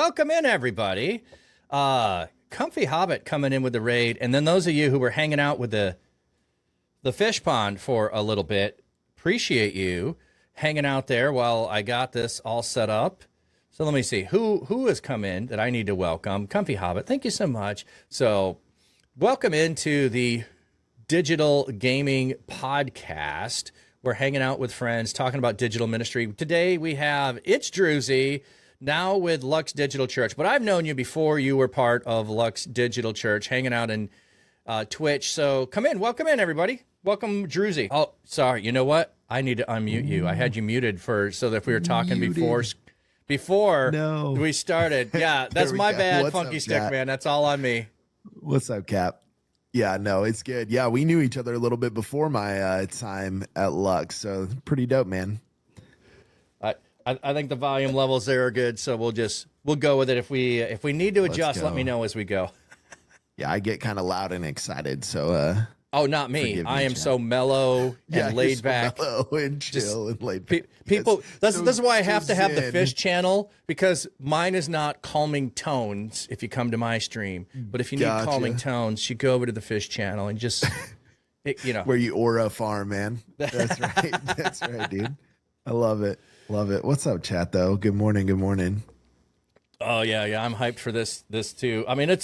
welcome in, everybody. Comfy Hobbit coming in with the raid, and then those of you who were hanging out with the fish pond for a little bit, appreciate you hanging out there while I got this all set up. So let me see who has come in that I need to welcome. Comfy Hobbit, thank you so much. So welcome into the Digital Gaming Podcast. We're hanging out with friends, talking about digital ministry. Today we have It's Druzy, now with Lux Digital Church. But I've known you before you were part of Lux Digital Church, hanging out in Twitch. So come in, welcome in, everybody. Welcome, Druzy. Oh, sorry. You know what? I need to unmute you. I had you muted so that if we were talking before we started. Yeah, that's my bad, Funky Stick, man. That's all on me. What's up, Cap? Yeah, no, it's good. Yeah, we knew each other a little bit before my time at Lux, so pretty dope, man. I think the volume levels there are good, so we'll go with it. If we need to adjust, let me know as we go. Yeah, I get kind of loud and excited, so oh, not me. I am so mellow and laid back. Mellow and chill and laid back. People, this is why I have to have the fish channel, because mine is not calming tones if you come to my stream. But if you need calming tones, you go over to the fish channel and just, where you aura farm, man. That's right. That's right, dude. I love it. Love it. What's up, chat, though? Good morning. Good morning. Oh, yeah. I'm hyped for this too. I mean,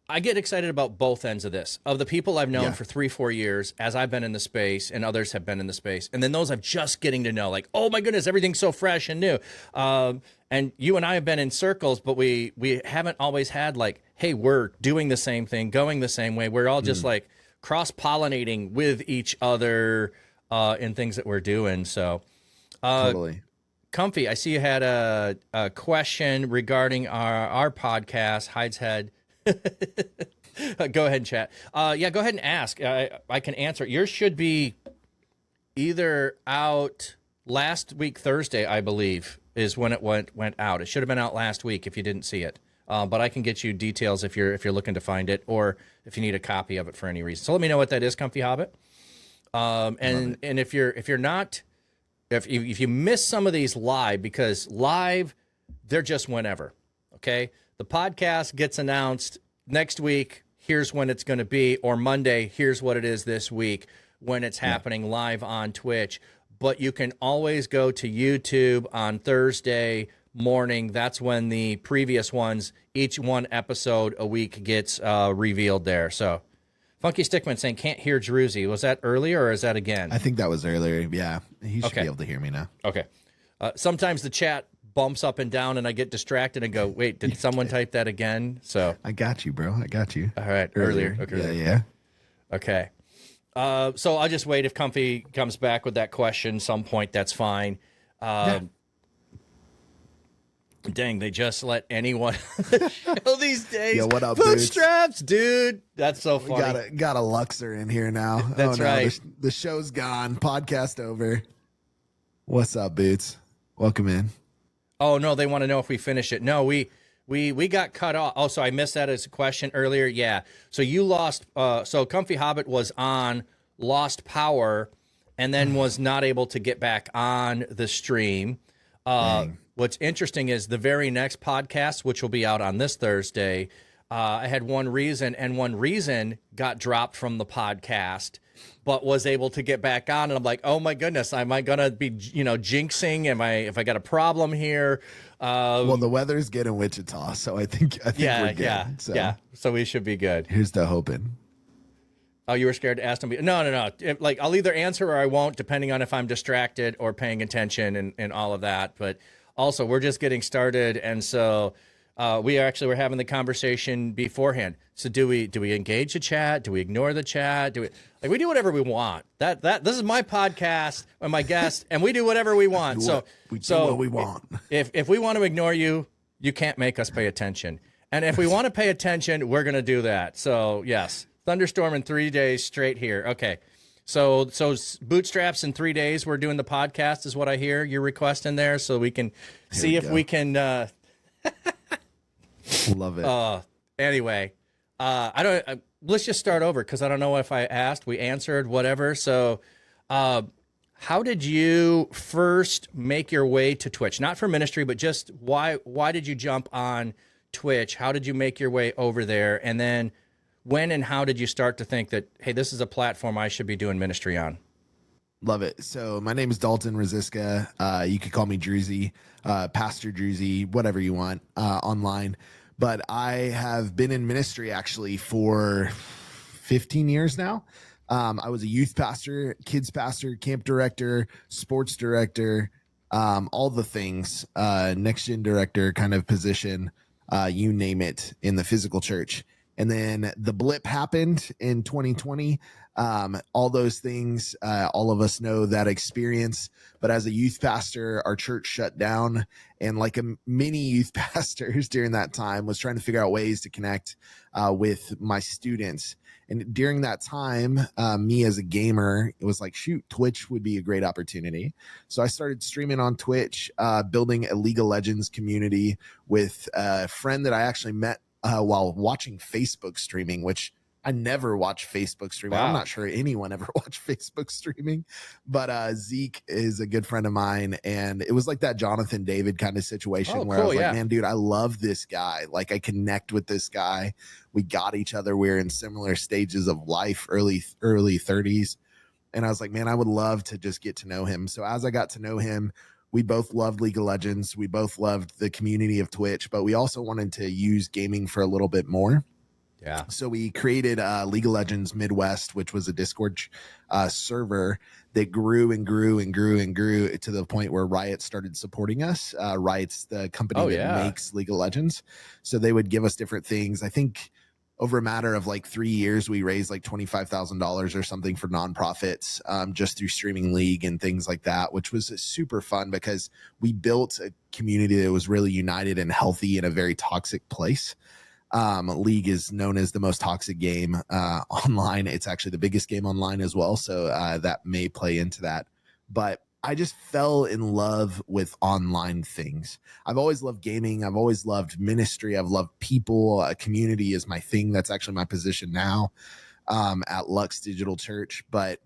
I get excited about both ends of this, of the people I've known for 3-4 years as I've been in the space and others have been in the space. And then those I'm just getting to know, like, oh my goodness, everything's so fresh and new. And you and I have been in circles, but we haven't always had like, hey, we're doing the same thing, going the same way. We're all just like cross-pollinating with each other in things that we're doing. So totally. Comfy, I see you had a question regarding our podcast, Hyde's Head. Go ahead and chat. Yeah, go ahead and ask. I can answer. Yours should be either out last week, Thursday, I believe, is when it went out. It should have been out last week if you didn't see it. But I can get you details if you're looking to find it, or if you need a copy of it for any reason. So let me know what that is, Comfy Hobbit. And if you're not, if you miss some of these live, because live they're just whenever. Okay. The podcast gets announced next week. Here's when it's going to be, or Monday. Here's what it is this week when it's happening live on Twitch. But you can always go to YouTube on Thursday morning. That's when the previous ones, each one episode a week, gets revealed there. So, Funky Stickman saying can't hear Druzy. Was that earlier or is that again? I think that was earlier. Yeah, he should be able to hear me now. Okay. Sometimes the chat bumps up and down and I get distracted and go, wait, did someone type that again? So I got you, bro. I got you. All right. Earlier. Okay. Yeah. Okay. So I'll just wait if Comfy comes back with that question some point. That's fine. Dang, they just let anyone show these days. Yo, what up, Bootstraps, dude? That's so funny. We got a Luxer in here now. That's right. The show's gone. Podcast over. What's up, Boots? Welcome in. Oh, no, they want to know if we finish it. No, we got cut off. Oh, so I missed that as a question earlier. Yeah. So you lost. So Comfy Hobbit was on, lost power, and then was not able to get back on the stream. What's interesting is the very next podcast, which will be out on this Thursday, I had one reason got dropped from the podcast, but was able to get back on. And I'm like, oh my goodness, am I going to be, jinxing? If I got a problem here? Well, the weather's good in Wichita, so I think we're good. Yeah. So we should be good. Here's to hoping. Oh, you were scared to ask them? No. I'll either answer or I won't, depending on if I'm distracted or paying attention and all of that. But also, we're just getting started, and so we're having the conversation beforehand. So do we engage the chat? Do we ignore the chat? We do whatever we want. This is my podcast and my guest, and we do whatever we want. We do what we want. If we want to ignore you, you can't make us pay attention. And if we want to pay attention, we're going to do that. So yes, thunderstorm in 3 days straight here. Okay. So Bootstraps in 3 days, we're doing the podcast is what I hear you're requesting there, so we can see if we can. Love it. Anyway, let's just start over because I don't know if I asked, we answered, whatever. So, How did you first make your way to Twitch? Not for ministry, but just why did you jump on Twitch? How did you make your way over there? And then when and how did you start to think that, hey, this is a platform I should be doing ministry on? Love it. So my name is Dalton Rosiska. You could call me Druzy, Pastor Druzy, whatever you want online. But I have been in ministry actually for 15 years now. I was a youth pastor, kids pastor, camp director, sports director, all the things, next gen director kind of position, you name it, in the physical church. And then the blip happened in 2020. All those things, all of us know that experience. But as a youth pastor, our church shut down. And like many youth pastors during that time, was trying to figure out ways to connect with my students. And during that time, me as a gamer, it was like, shoot, Twitch would be a great opportunity. So I started streaming on Twitch, building a League of Legends community with a friend that I actually met while watching Facebook streaming, which I never watch Facebook streaming. Wow. I'm not sure anyone ever watched Facebook streaming, but Zeke is a good friend of mine. And it was like that Jonathan David kind of situation where I was like, man, dude, I love this guy. Like I connect with this guy. We got each other. We're in similar stages of life, early 30s. And I was like, man, I would love to just get to know him. So as I got to know him, we both loved League of Legends. We both loved the community of Twitch, but we also wanted to use gaming for a little bit more. Yeah. So we created League of Legends Midwest, which was a Discord server that grew and grew and grew and grew to the point where Riot started supporting us. Riot's the company that makes League of Legends. So they would give us different things. I think over a matter of like 3 years, we raised like $25,000 or something for nonprofits just through streaming League and things like that, which was super fun because we built a community that was really united and healthy in a very toxic place. League is known as the most toxic game online. It's actually the biggest game online as well. So that may play into that. But I just fell in love with online things. I've always loved gaming. I've always loved ministry. I've loved people. Community is my thing. That's actually my position now at Lux Digital Church. But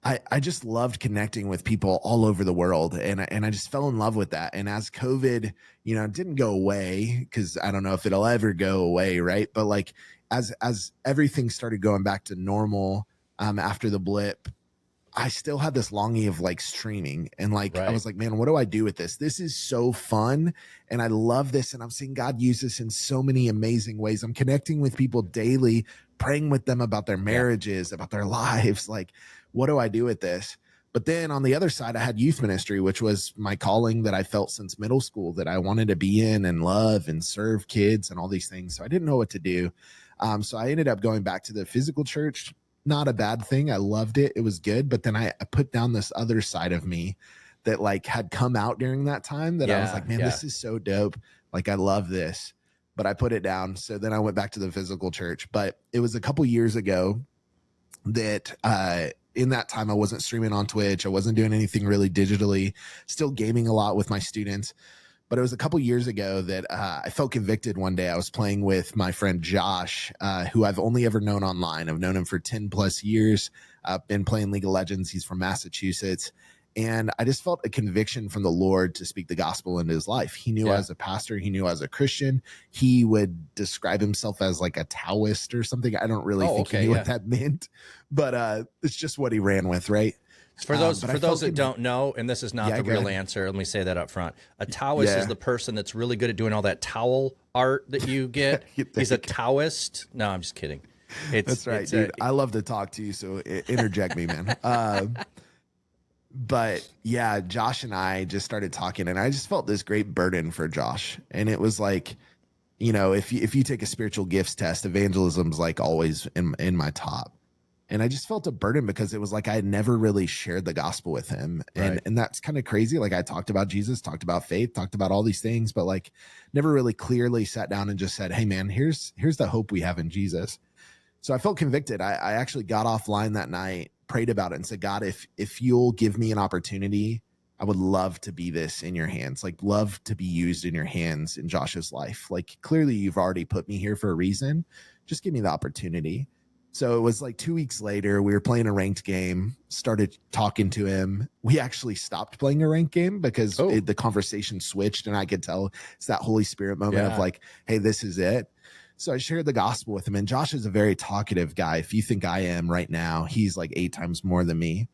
I just loved connecting with people all over the world. And I just fell in love with that. And as COVID, didn't go away, because I don't know if it'll ever go away, right? But like as everything started going back to normal after the blip, I still had this longing of like streaming and like, I was like, man, what do I do with this? This is so fun. And I love this. And I'm seeing God use this in so many amazing ways. I'm connecting with people daily, praying with them about their marriages, about their lives. Like, what do I do with this? But then on the other side, I had youth ministry, which was my calling that I felt since middle school, that I wanted to be in and love and serve kids and all these things. So I didn't know what to do. So I ended up going back to the physical church. Not a bad thing. I loved it. It was good. But then I put down this other side of me that like had come out during that time that I was like, man, this is so dope. Like, I love this, but I put it down. So then I went back to the physical church. But it was a couple years ago that in that time, I wasn't streaming on Twitch. I wasn't doing anything really digitally, still gaming a lot with my students. But it was a couple years ago that I felt convicted one day. I was playing with my friend Josh, who I've only ever known online. I've known him for 10 plus years. I've been playing League of Legends. He's from Massachusetts. And I just felt a conviction from the Lord to speak the gospel into his life. He knew as a pastor, he knew as a Christian, he would describe himself as like a Taoist or something. I don't really think he knew what that meant, but it's just what he ran with, right? For those that don't know, and this is not the real answer, let me say that up front. A Taoist is the person that's really good at doing all that towel art that you get. He's a Taoist. No, I'm just kidding. That's right, dude. I love to talk to you, so interject me, man. But yeah, Josh and I just started talking, and I just felt this great burden for Josh. And it was like, if you take a spiritual gifts test, evangelism's like always in my top. And I just felt a burden because it was like I had never really shared the gospel with him. And that's kind of crazy. Like, I talked about Jesus, talked about faith, talked about all these things, but like never really clearly sat down and just said, hey man, here's the hope we have in Jesus. So I felt convicted. I actually got offline that night, prayed about it, and said, God, if you'll give me an opportunity, I would love to be this in your hands, like love to be used in your hands in Josh's life. Like, clearly you've already put me here for a reason. Just give me the opportunity. So it was like 2 weeks later, we were playing a ranked game, started talking to him. We actually stopped playing a ranked game because the conversation switched, and I could tell it's that Holy Spirit moment of like, hey, this is it. So I shared the gospel with him, and Josh is a very talkative guy. If you think I am right now, he's like 8 times more than me.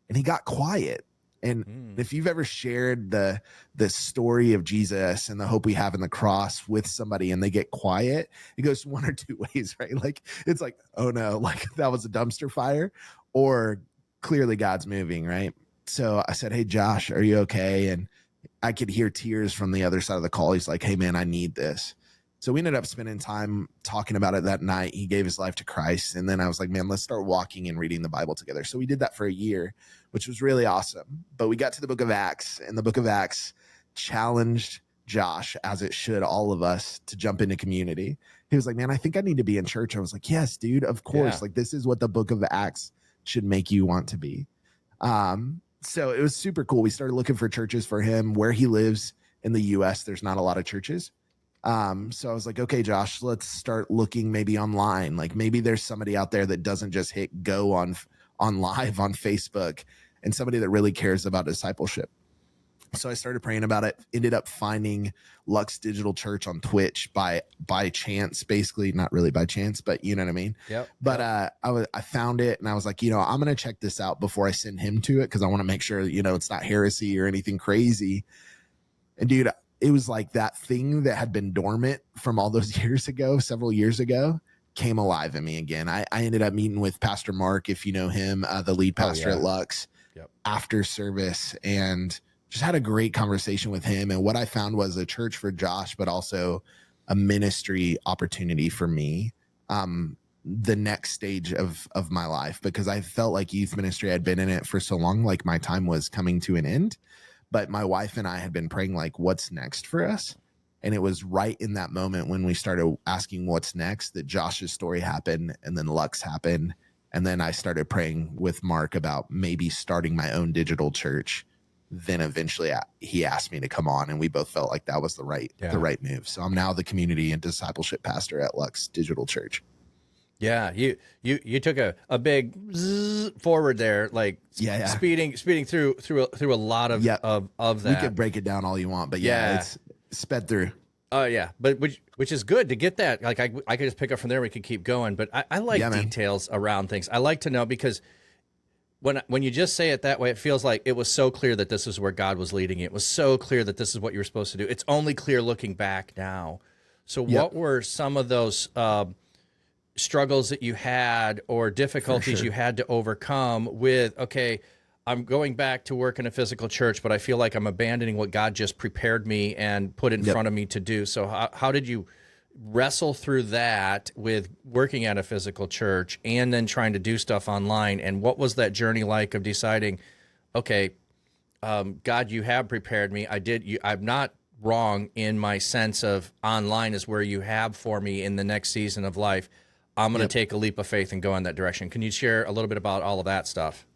And he got quiet. And if you've ever shared the story of Jesus and the hope we have in the cross with somebody and they get quiet, it goes one or two ways, right? Like, it's like, oh no, like that was a dumpster fire, or clearly God's moving, right? So I said, hey, Josh, are you okay? And I could hear tears from the other side of the call. He's like, hey man, I need this. So we ended up spending time talking about it that night. He gave his life to Christ. And then I was like, man, let's start walking and reading the Bible together. So we did that for a year, which was really awesome. But we got to the book of Acts, and the book of Acts challenged Josh, as it should all of us, to jump into community. He was like, man, I think I need to be in church. I was like, yes, dude, of course. Yeah. Like, this is what the book of Acts should make you want to be. So it was super cool. We started looking for churches for him. Where he lives in the US, there's not a lot of churches. So I was like, okay, Josh, let's start looking maybe online. Like, maybe there's somebody out there that doesn't just hit go on live on Facebook, and somebody that really cares about discipleship. So I started praying about it, ended up finding Lux Digital Church on Twitch by chance, basically, not really by chance, but you know what I mean? Yep. But I found it, and I was like, I'm going to check this out before I send him to it, because I want to make sure, it's not heresy or anything crazy. And dude, it was like that thing that had been dormant from all those years ago, several years ago, came alive in me again. I ended up meeting with Pastor Mark, if you know him, the lead pastor at Lux, after service, and just had a great conversation with him. And what I found was a church for Josh, but also a ministry opportunity for me, the next stage of my life, because I felt like youth ministry, I'd been in it for so long, like my time was coming to an end. But my wife and I had been praying, like, what's next for us? And it was right in that moment when we started asking what's next that Josh's story happened, and then Lux happened. And then I started praying with Mark about maybe starting my own digital church. Then eventually he asked me to come on, and we both felt like that was the right move. So I'm now the community and discipleship pastor at Lux Digital Church. Yeah, you took a big forward there, like speeding through a lot of that. We could break it down all you want, but it's sped through. Oh yeah, but which is good to get that. Like I could just pick up from there. We could keep going, but I like details around things. I like to know, because when you just say it that way, it feels like it was so clear that this is where God was leading you. It was so clear that this is what you were supposed to do. It's only clear looking back now. So what were some of those struggles that you had, or difficulties you had to overcome with, okay, I'm going back to work in a physical church, but I feel like I'm abandoning what God just prepared me and put in front of me to do. So how did you wrestle through that with working at a physical church and then trying to do stuff online? And what was that journey like of deciding, okay, God, you have prepared me. I'm not wrong in my sense of online is where you have for me in the next season of life. I'm going to take a leap of faith and go in that direction. Can you share a little bit about all of that stuff?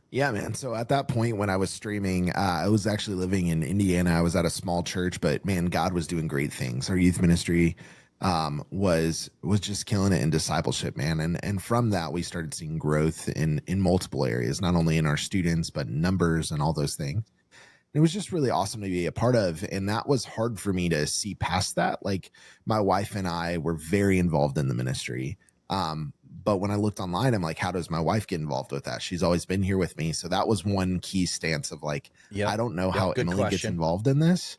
Yeah, man. So at that point when I was streaming, I was actually living in Indiana. I was at a small church, but man, God was doing great things. Our youth ministry was just killing it in discipleship, man. And from that, we started seeing growth in multiple areas, not only in our students, but numbers and all those things. It was just really awesome to be a part of. And that was hard for me to see past that. Like, my wife and I were very involved in the ministry. But when I looked online, I'm like, how does my wife get involved with that? She's always been here with me. So that was one key stance of like, I don't know how Emily gets involved in this.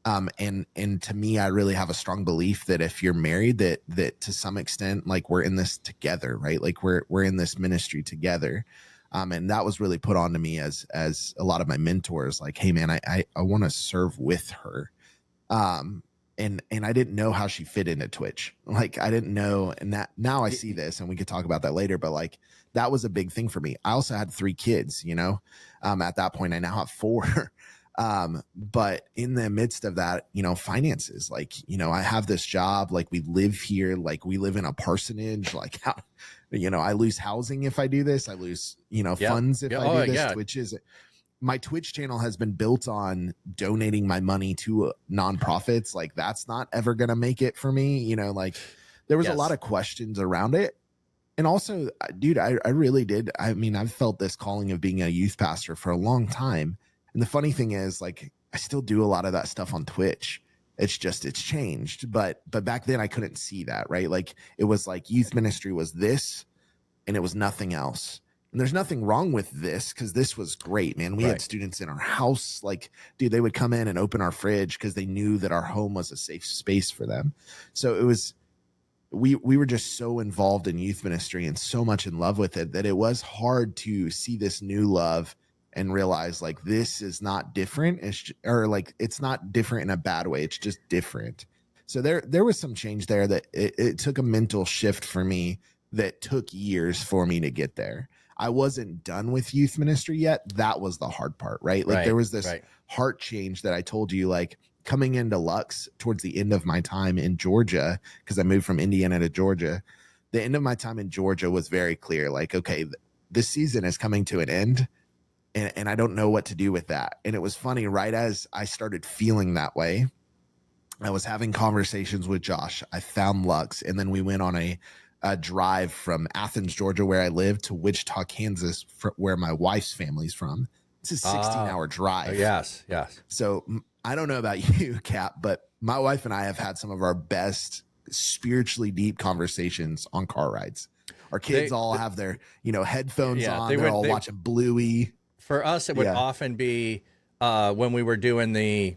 And to me, I really have a strong belief that if you're married, that to some extent, like, we're in this together, right? Like, we're in this ministry together. And that was really put on to me as a lot of my mentors, like, hey man, I want to serve with her. And I didn't know how she fit into Twitch. Like, I didn't know. And that now I see this, and we could talk about that later, but like, that was a big thing for me. I also had 3 kids, at that point. I now have 4. But in the midst of that, finances, like, I have this job, like, we live here, like, we live in a parsonage, like, how, I lose housing if I do this, I lose, funds if I do this, which is, my Twitch channel has been built on donating my money to nonprofits. Like, that's not ever going to make it for me. Like, there was a lot of questions around it. And also, dude, I really did. I mean, I've felt this calling of being a youth pastor for a long time. And the funny thing is, like, I still do a lot of that stuff on Twitch. It's just, it's changed. But back then I couldn't see that, right? Like, it was like youth ministry was this and it was nothing else. And there's nothing wrong with this, because this was great, man. We had students in our house. Like, dude, they would come in and open our fridge because they knew that our home was a safe space for them. So it was, we were just so involved in youth ministry and so much in love with it that it was hard to see this new love and realize, like, this is not different. It's not different in a bad way. It's just different. So there was some change there that it took a mental shift for me that took years for me to get there. I wasn't done with youth ministry yet. That was the hard part, right? Like, there was this heart change that I told you, like, coming into Lux towards the end of my time in Georgia, because I moved from Indiana to Georgia. The end of my time in Georgia was very clear. Like, okay, this season is coming to an end, and I don't know what to do with that. And it was funny, right as I started feeling that way, I was having conversations with Josh. I found Lux, and then we went on a drive from Athens, Georgia, where I live, to Wichita, Kansas, where my wife's family's from. It's a 16-hour drive. Yes. So I don't know about you, Cap, but my wife and I have had some of our best spiritually deep conversations on car rides. Our kids all have their, headphones on. They're all watching Bluey. For us, it would often be when we were doing the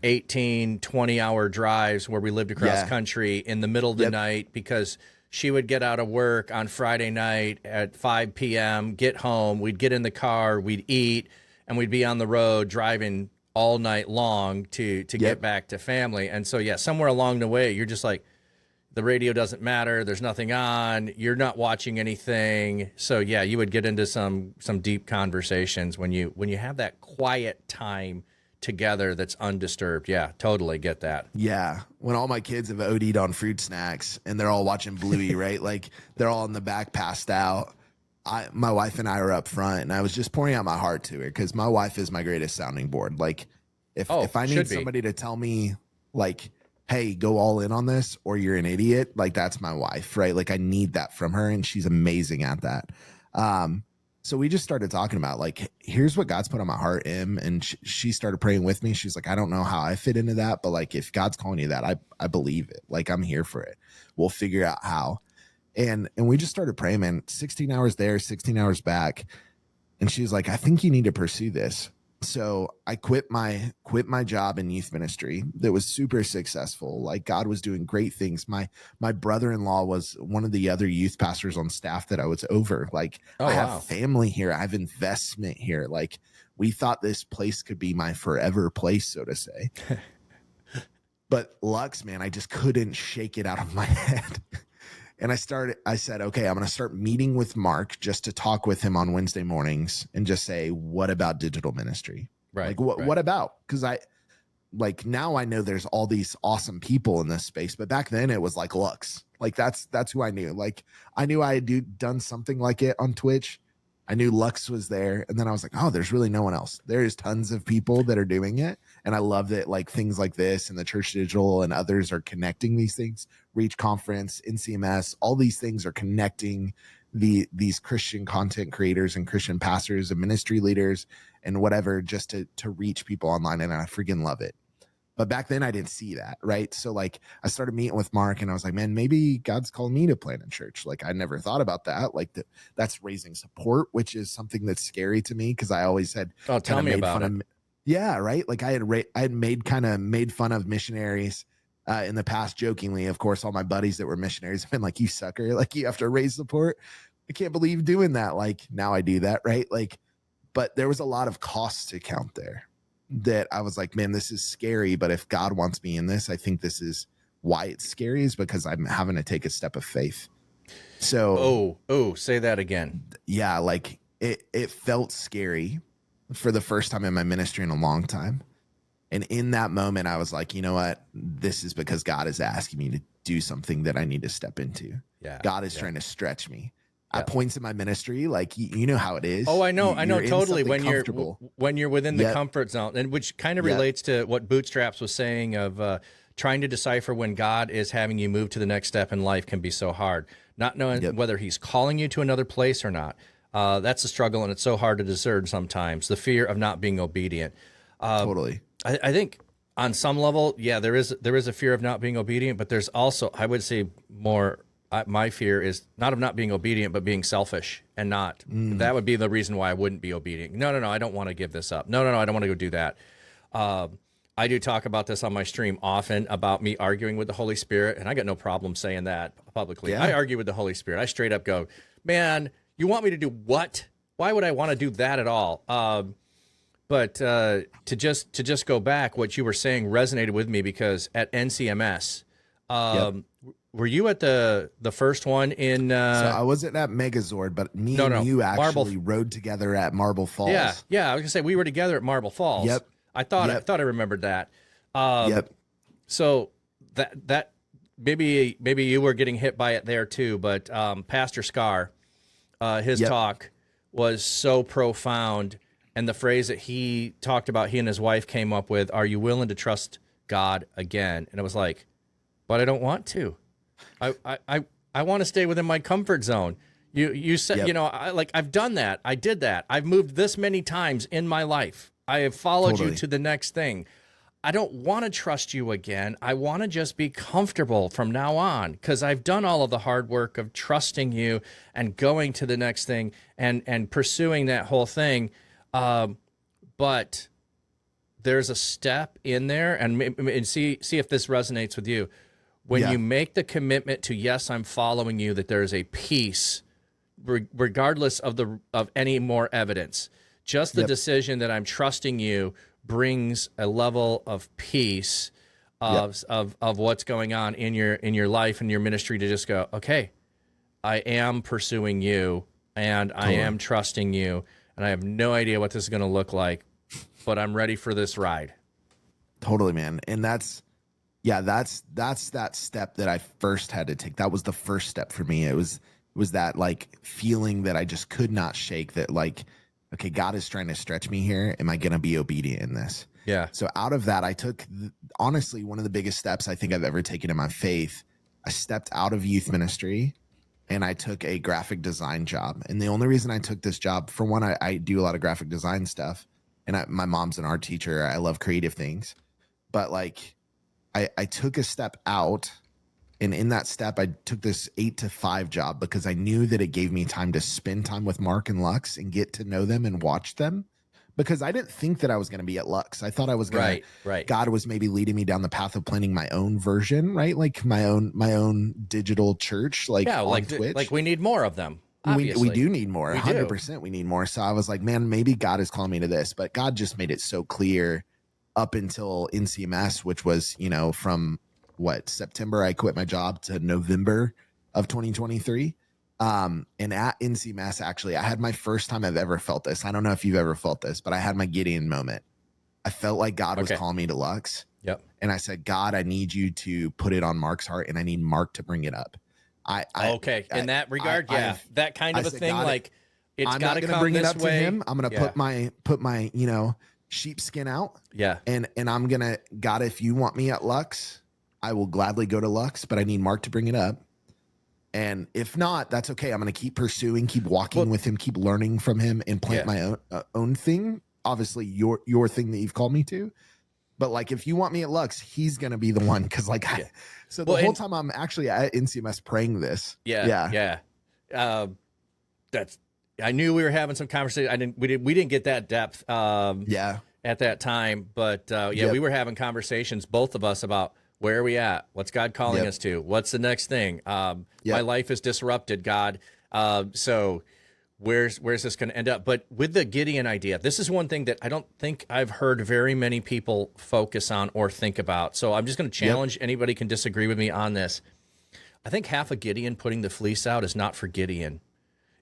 18, 20-hour drives where we lived across country in the middle of the night, because she would get out of work on Friday night at 5 p.m., get home, we'd get in the car, we'd eat, and we'd be on the road driving all night long to get back to family. And so, somewhere along the way, you're just like, the radio doesn't matter, there's nothing on, you're not watching anything. So, you would get into some deep conversations when you have that quiet time together that's undisturbed. Yeah, totally get that. Yeah. When all my kids have OD'd on fruit snacks and they're all watching Bluey, right? Like, they're all in the back passed out. My wife and I were up front, and I was just pouring out my heart to her, because my wife is my greatest sounding board. Like, if I need somebody to tell me, like, hey, go all in on this or you're an idiot, like, that's my wife, right? Like, I need that from her, and she's amazing at that. So we just started talking about, like, here's what God's put on my heart, and she started praying with me. She's like, I don't know how I fit into that, but, like, if God's calling you that, I believe it. Like, I'm here for it. We'll figure out how. And we just started praying, man. 16 hours there, 16 hours back. And she was like, I think you need to pursue this. So I quit my job in youth ministry that was super successful. Like, God was doing great things. My brother-in-law was one of the other youth pastors on staff that I was over. Like, I have family here. I have investment here. Like, we thought this place could be my forever place, so to say. But Lux, man, I just couldn't shake it out of my head. And I said, okay, I'm going to start meeting with Mark just to talk with him on Wednesday mornings and just say, what about digital ministry? Right. Like, what about? Because now I know there's all these awesome people in this space, but back then it was like Lux. Like, that's who I knew. Like, I knew I had done something like it on Twitch. I knew Lux was there. And then I was like, oh, there's really no one else. There's tons of people that are doing it. And I love that, like, things like this and the Church Digital and others are connecting these things. Reach Conference, NCMS, all these things are connecting these Christian content creators and Christian pastors and ministry leaders and whatever, just to reach people online. And I freaking love it. But back then I didn't see that, right? So, like, I started meeting with Mark, and I was like, man, maybe God's called me to plant a church. Like, I never thought about that. Like, that's raising support, which is something that's scary to me, because I always had tell me about it. Yeah, right. Like, I had made fun of missionaries in the past, jokingly. Of course, all my buddies that were missionaries have been like, you sucker, like, you have to raise support. I can't believe doing that. Like, now I do that, right? Like, but there was a lot of costs to count there that I was like, man, this is scary. But if God wants me in this, I think this is why it's scary, is because I'm having to take a step of faith. So, say that again. Yeah. Like, it felt scary for the first time in my ministry in a long time. And in that moment, I was like, you know what? This is because God is asking me to do something that I need to step into. Yeah. God is trying to stretch me. At points in my ministry, like, you know how it is. Oh, I know totally. When you're within the comfort zone, and which kind of relates to what Bootstraps was saying of trying to decipher when God is having you move to the next step in life can be so hard. Not knowing whether he's calling you to another place or not. That's a struggle, and it's so hard to discern sometimes. The fear of not being obedient. Totally. I think on some level, there is a fear of not being obedient, but there's also, I would say more, my fear is not of not being obedient, but being selfish and not. That would be the reason why I wouldn't be obedient. No, I don't want to give this up. No, I don't want to go do that. I do talk about this on my stream often about me arguing with the Holy Spirit, and I got no problem saying that publicly. I argue with the Holy Spirit. I straight up go, man, you want me to do what? Why would I want to do that at all? But to just go back, what you were saying resonated with me because at NCMS, were you at the first one in? So I wasn't at Megazord, but me and you actually rode together at Marble Falls. Yeah. I was gonna say we were together at Marble Falls. Yep. I thought I remembered that. So that maybe you were getting hit by it there too, but Pastor Scar, his talk was so profound, and the phrase that he talked about, he and his wife came up with, "Are you willing to trust God again?" And it was like, but I don't want to. I want to stay within my comfort zone. You said, I've done that. I did that. I've moved this many times in my life. I have followed you to the next thing. I don't want to trust you again. I want to just be comfortable from now on because I've done all of the hard work of trusting you and going to the next thing and pursuing that whole thing. But there's a step in there, and see if this resonates with you. When you make the commitment to, yes, I'm following you, that there is a peace, regardless of any more evidence. Just the decision that I'm trusting you brings a level of peace of what's going on in your life and your ministry to just go, okay, I am pursuing you and I am trusting you, and I have no idea what this is going to look like, but I'm ready for this ride. Totally, man. And that's that step that I first had to take. That was the first step for me. It was that like feeling that I just could not shake, that like, okay, God is trying to stretch me here. Am I going to be obedient in this? Yeah. So out of that, I took, honestly, one of the biggest steps I think I've ever taken in my faith. I stepped out of youth ministry and I took a graphic design job. And the only reason I took this job, for one, I do a lot of graphic design stuff. And my mom's an art teacher. I love creative things. But like, I took a step out. And in that step, I took this 8 to 5 job because I knew that it gave me time to spend time with Mark and Lux and get to know them and watch them, because I didn't think that I was going to be at Lux. I thought I was going to, God was maybe leading me down the path of planning my own version, right? Like my own digital church, like on Twitch. Like we need more of them. We do need more. 100% we need more. So I was like, man, maybe God is calling me to this, but God just made it so clear up until NCMS, which was, from September, I quit my job, to November of 2023. And at NCMS, actually, I had my first time I've ever felt this. I don't know if you've ever felt this, but I had my Gideon moment. I felt like God was calling me to Lux. Yep. And I said, God, I need you to put it on Mark's heart, and I need Mark to bring it up. In that regard, that kind of a thing, like it's got to come bring this it up way. To him. I'm going to put my sheepskin out. Yeah. And I'm going to, God, if you want me at Lux, I will gladly go to Lux, but I need Mark to bring it up. And if not, that's okay. I'm going to keep pursuing, keep walking with him, keep learning from him, and plant my own thing. Obviously your thing that you've called me to. But like, if you want me at Lux, he's going to be the one. Cause like, so the whole time I'm actually at NCMS praying this. Yeah. I knew we were having some conversation. We didn't get that depth. At that time, but we were having conversations, both of us, about where are we at? What's God calling us to? What's the next thing? My life is disrupted, God. So where's this going to end up? But with the Gideon idea, this is one thing that I don't think I've heard very many people focus on or think about. So I'm just going to challenge anybody can disagree with me on this. I think half of Gideon putting the fleece out is not for Gideon.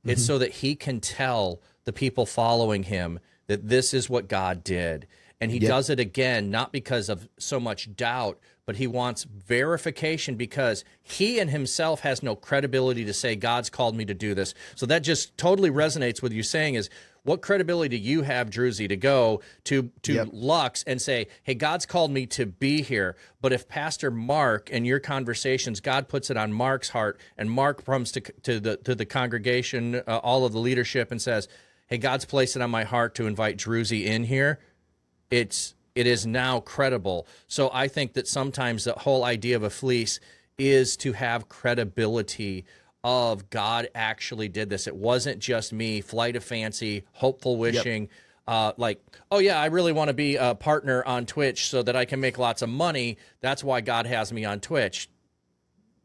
It's so that he can tell the people following him that this is what God did. And he does it again, not because of so much doubt, but he wants verification, because he in himself has no credibility to say, God's called me to do this. So that just totally resonates with you saying is, what credibility do you have, Druzy, to go to Yep. Lux and say, hey, God's called me to be here. But if Pastor Mark and your conversations, God puts it on Mark's heart, and Mark comes to the congregation, all of the leadership, and says, hey, God's placed it on my heart to invite Druzy in here, it is now credible. So I think that sometimes the whole idea of a fleece is to have credibility of God actually did this. It wasn't just me, flight of fancy, hopeful wishing, like, oh yeah, I really want to be a partner on Twitch so that I can make lots of money. That's why God has me on Twitch.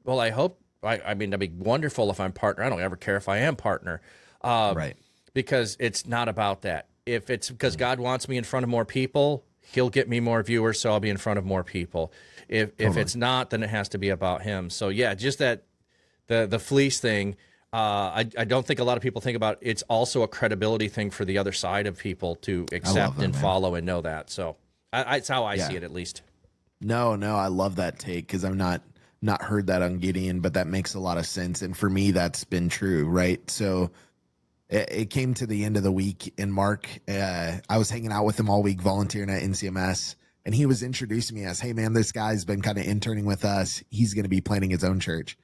Well, I hope, I mean, that'd be wonderful if I'm partner. I don't ever care if I am partner. Right. Because it's not about that. If it's because God wants me in front of more people, he'll get me more viewers, so I'll be in front of more people. If it's not, then it has to be about him. So yeah, just that the fleece thing, I don't think a lot of people think about. It's also a credibility thing for the other side of people to accept and follow and know that. So it's how I see it, at least. No, I love that take, because I've not heard that on Gideon, but that makes a lot of sense. And for me, that's been true, right? So it came to the end of the week, and Mark, I was hanging out with him all week, volunteering at NCMS, and he was introducing me as, hey man, this guy's been kind of interning with us. He's going to be planting his own church.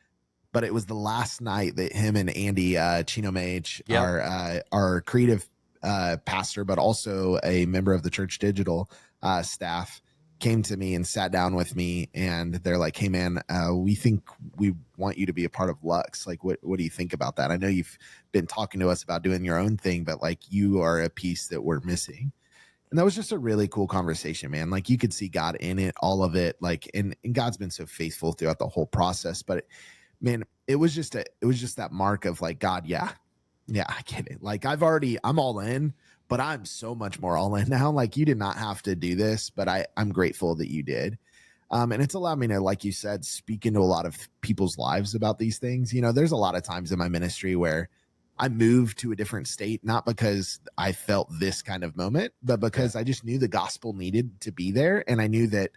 But it was the last night that him and Andy, Chino Mage, our creative pastor, but also a member of the Church.digital staff, came to me and sat down with me, and they're like, hey man, we think we want you to be a part of Lux. Like, what do you think about that? I know you've been talking to us about doing your own thing, but like, you are a piece that we're missing. And that was just a really cool conversation, man. Like, you could see God in it, all of it. Like, and God's been so faithful throughout the whole process. But man, it was just that mark of like, God, yeah, I get it. Like, I'm all in, but I'm so much more all in now. Like, you did not have to do this, but I'm grateful that you did. And it's allowed me to, like you said, speak into a lot of people's lives about these things. You know, there's a lot of times in my ministry where I moved to a different state, not because I felt this kind of moment, but because I just knew the gospel needed to be there. And I knew that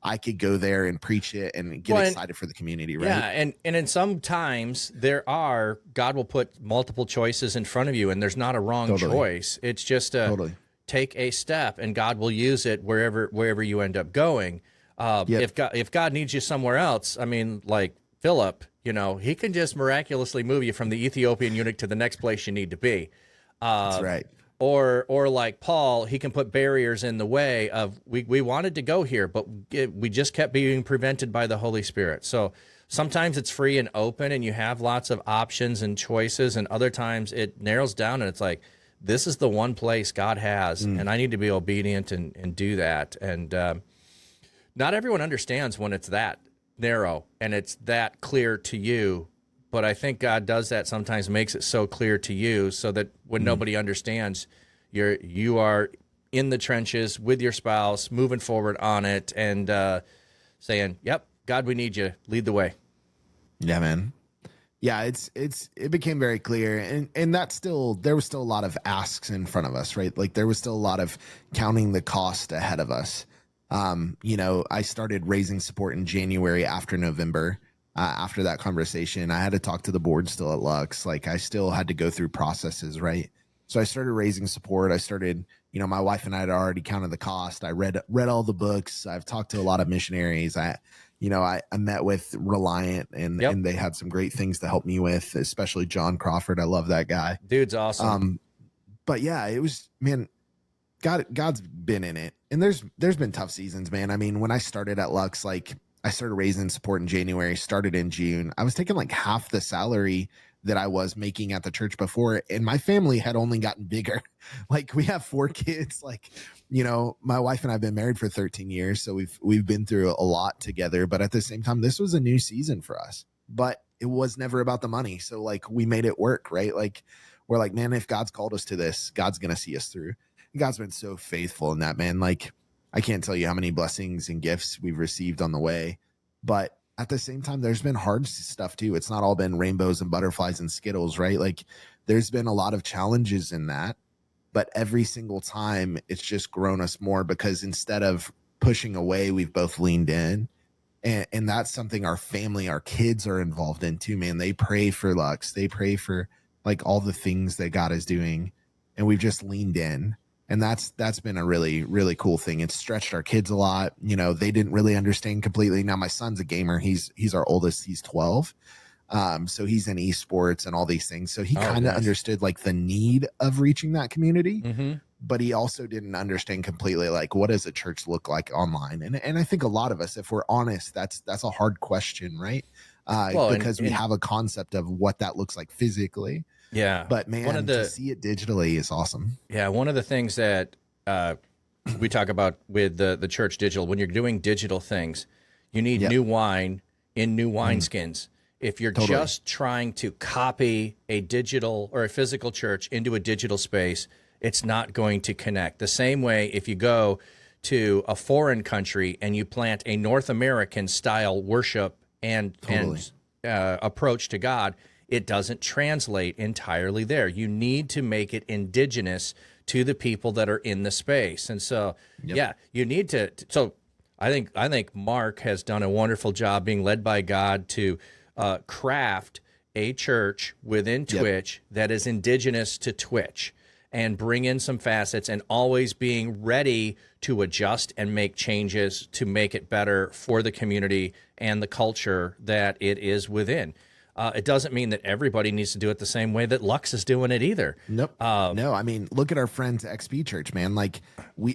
I could go there and preach it and get excited for the community, right? Yeah, and in some times God will put multiple choices in front of you, and there's not a wrong choice. It's just take a step, and God will use it wherever you end up going. If God needs you somewhere else, I mean, like Philip, you know, he can just miraculously move you from the Ethiopian eunuch to the next place you need to be. That's right. Or like Paul, he can put barriers in the way of, we wanted to go here, but we just kept being prevented by the Holy Spirit. So sometimes it's free and open and you have lots of options and choices, and other times it narrows down and it's like, this is the one place God has, and I need to be obedient and do that. And not everyone understands when it's that narrow and it's that clear to you. But I think God does that sometimes, makes it so clear to you so that when nobody understands, you are in the trenches with your spouse, moving forward on it, and saying, "Yep, God, we need you. Lead the way." Yeah, man. Yeah, it became very clear, and there was still a lot of asks in front of us, right? Like, there was still a lot of counting the cost ahead of us. You know, I started raising support in January after November. After that conversation, I had to talk to the board still at Lux. Like, I still had to go through processes, right? So I started raising support. I started, you know, my wife and I had already counted the cost. I read all the books. I've talked to a lot of missionaries. I met with Reliant, and they had some great things to help me with, especially John Crawford. I love that guy. Dude's awesome. But yeah, it was, man, God's been in it. And there's been tough seasons, man. I mean, when I started at Lux, like, I started raising support in January, started in June. I was taking like half the salary that I was making at the church before, and my family had only gotten bigger. Like, we have 4 kids. Like, you know, my wife and I have been married for 13 years, so we've been through a lot together. But at the same time, this was a new season for us. But it was never about the money. So like, we made it work, right? Like, we're like, man, if God's called us to this, God's gonna see us through. And God's been so faithful in that, man. Like, I can't tell you how many blessings and gifts we've received on the way. But at the same time, there's been hard stuff too. It's not all been rainbows and butterflies and Skittles, right? Like, there's been a lot of challenges in that. But every single time, it's just grown us more, because instead of pushing away, we've both leaned in. And that's something our family, our kids are involved in too, man. They pray for Lux. They pray for like all the things that God is doing. and we've just leaned in. And that's been a really, really cool thing. It's stretched our kids a lot. You know, they didn't really understand completely. Now my son's a gamer. He's our oldest. He's 12. So he's in esports and all these things. So he kind of understood like the need of reaching that community, but he also didn't understand completely like, what does a church look like online? And I think a lot of us, if we're honest, that's a hard question, right? Because we have a concept of what that looks like physically. Yeah. But man, to see it digitally is awesome. Yeah. One of the things that we talk about with the Church Digital, when you're doing digital things, you need new wine in new wineskins. If you're just trying to copy a digital or a physical church into a digital space, it's not going to connect. The same way if you go to a foreign country and you plant a North American style worship and approach to God, it doesn't translate entirely there. You need to make it indigenous to the people that are in the space. And so, you need to. So I think Mark has done a wonderful job being led by God to craft a church within Twitch that is indigenous to Twitch and bring in some facets and always being ready to adjust and make changes to make it better for the community and the culture that it is within. It doesn't mean that everybody needs to do it the same way that Lux is doing it either. Nope. No, I mean, look at our friends at XP Church, man. Like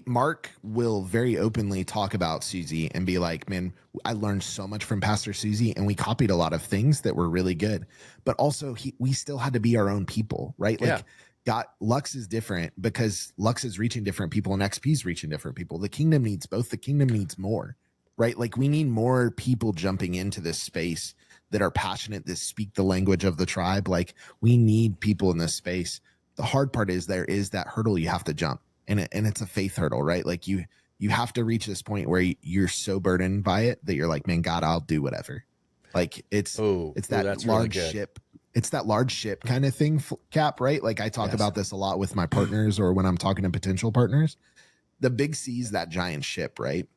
Mark will very openly talk about Susie and be like, man, I learned so much from Pastor Susie and we copied a lot of things that were really good, but also we still had to be our own people, right? Like Lux is different because Lux is reaching different people and XP is reaching different people. The kingdom needs both. The kingdom needs more, right? Like we need more people jumping into this space that are passionate, that speak the language of the tribe. Like we need people in this space. The hard part is there is that hurdle you have to jump, and it's a faith hurdle, right? Like you have to reach this point where you're so burdened by it that you're like, man, God, I'll do whatever. Like it's that large ship. It's that large ship kind of thing, Cap, right? Like I talk about this a lot with my partners or when I'm talking to potential partners. The big C is that giant ship, right?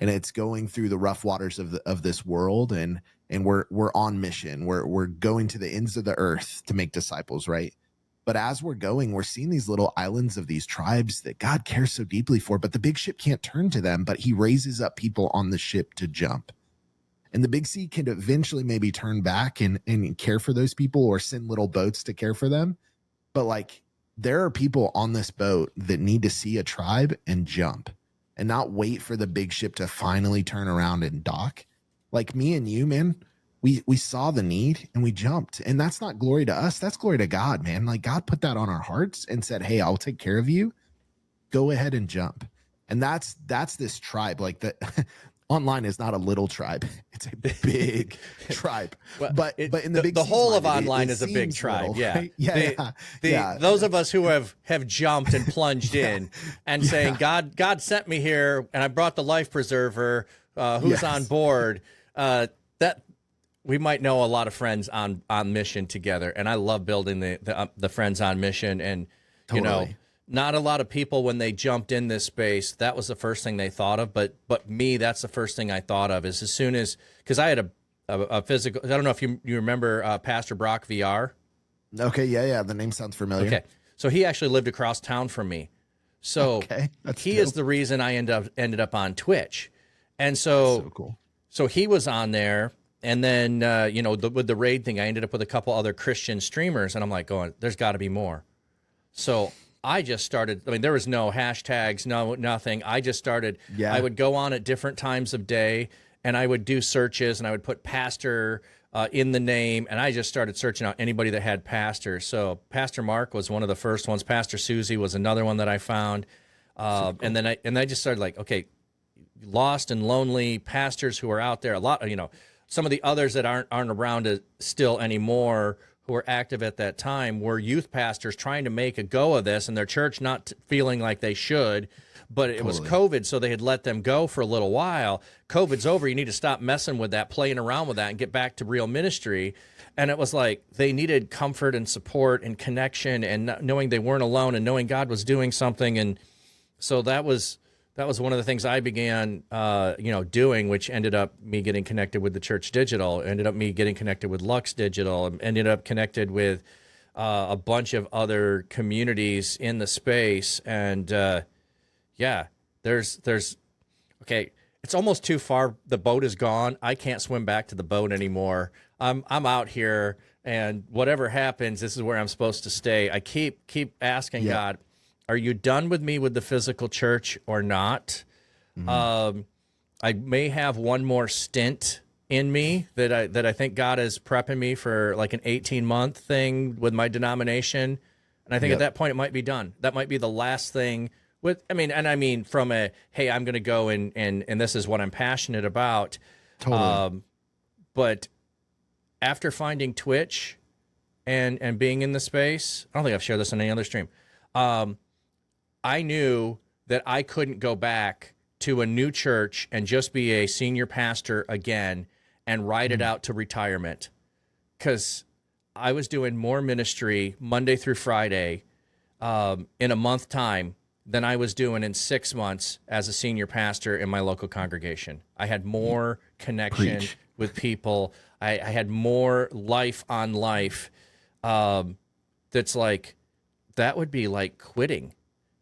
And it's going through the rough waters of this world, and we're on mission. We're going to the ends of the earth to make disciples, right? But as we're going, we're seeing these little islands of these tribes that God cares so deeply for, but the big ship can't turn to them, but he raises up people on the ship to jump. And the big C can eventually maybe turn back and care for those people or send little boats to care for them. But like there are people on this boat that need to see a tribe and jump and not wait for the big ship to finally turn around and dock. Like me and you, man, we saw the need and we jumped. And that's not glory to us. That's glory to God, man. Like God put that on our hearts and said, hey, I'll take care of you. Go ahead and jump. And that's this tribe. Like that online is not a little tribe. It's a big tribe. Well, but in the whole of online is a big tribe. Little, right? Those of us who have jumped and plunged in and saying, God sent me here and I brought the life preserver, who's on board, that we might know a lot of friends on mission together. And I love building the friends on mission. And, you know, not a lot of people, when they jumped in this space, that was the first thing they thought of. But me, that's the first thing I thought of is as soon as, because I had a physical, I don't know if you remember Pastor Brock VR. Okay. Yeah. The name sounds familiar. Okay. So he actually lived across town from me. So he is the reason I ended up on Twitch. And so cool. So he was on there. And then, with the raid thing, I ended up with a couple other Christian streamers. And I'm like going, there's got to be more. So I just started, I mean, there was no hashtags, nothing. I just started, I would go on at different times of day and I would do searches and I would put pastor in the name. And I just started searching out anybody that had pastor. So Pastor Mark was one of the first ones. Pastor Susie was another one that I found. Cool. And then I just started like, okay, lost and lonely pastors who are out there, a lot, some of the others that aren't around still anymore who were active at that time were youth pastors trying to make a go of this and their church not feeling like they should, but it was COVID, so they had let them go for a little while. COVID's over. You need to stop messing with that, playing around with that, and get back to real ministry. And it was like they needed comfort and support and connection and knowing they weren't alone and knowing God was doing something. And so that was one of the things I began, doing, which ended up me getting connected with the Church Digital, ended up me getting connected with Lux Digital, ended up connected with a bunch of other communities in the space. And yeah, there's okay. It's almost too far. The boat is gone. I can't swim back to the boat anymore. I'm out here, and whatever happens, this is where I'm supposed to stay. I keep asking God, are you done with me with the physical church or not? I may have one more stint in me that I think God is prepping me for, like an 18-month thing with my denomination. And I think at that point it might be done. That might be the last thing with, I mean from a, hey, I'm going to go and this is what I'm passionate about. Totally. But after finding Twitch and being in the space, I don't think I've shared this on any other stream. I knew that I couldn't go back to a new church and just be a senior pastor again and ride it out to retirement, because I was doing more ministry Monday through Friday in a month time than I was doing in 6 months as a senior pastor in my local congregation. I had more connection with people. I had more life on life. That's like, that would be like quitting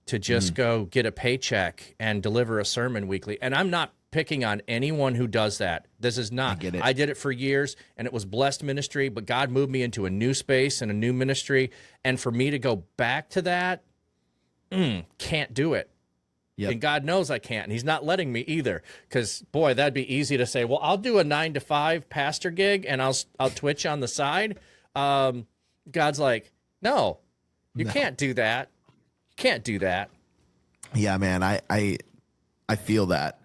to just go get a paycheck and deliver a sermon weekly. And I'm not picking on anyone who does that. This is not. I get it. I did it for years, and it was blessed ministry, but God moved me into a new space and a new ministry. And for me to go back to that, can't do it. Yep. And God knows I can't, and he's not letting me either. Because, boy, that'd be easy to say, well, I'll do a 9-to-5 pastor gig, and I'll Twitch on the side. God's like, no, you can't do that. Can't do that. Yeah, man. I feel that.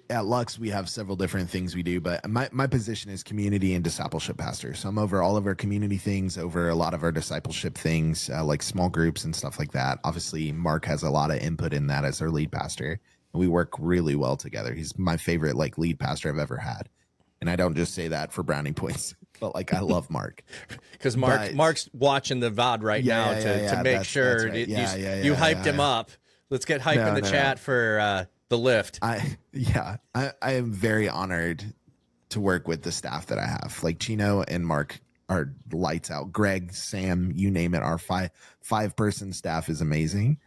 At Lux, we have several different things we do, but my position is community and discipleship pastor. So I'm over all of our community things, over a lot of our discipleship things, like small groups and stuff like that. Obviously, Mark has a lot of input in that as our lead pastor, and we work really well together. He's my favorite lead pastor I've ever had. And I don't just say that for brownie points, but I love Mark. Because Mark's watching the VOD right now to make sure right. you hyped him up. Let's get hype in the chat for the lift. I am very honored to work with the staff that I have. Like Chino and Mark are lights out. Greg, Sam, you name it. Our five-person staff is amazing.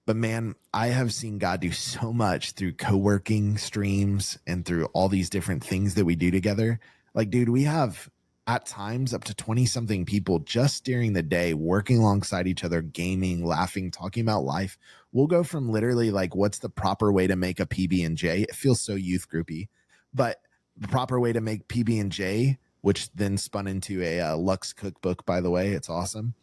But man, I have seen God do so much through co-working streams and through all these different things that we do together. Like, dude, we have at times up to 20-something people just during the day working alongside each other, gaming, laughing, talking about life. We'll go from literally what's the proper way to make a PB&J? It feels so youth groupy, but the proper way to make PB&J, which then spun into a Lux cookbook, by the way. It's awesome.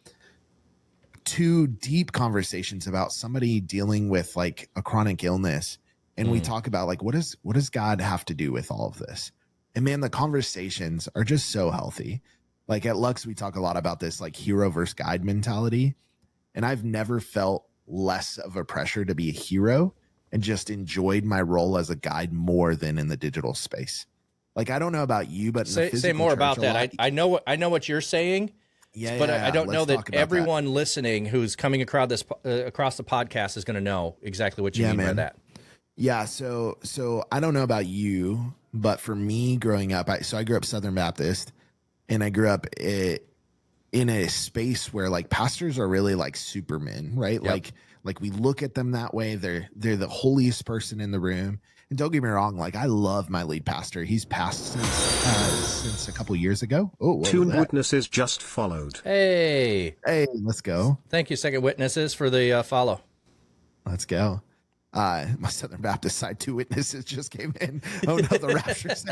2 deep conversations about somebody dealing with a chronic illness. And we talk about what does God have to do with all of this? And man, the conversations are just so healthy. At Lux, we talk a lot about this hero versus guide mentality. And I've never felt less of a pressure to be a hero and just enjoyed my role as a guide more than in the digital space. I don't know about you, but say more about that. I know what you're saying. But I don't know that everyone listening who's coming across the podcast is going to know exactly what you mean by that. Yeah. So I don't know about you, but for me growing up, I grew up Southern Baptist, and I grew up in a space where pastors are really supermen, right? Yep. We look at them that way. They're the holiest person in the room. And don't get me wrong, I love my lead pastor. He's passed since a couple years ago. Oh, 2 witnesses just followed. Hey, let's go. Thank you, second witnesses, for the follow. Let's go. My Southern Baptist side 2 witnesses just came in. Oh no, the rapture's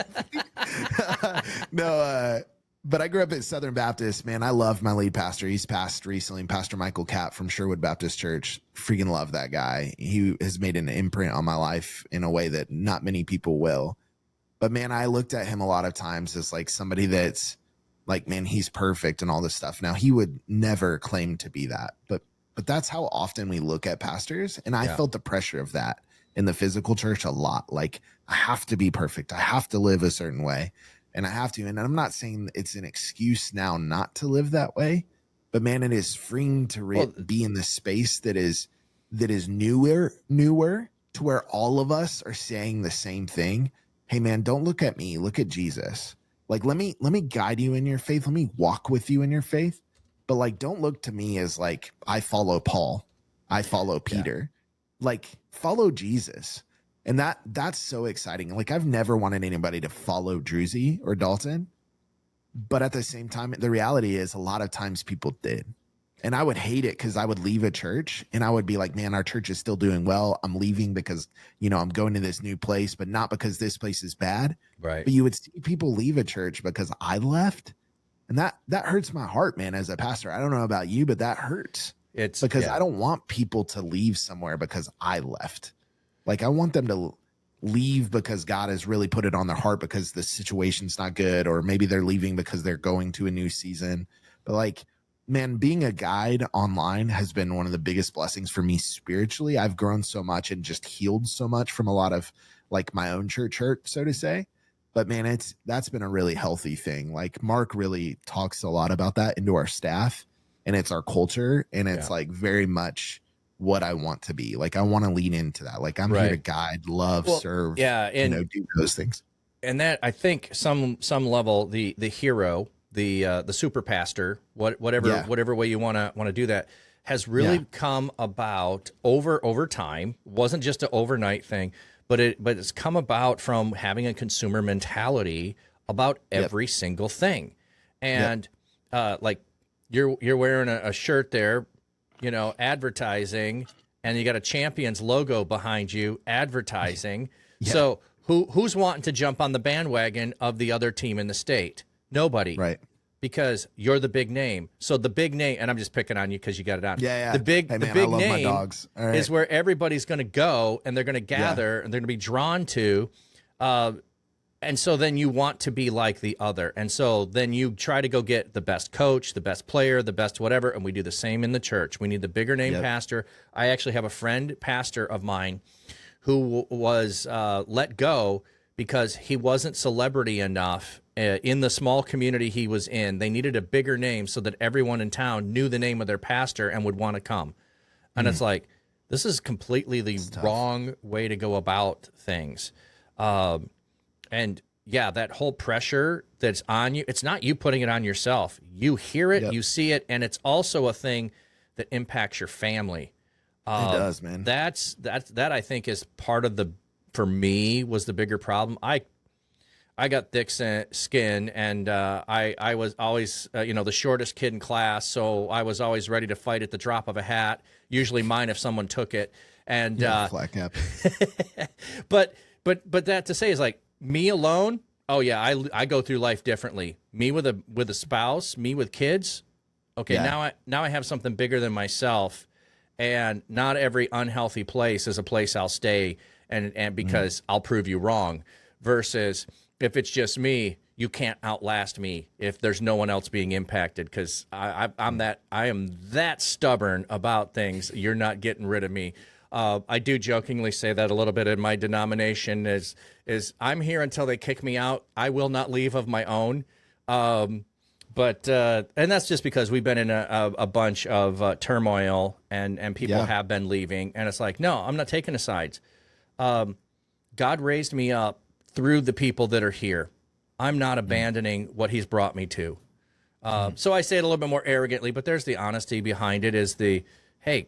no. But I grew up at Southern Baptist, man. I love my lead pastor. He's passed recently, Pastor Michael Capp from Sherwood Baptist Church. Freaking love that guy. He has made an imprint on my life in a way that not many people will. But man, I looked at him a lot of times as somebody that's man, he's perfect and all this stuff. Now, he would never claim to be that, but that's how often we look at pastors. And I felt the pressure of that in the physical church a lot. I have to be perfect. I have to live a certain way. And I have to, and I'm not saying it's an excuse now not to live that way, but man, it is freeing to be in this space that is newer to where all of us are saying the same thing. Hey man, don't look at me, look at Jesus. Like, let me guide you in your faith. Let me walk with you in your faith. But like, don't look to me as like, I follow Paul, I follow Peter. Like, follow Jesus. And that's so exciting. Like, I've never wanted anybody to follow Druzy or Dalton. But at the same time, the reality is a lot of times people did. And I would hate it because I would leave a church and I would be like, man, our church is still doing well. I'm leaving because, I'm going to this new place, but not because this place is bad. Right. But you would see people leave a church because I left. And that hurts my heart, man, as a pastor. I don't know about you, but that hurts. It's because I don't want people to leave somewhere because I left. Like, I want them to leave because God has really put it on their heart because the situation's not good, or maybe they're leaving because they're going to a new season. But like, man, being a guide online has been one of the biggest blessings for me spiritually. I've grown so much and just healed so much from a lot of like my own church hurt, so to say. But man, that's been a really healthy thing. Like, Mark really talks a lot about that into our staff, and it's our culture, and it's like very much what I want to be. Like, I want to lean into that. Like, I'm here to guide, love, serve, and do those things. And that, I think, some level, the hero, the super pastor, whatever way you want to do that, has really come about over time. Wasn't just an overnight thing, but it's come about from having a consumer mentality about every single thing. And like, you're wearing a shirt there, advertising, and you got a Champions logo behind you, advertising. So who's wanting to jump on the bandwagon of the other team in the state? Nobody. Right. Because you're the big name. So the big name, and I'm just picking on you because you got it on. Yeah. The big name right. is where everybody's going to go, and they're going to gather, and they're going to be drawn to. And so then you want to be like the other. And so then you try to go get the best coach, the best player, the best whatever, and we do the same in the church. We need the bigger name pastor. I actually have a friend pastor of mine who was let go because he wasn't celebrity enough in the small community he was in. They needed a bigger name so that everyone in town knew the name of their pastor and would want to come. And it's like, this is completely the wrong way to go about things. And that whole pressure that's on you, it's not you putting it on yourself. You hear it, you see it, and it's also a thing that impacts your family. It does, man. That I think is part of for me, was the bigger problem. I got thick skin, and I was always, the shortest kid in class, so I was always ready to fight at the drop of a hat, usually mine if someone took it. And flat cap. But that to say is like, me alone, I go through life differently. Me with a spouse, me with kids. Okay, now I have something bigger than myself, and not every unhealthy place is a place I'll stay, and because I'll prove you wrong. Versus if it's just me, you can't outlast me if there's no one else being impacted, because I am that stubborn about things. You're not getting rid of me. I do jokingly say that a little bit in my denomination is I'm here until they kick me out. I will not leave of my own. But and that's just because we've been in a bunch of turmoil, and people have been leaving. And it's like, no, I'm not taking the sides. God raised me up through the people that are here. I'm not abandoning what he's brought me to. So I say it a little bit more arrogantly, but there's the honesty behind it, is hey,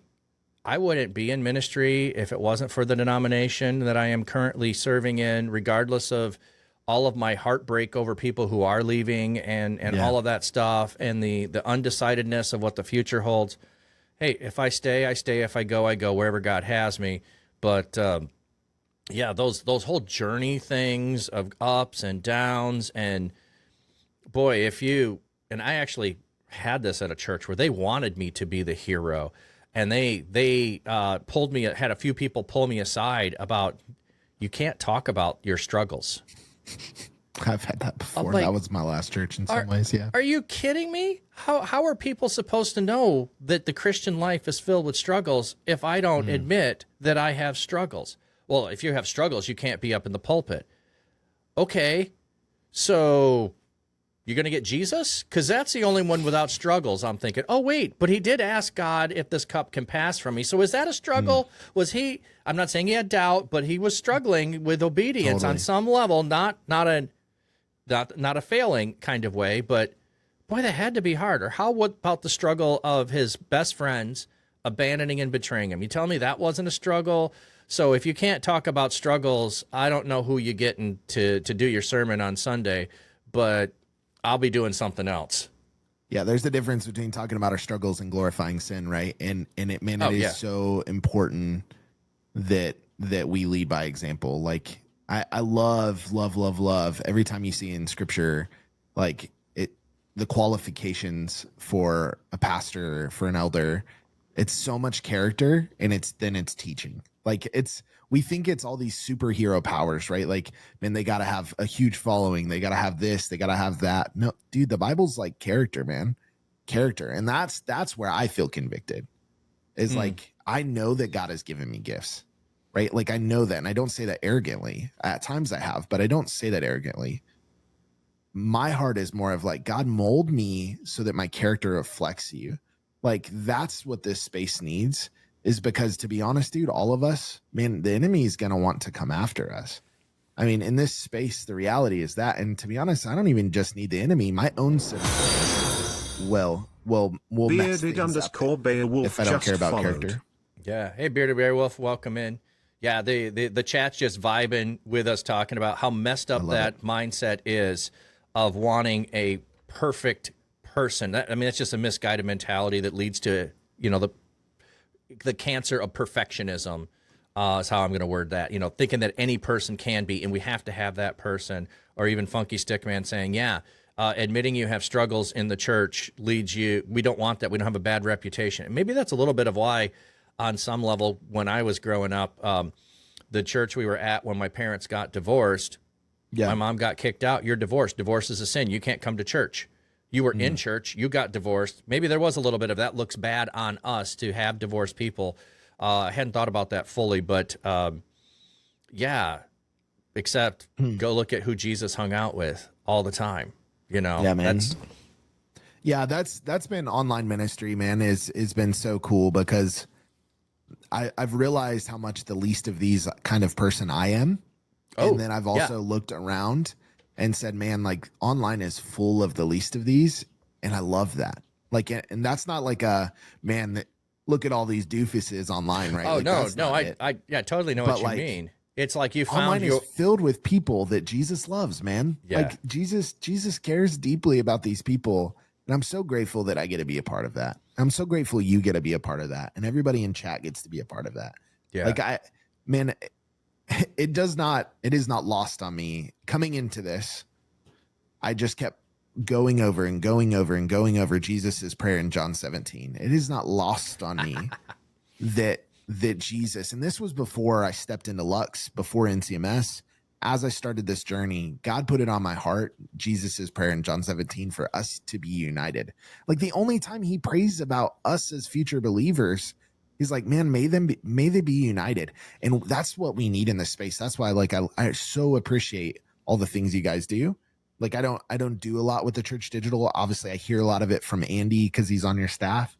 I wouldn't be in ministry if it wasn't for the denomination that I am currently serving in, regardless of all of my heartbreak over people who are leaving and all of that stuff, and the undecidedness of what the future holds. Hey, if I stay, I stay. If I go wherever God has me. But those whole journey things of ups and downs, and boy, and I actually had this at a church where they wanted me to be the hero. And they pulled me, had a few people pull me aside about, you can't talk about your struggles. I've had that before. That was my last church in some ways, yeah. Are you kidding me? How are people supposed to know that the Christian life is filled with struggles if I don't admit that I have struggles? Well, if you have struggles, you can't be up in the pulpit. Okay, so you're going to get Jesus? Because that's the only one without struggles. I'm thinking, oh, wait, but he did ask God if this cup can pass from me. So is that a struggle? Was he, I'm not saying he had doubt, but he was struggling with obedience on some level, not an not a failing kind of way, but boy, that had to be hard. Or what about the struggle of his best friends abandoning and betraying him? You tell me that wasn't a struggle? So if you can't talk about struggles, I don't know who you get to do your sermon on Sunday, but I'll be doing something else. Yeah, there's a difference between talking about our struggles and glorifying sin, right? And it, man, it is so important that we lead by example. Like I love every time you see in scripture, like the qualifications for a pastor, for an elder, it's so much character, and it's teaching. Like we think it's all these superhero powers, right? Like, man, they got to have a huge following. They got to have this, they got to have that. No, dude, the Bible's like character, man, character. And that's where I feel convicted is like, I know that God has given me gifts, right? Like I know that, and I don't say that arrogantly. At times I have, but I don't say that arrogantly. My heart is more of like, God, mold me so that my character reflects you. Like that's what this space needs, is because, to be honest, dude, all of us, man, the enemy is going to want to come after us. I mean, in this space, the reality is that, and to be honest, I don't even just need the enemy. My own sin will mess things up if I don't care about character. Yeah. Hey, Bearded Beowulf, welcome in. Yeah, the chat's just vibing with us, talking about how messed up that mindset is of wanting a perfect person. I mean, that's just a misguided mentality that leads to, the cancer of perfectionism is how I'm going to word that. Thinking that any person can be, and we have to have that person. Or even Funky Stickman saying, admitting you have struggles in the church leads you. We don't want that. We don't have a bad reputation. And maybe that's a little bit of why, on some level, when I was growing up, the church we were at when my parents got divorced, my mom got kicked out. You're divorced. Divorce is a sin. You can't come to church. You were in church. You got divorced. Maybe there was a little bit of that. Looks bad on us to have divorced people. I hadn't thought about that fully, but except go look at who Jesus hung out with all the time. Yeah, man. That's been online ministry, man, is been so cool, because I've realized how much the least of these kind of person I am. And then I've also looked around and said, man, like online is full of the least of these. And I love that. Like, and that's not like a, man, that look at all these doofuses online, right? Oh, like, no, I totally know what you mean. It's like you found online is filled with people that Jesus loves, man. Yeah. Like Jesus cares deeply about these people. And I'm so grateful that I get to be a part of that. I'm so grateful you get to be a part of that. And everybody in chat gets to be a part of that. Yeah. Like it is not lost on me coming into this. I just kept going over Jesus's prayer in John 17. It is not lost on me that Jesus, and this was before I stepped into Lux, before NCMS, as I started this journey, God put it on my heart, Jesus's prayer in John 17, for us to be united. Like the only time he prays about us as future believers, he's like, man, may they be united. And that's what we need in this space. That's why, like, I so appreciate all the things you guys do. Like, I don't do a lot with the Church Digital. Obviously I hear a lot of it from Andy because he's on your staff.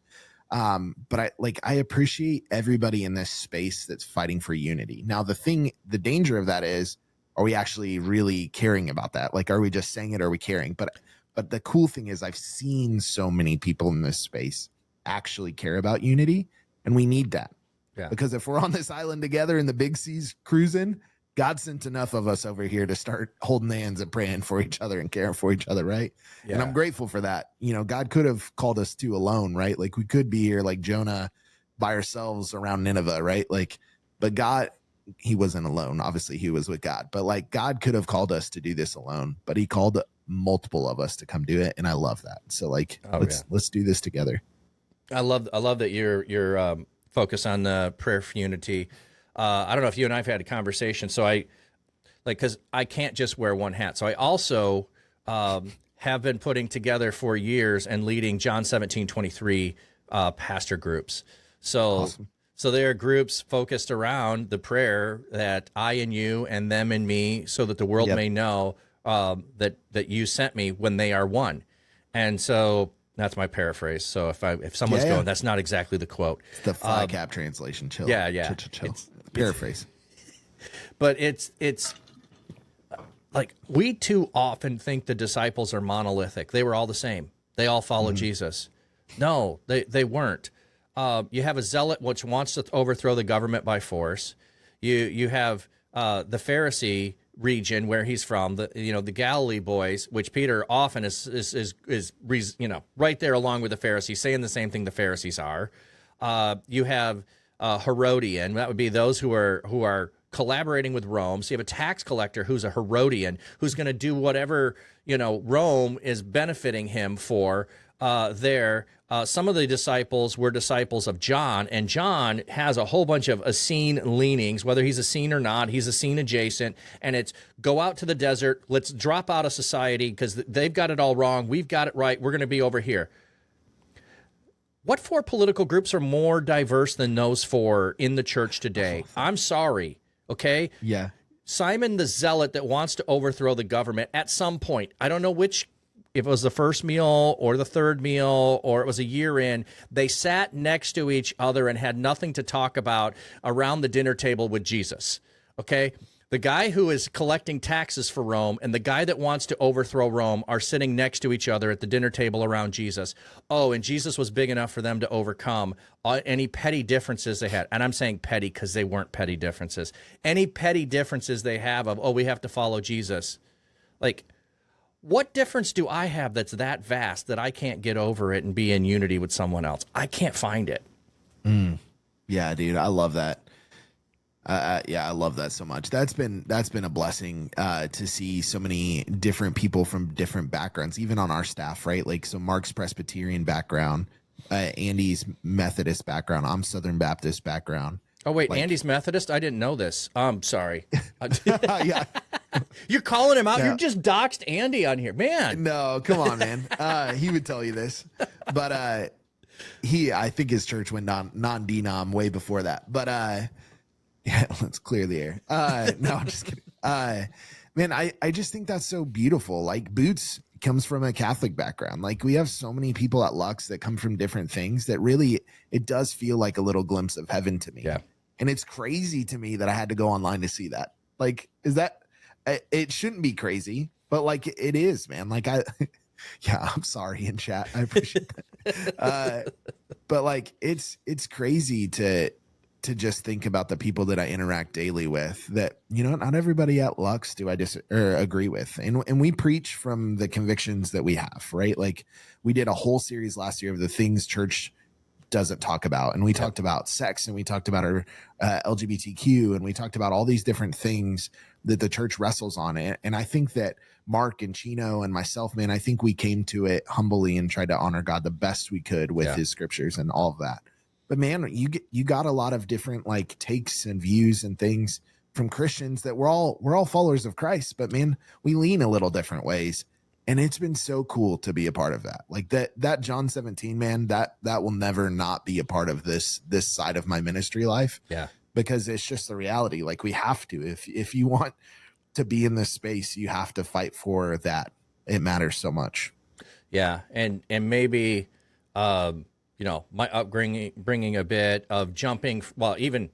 But I appreciate everybody in this space that's fighting for unity. Now, the danger of that is, are we actually really caring about that? Like, are we just saying it? Or are we caring? But the cool thing is I've seen so many people in this space actually care about unity, and we need that. Yeah. Because if we're on this island together in the big seas cruising, God sent enough of us over here to start holding hands and praying for each other and caring for each other, right? Yeah. And I'm grateful for that. God could have called us to alone, right? Like we could be here like Jonah by ourselves around Nineveh, right? Like, but God, he wasn't alone. Obviously he was with God, but like God could have called us to do this alone, but he called multiple of us to come do it. And I love that. So like, let's do this together. I love that you're focused on the prayer for unity. I don't know if you and I've had a conversation. So because I can't just wear one hat. So I also have been putting together for years and leading John 17:23 pastor groups. So awesome. So there are groups focused around the prayer that I and you and them and me, so that the world may know that you sent me when they are one. And so that's my paraphrase. So if someone's going, that's not exactly the quote. It's the fly cap translation. Chill. Yeah. Chill. Paraphrase. But it's like we too often think the disciples are monolithic. They were all the same. They all followed Jesus. No, they weren't. You have a zealot which wants to overthrow the government by force. You have the Pharisee region where he's from, the Galilee boys, which Peter often is right there along with the Pharisees, saying the same thing the Pharisees are. You have Herodian. That would be those who are collaborating with Rome. So you have a tax collector who's a Herodian, who's going to do whatever Rome is benefiting him for there. Some of the disciples were disciples of John, and John has a whole bunch of Essene leanings, whether he's Essene or not. He's Essene adjacent, and it's go out to the desert. Let's drop out of society because they've got it all wrong. We've got it right. We're going to be over here. What four political groups are more diverse than those four in the church today? I'm sorry, okay? Yeah. Simon the Zealot that wants to overthrow the government at some point, I don't know which, if it was the first meal or the third meal or it was a year in, they sat next to each other and had nothing to talk about around the dinner table with Jesus, okay? The guy who is collecting taxes for Rome and the guy that wants to overthrow Rome are sitting next to each other at the dinner table around Jesus. Oh, and Jesus was big enough for them to overcome any petty differences they had. And I'm saying petty because they weren't petty differences. Any petty differences they have of, we have to follow Jesus. Like, what difference do I have that's that vast that I can't get over it and be in unity with someone else? I can't find it. Yeah, dude, I love that. I love that so much. That's been a blessing to see so many different people from different backgrounds, even on our staff, right? Like, so Mark's Presbyterian background, Andy's Methodist background, I'm Southern Baptist background. Oh, wait, Andy's Methodist? I didn't know this. I'm sorry. Yeah. You're calling him out? No. You just doxed Andy on here. Man. No, come on, man. He would tell you this. But I think his church went non-denom way before that. But yeah, let's clear the air. No, I'm just kidding. Man, I just think that's so beautiful. Like, Boots comes from a Catholic background. Like, we have so many people at Lux that come from different things that really, it does feel like a little glimpse of heaven to me. Yeah. And it's crazy to me that I had to go online to see that. Like, it shouldn't be crazy, but like it is, man. Like yeah, I'm sorry in chat. I appreciate that. But like, it's crazy to just think about the people that I interact daily with that, not everybody at Lux do I agree with. And we preach from the convictions that we have, right? Like, we did a whole series last year of the things church doesn't talk about. And we talked about sex, and we talked about our LGBTQ, and we talked about all these different things that the church wrestles on it. And I think that Mark and Chino and myself, man, I think we came to it humbly and tried to honor God the best we could with his scriptures and all of that. But man, you got a lot of different like takes and views and things from Christians that we're all followers of Christ, but man, we lean a little different ways. And it's been so cool to be a part of that. Like that John 17, man, that will never not be a part of this side of my ministry life. Yeah. Because it's just the reality. Like, we have to, if you want to be in this space, you have to fight for that. It matters so much. Yeah. And maybe, my upbringing a bit of jumping. Well, even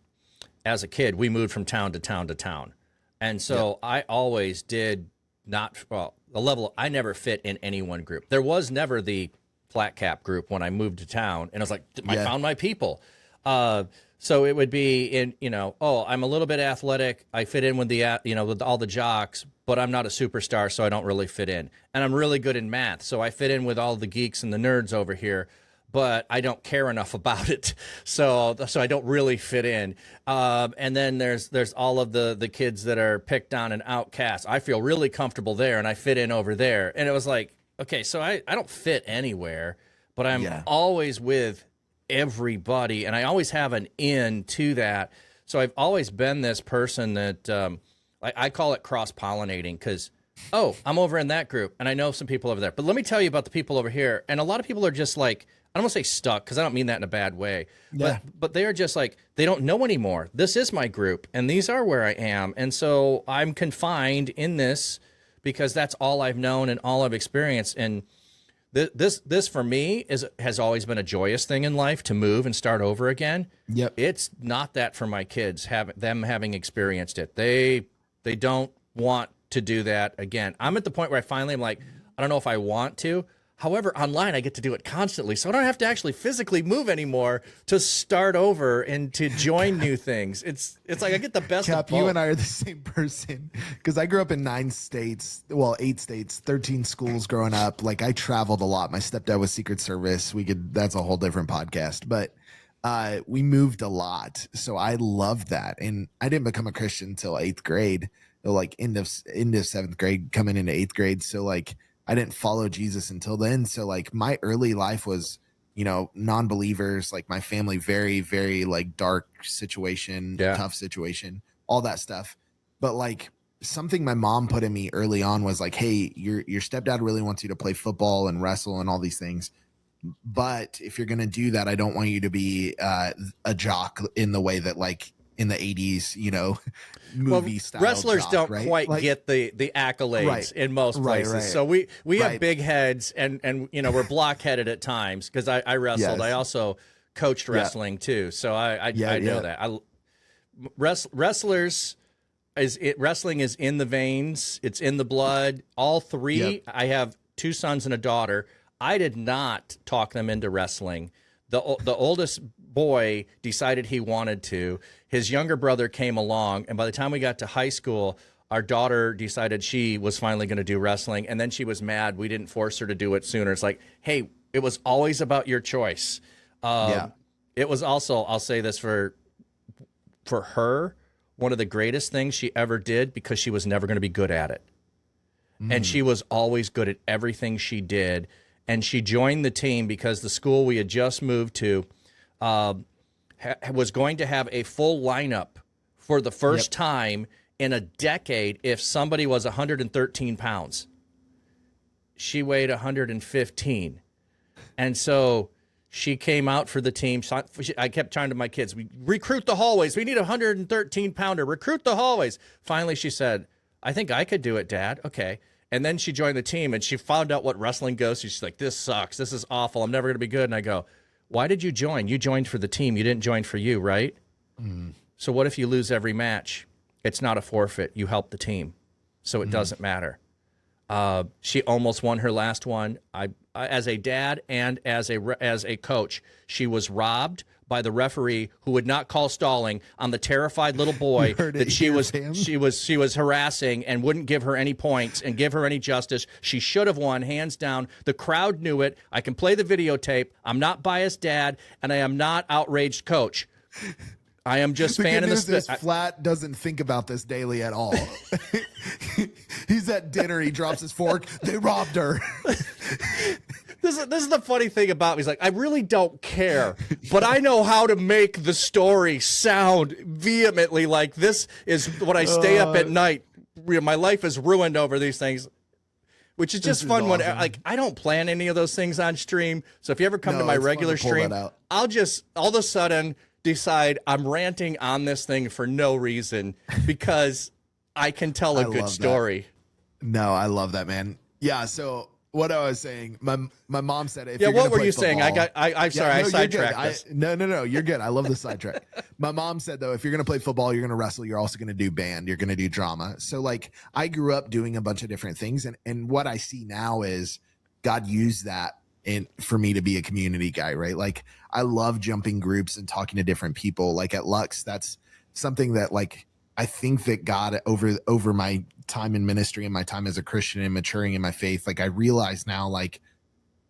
as a kid, we moved from town to town to town. And so I always did I never fit in any one group. There was never the flat cap group when I moved to town, and I was like, I found my people. So it would be I'm a little bit athletic. I fit in with with all the jocks, but I'm not a superstar, so I don't really fit in. And I'm really good in math, so I fit in with all the geeks and the nerds over here, but I don't care enough about it, so I don't really fit in. And then there's all of the kids that are picked on and outcast. I feel really comfortable there, and I fit in over there. And it was like, okay, so I don't fit anywhere, but I'm always with everybody, and I always have an in to that. So I've always been this person that I call it cross-pollinating, because I'm over in that group, and I know some people over there. But let me tell you about the people over here. And a lot of people are just like, I don't want to say stuck, because I don't mean that in a bad way. Yeah. But they are just like, they don't know anymore. This is my group, and these are where I am. And so I'm confined in this because that's all I've known and all I've experienced. And this for me has always been a joyous thing in life, to move and start over again. Yep. It's not that for my kids, having experienced it. They don't want to do that again. I'm at the point where I'm like, I don't know if I want to. However, online, I get to do it constantly, so I don't have to actually physically move anymore to start over and to join new things. It's like I get the best of both. You and I are the same person, because I grew up in 8 states, 13 schools growing up. Like, I traveled a lot. My stepdad was Secret Service. That's a whole different podcast, but we moved a lot. So I loved that. And I didn't become a Christian until 8th grade, like end of 7th grade, coming into 8th grade. So like, I didn't follow Jesus until then. So like my early life was, non-believers, like my family, very, very like dark situation, tough situation, all that stuff. But like something my mom put in me early on was like, hey, your stepdad really wants you to play football and wrestle and all these things. But if you're going to do that, I don't want you to be a jock in the way that like in the 80s, movie style. Wrestlers jock, don't quite get the accolades in most places. Right. So we have big heads and we're blockheaded at times, because I wrestled. Yes. I also coached wrestling too. So I know that. Wrestlers wrestling is in the veins. It's in the blood. All three. Yep. I have 2 sons and a daughter. I did not talk them into wrestling. The oldest boy decided he wanted to. His younger brother came along, and by the time we got to high school, our daughter decided she was finally going to do wrestling, and then she was mad we didn't force her to do it sooner. It's like, hey, it was always about your choice. It was also, I'll say this for her, one of the greatest things she ever did, because she was never going to be good at it. And she was always good at everything she did. And she joined the team because the school we had just moved to was going to have a full lineup for the first time in a decade if somebody was 113 pounds. She weighed 115. And so she came out for the team. I kept trying to my kids, we recruit the hallways. We need a 113-pounder. Recruit the hallways. Finally, she said, I think I could do it, Dad. Okay. And then she joined the team, and she found out what wrestling goes to. She's like, this sucks. This is awful. I'm never going to be good. And I go, why did you join? You joined for the team. You didn't join for you, right? So what if you lose every match? It's not a forfeit. You help the team. So it doesn't matter. She almost won her last one. I as a dad and as a coach, she was robbed by the referee, who would not call stalling on the terrified little boy that she was harassing, and wouldn't give her any points and give her any justice. She should have won, hands down. The crowd knew it. I can play the videotape. I'm not biased dad, and I am not outraged coach. I am just fan of the spit. Flat doesn't think about this daily at all. He's at dinner. He drops his fork. They robbed her. This is the funny thing about me. He's like, I really don't care, but I know how to make the story sound vehemently like this is what I stay up at night. My life is ruined over these things, which is just fun. Awesome. When like I don't plan any of those things on stream. So if you ever come to my regular stream, I'll just all of a sudden decide I'm ranting on this thing for no reason, because I can tell a good story. No, I love that, man. Yeah. So what I was saying, my mom said, if what were you saying? I'm sorry, I sidetracked this. No, you're good. I love the sidetrack. My mom said, though, if you're going to play football, you're going to wrestle, you're also going to do band, you're going to do drama. So like I grew up doing a bunch of different things. And what I see now is God used that for me to be a community guy, right? Like I love jumping groups and talking to different people. Like at Lux, that's something that like, I think that God over my time in ministry and my time as a Christian and maturing in my faith, like I realize now, like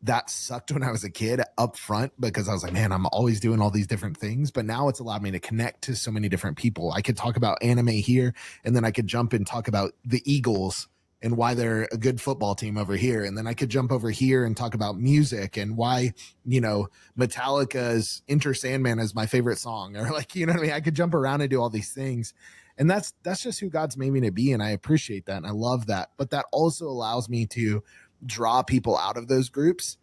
that sucked when I was a kid up front, because I was like, man, I'm always doing all these different things. But now it's allowed me to connect to so many different people. I could talk about anime here, and then I could jump and talk about the Eagles and why they're a good football team over here. And then I could jump over here and talk about music and why, Metallica's Enter Sandman is my favorite song, or like, you know what I mean? I could jump around and do all these things. And that's just who God's made me to be. And I appreciate that. And I love that. But that also allows me to draw people out of those groups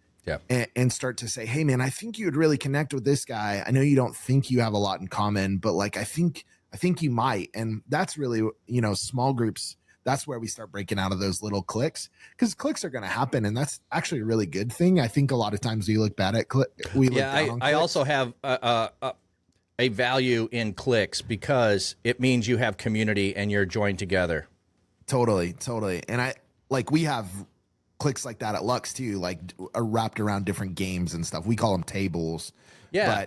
and start to say, hey, man, I think you would really connect with this guy. I know you don't think you have a lot in common, but like, I think you might. And that's really, small groups. That's where we start breaking out of those little cliques, because cliques are going to happen. And that's actually a really good thing. I think a lot of times we look bad at I also have a value in cliques, because it means you have community and you're joined together. Totally. And we have clicks like that at Lux too, like wrapped around different games and stuff. We call them tables. Yeah.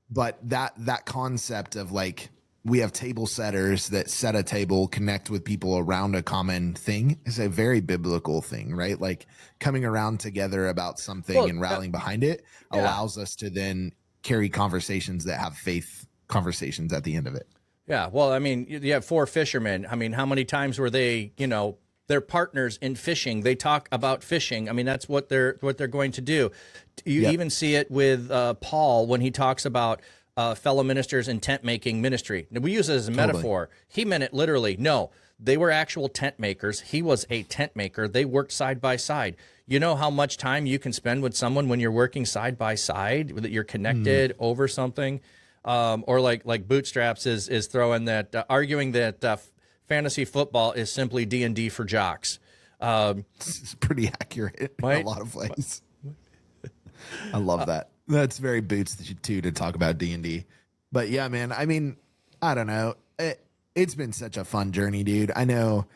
But that concept of like, we have table setters that set a table, connect with people around a common thing is a very biblical thing, right? Like coming around together about something and rallying behind it allows us to then carry conversations that have faith conversations at the end of it. Yeah. Well, I mean, you have 4 fishermen. I mean, how many times were they, they're partners in fishing? They talk about fishing. I mean, that's what they're going to do. You even see it with Paul when he talks about fellow ministers in tent making ministry. Now, we use it as a metaphor. He meant it literally. No, they were actual tent makers. He was a tent maker. They worked side by side. You know how much time you can spend with someone when you're working side by side, that you're connected over something, or like Bootstraps is throwing that, arguing that fantasy football is simply D&D for jocks. It's pretty accurate in a lot of ways. I love that. That's very Boots too, to talk about D&D. But yeah, man, I mean, I don't know. It's been such a fun journey, dude. I know,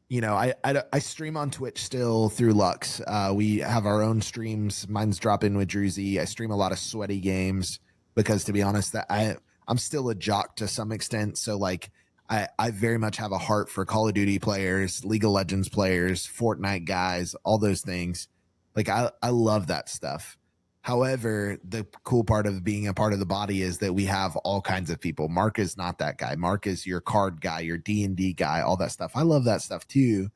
I stream on Twitch still through Lux. We have our own streams. Mine's Drop In with Druzy. I stream a lot of sweaty games because, to be honest, I'm still a jock to some extent. So like, I very much have a heart for Call of Duty players, League of Legends players, Fortnite guys, all those things. Like I love that stuff. However, the cool part of being a part of the body is that we have all kinds of people. Mark is not that guy. Mark is your card guy, your D&D guy, all that stuff. I love that stuff too.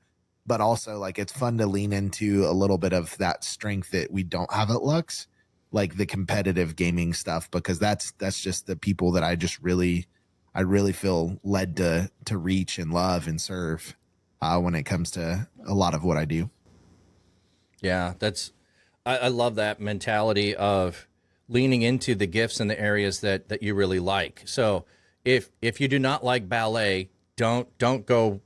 But also, like, it's fun to lean into a little bit of that strength that we don't have at Lux, like the competitive gaming stuff, because that's just the people that I really feel led to reach and love and serve when it comes to a lot of what I do. Yeah, I love that mentality of leaning into the gifts and the areas that you really like. So if you do not like ballet, don't go,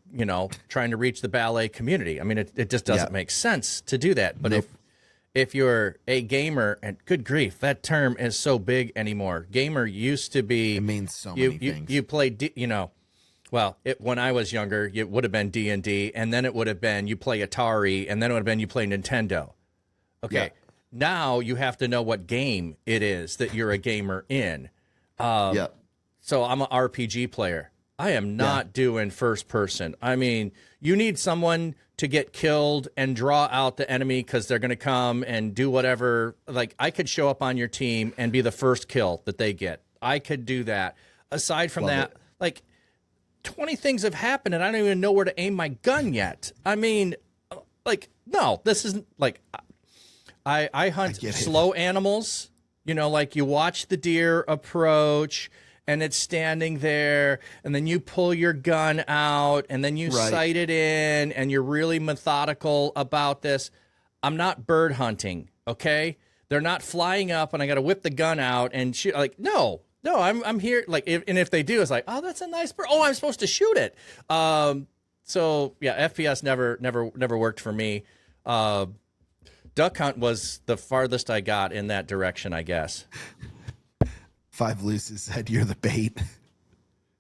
trying to reach the ballet community. I mean, it just doesn't make sense to do that. But if you're a gamer, and good grief, that term is so big anymore. Gamer used to be, it means so many things. You played, well, when I was younger, it would have been D&D, and then it would have been you play Atari, and then it would have been you play Nintendo. Okay, now you have to know what game it is that you're a gamer in. So I'm an RPG player. I am not doing first person. I mean, you need someone to get killed and draw out the enemy because they're going to come and do whatever. Like, I could show up on your team and be the first kill that they get. I could do that. Aside from that, like, 20 things have happened and I don't even know where to aim my gun yet. I mean, like, no, this isn't like... I hunt slow animals, like you watch the deer approach and it's standing there and then you pull your gun out and then you sight it in and you're really methodical about this. I'm not bird hunting, okay? They're not flying up and I got to whip the gun out and shoot. Like, no, I'm here. Like, if they do, it's like, oh, that's a nice bird. Oh, I'm supposed to shoot it. So yeah, FPS never worked for me. Duck hunt was the farthest I got in that direction, I guess. Five Luces said you're the bait.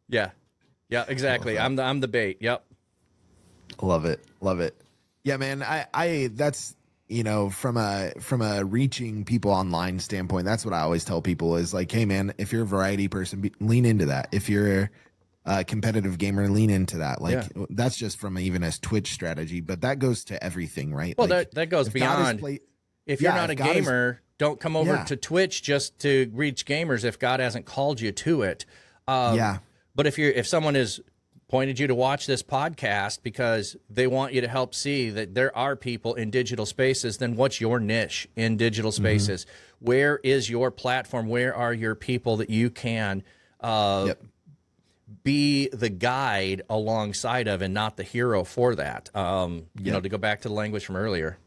Yeah, exactly. I'm the bait. Yep. Love it. Yeah, man. I that's from a reaching people online standpoint, that's what I always tell people is like, hey man, if you're a variety person, lean into that. If you're a competitive gamer, lean into that. Like that's just from even a Twitch strategy, but that goes to everything, right? Well, like, that goes beyond. If you're not a gamer, don't come over to Twitch just to reach gamers if God hasn't called you to it. But if someone has pointed you to watch this podcast because they want you to help see that there are people in digital spaces, then what's your niche in digital spaces? Where is your platform? Where are your people that you can be the guide alongside of and not the hero for that? To go back to the language from earlier.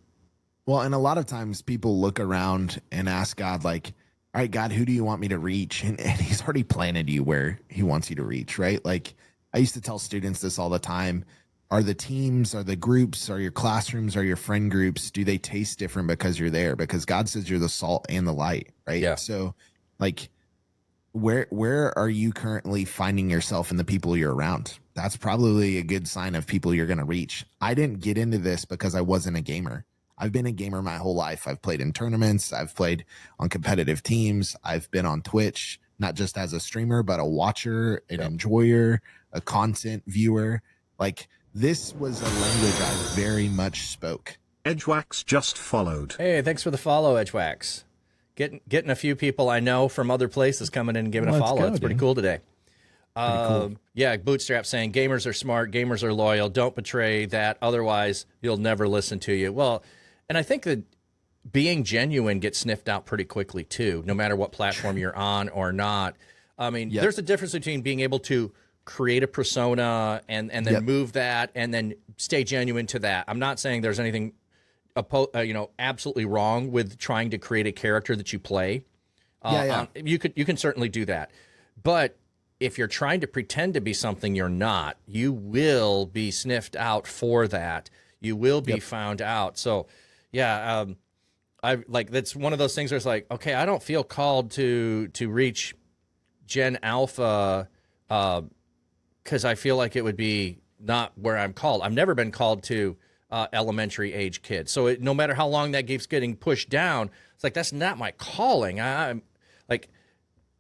Well, and a lot of times people look around and ask God, like, all right, God, who do you want me to reach? And he's already planted you where he wants you to reach, right? Like, I used to tell students this all the time. Are the teams, are the groups, are your classrooms, are your friend groups, do they taste different because you're there? Because God says you're the salt and the light, right? Yeah. So, like, where are you currently finding yourself in the people you're around? that's probably a good sign of people you're going to reach. I didn't get into this because I wasn't a gamer. I've been a gamer my whole life. I've played in tournaments. I've played on competitive teams. I've been on Twitch, not just as a streamer, but a watcher, an enjoyer, a content viewer. Like, this was a language I very much spoke. Edgewax just followed. Hey, thanks for the follow, Edgewax. Getting a few people I know from other places coming in and giving a follow. It's pretty cool today. Cool. Yeah, Bootstrap saying gamers are smart, gamers are loyal. Don't betray that, otherwise you'll never listen to you. Well, and I think that being genuine gets sniffed out pretty quickly too, no matter what platform you're on or not. I mean, there's a difference between being able to create a persona and then move that and then stay genuine to that. I'm not saying there's anything absolutely wrong with trying to create a character that you play. You can certainly do that, but if you're trying to pretend to be something you're not, you will be sniffed out for that. You will be found out. So, that's one of those things where it's like, okay, I don't feel called to reach Gen Alpha because I feel like it would be not where I'm called. I've never been called to elementary age kids. So no matter how long that keeps getting pushed down, it's like, that's not my calling. I'm like,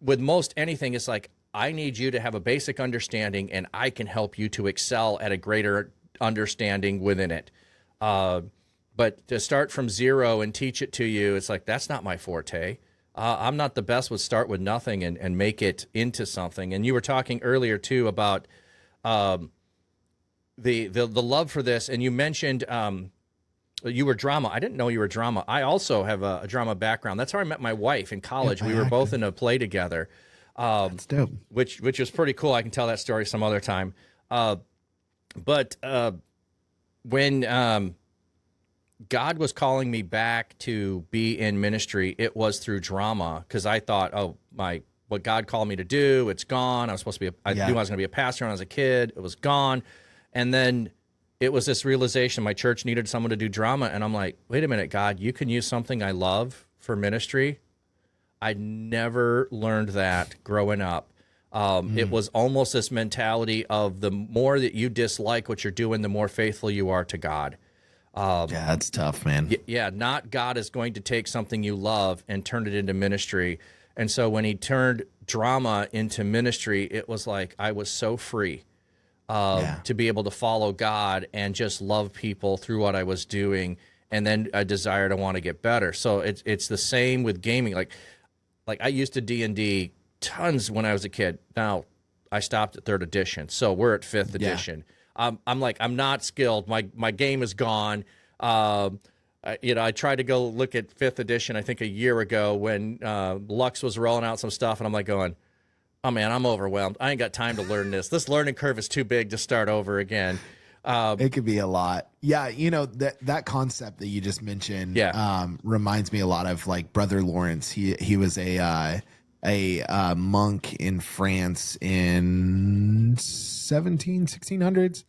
with most anything, it's like, I need you to have a basic understanding and I can help you to excel at a greater understanding within it. But to start from zero and teach it to you, it's like, that's not my forte. I'm not the best with start with nothing and make it into something. And you were talking earlier too about the love for this, and you mentioned you were drama. I didn't know you were drama. I also have a drama background. That's how I met my wife in college. We were both in a play together. That's dope. Which was pretty cool. I can tell that story some other time. But when God was calling me back to be in ministry, it was through drama, because I thought, what God called me to do, it's gone. I was supposed to be, I knew I was going to be a pastor when I was a kid. It was gone. And then it was this realization, my church needed someone to do drama. And I'm like, wait a minute, God, you can use something I love for ministry. I never learned that growing up. It was almost this mentality of the more that you dislike what you're doing, the more faithful you are to God. That's tough, man. Not God is going to take something you love and turn it into ministry. And so when he turned drama into ministry, it was like I was so free to be able to follow God and just love people through what I was doing, and then a desire to want to get better. So it's the same with gaming. Like I used to D&D tons when I was a kid. Now I stopped at 3rd edition, so we're at 5th edition. I'm not skilled. My game is gone. I tried to go look at 5th edition, I think a year ago, when Lux was rolling out some stuff, and I'm like going, oh man, I'm overwhelmed. I ain't got time to learn this. This learning curve is too big to start over again. It could be a lot. Yeah, that concept that you just mentioned reminds me a lot of like Brother Lawrence. He was a monk in France in 1600s,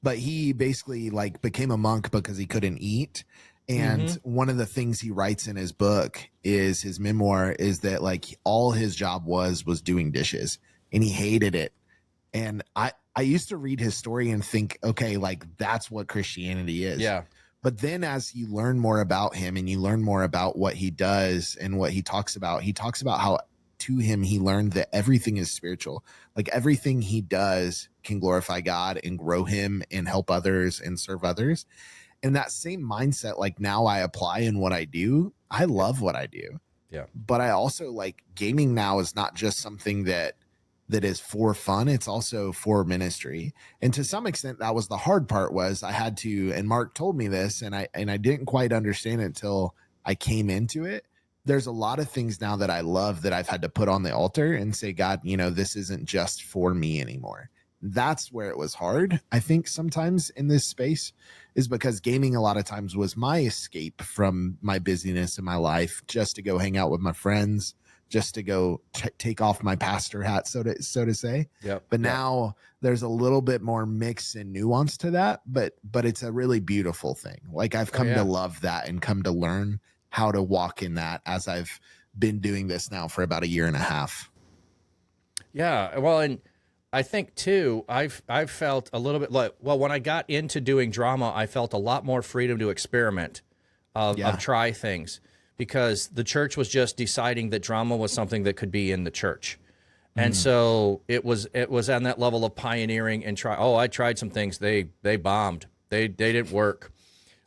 but he basically like became a monk because he couldn't eat. And one of the things he writes in his book, is his memoir, is that like all his job was doing dishes, and he hated it. And I used to read his story and think, okay, like that's what Christianity is. Yeah. But then as you learn more about him and you learn more about what he does and what he talks about how to him, he learned that everything is spiritual. Like everything he does can glorify God and grow him and help others and serve others. And that same mindset, like now I apply in what I do. I love what I do. Yeah. But I also like gaming now is not just something that is for fun. It's also for ministry. And to some extent, that was the hard part, was I had to, and Mark told me this, and I didn't quite understand it until I came into it. There's a lot of things now that I love that I've had to put on the altar and say, God, this isn't just for me anymore. That's where it was hard, I think, sometimes in this space, is because gaming a lot of times was my escape from my busyness in my life, just to go hang out with my friends, just to go take off my pastor hat, so to say. Yep. But now there's a little bit more mix and nuance to that, but it's a really beautiful thing. Like I've come to love that and come to learn how to walk in that as I've been doing this now for about 1.5 years. Yeah. Well, and I think too, I've felt a little bit like, well, when I got into doing drama, I felt a lot more freedom to experiment, of Yeah. try things, because the church was just deciding that drama was something that could be in the church. And Mm. so it was on that level of pioneering and try. Oh, I tried some things. They bombed. They didn't work.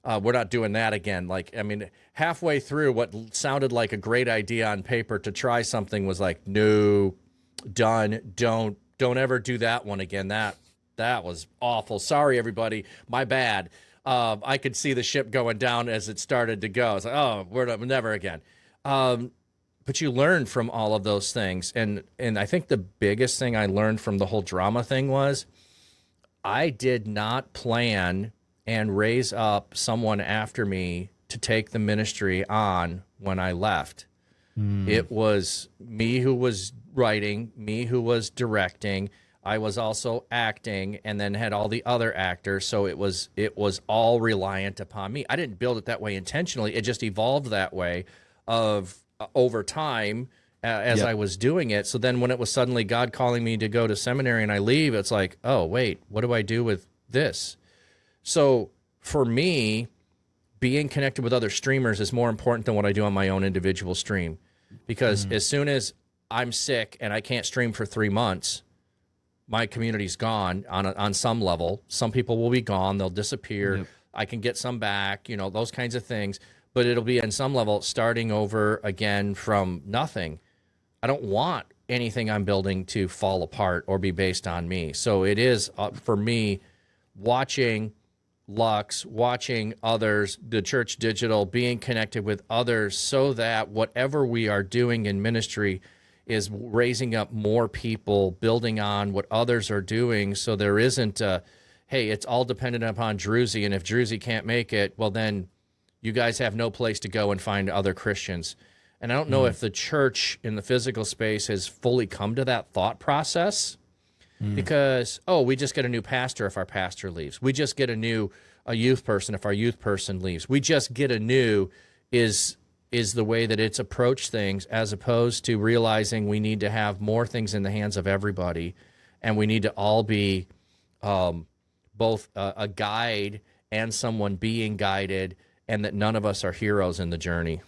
We're not doing that again. Like, I mean, halfway through what sounded like a great idea on paper to try something was like, no, done. Don't ever do that one again. That was awful. Sorry, everybody. My bad. I could see the ship going down as it started to go. It's like, oh, never again. But you learn from all of those things, and I think the biggest thing I learned from the whole drama thing was I did not plan and raise up someone after me to take the ministry on when I left. Mm. It was me who was writing, me who was directing. I was also acting, and then had all the other actors. So it was all reliant upon me. I didn't build it that way intentionally. It just evolved that way of over time as Yep. I was doing it. So then when it was suddenly God calling me to go to seminary and I leave, it's like, oh, wait, what do I do with this? So for me, being connected with other streamers is more important than what I do on my own individual stream. Because Mm. as soon as I'm sick and I can't stream for 3 months, my community's gone on some level. Some people will be gone. They'll disappear. Yep. I can get some back, those kinds of things. But it'll be in some level starting over again from nothing. I don't want anything I'm building to fall apart or be based on me. So it is, for me, watching Lux, watching others, the church digital, being connected with others, so that whatever we are doing in ministry is raising up more people, building on what others are doing. So there isn't hey, it's all dependent upon Druzy, and if Druzy can't make it, well, then you guys have no place to go and find other Christians. And I don't know if the church in the physical space has fully come to that thought process, because, oh, we just get a new pastor if our pastor leaves. We just get a youth person if our youth person leaves. We just get a new is the way that it's approached things, as opposed to realizing we need to have more things in the hands of everybody, and we need to all be both a guide and someone being guided, and that none of us are heroes in the journey.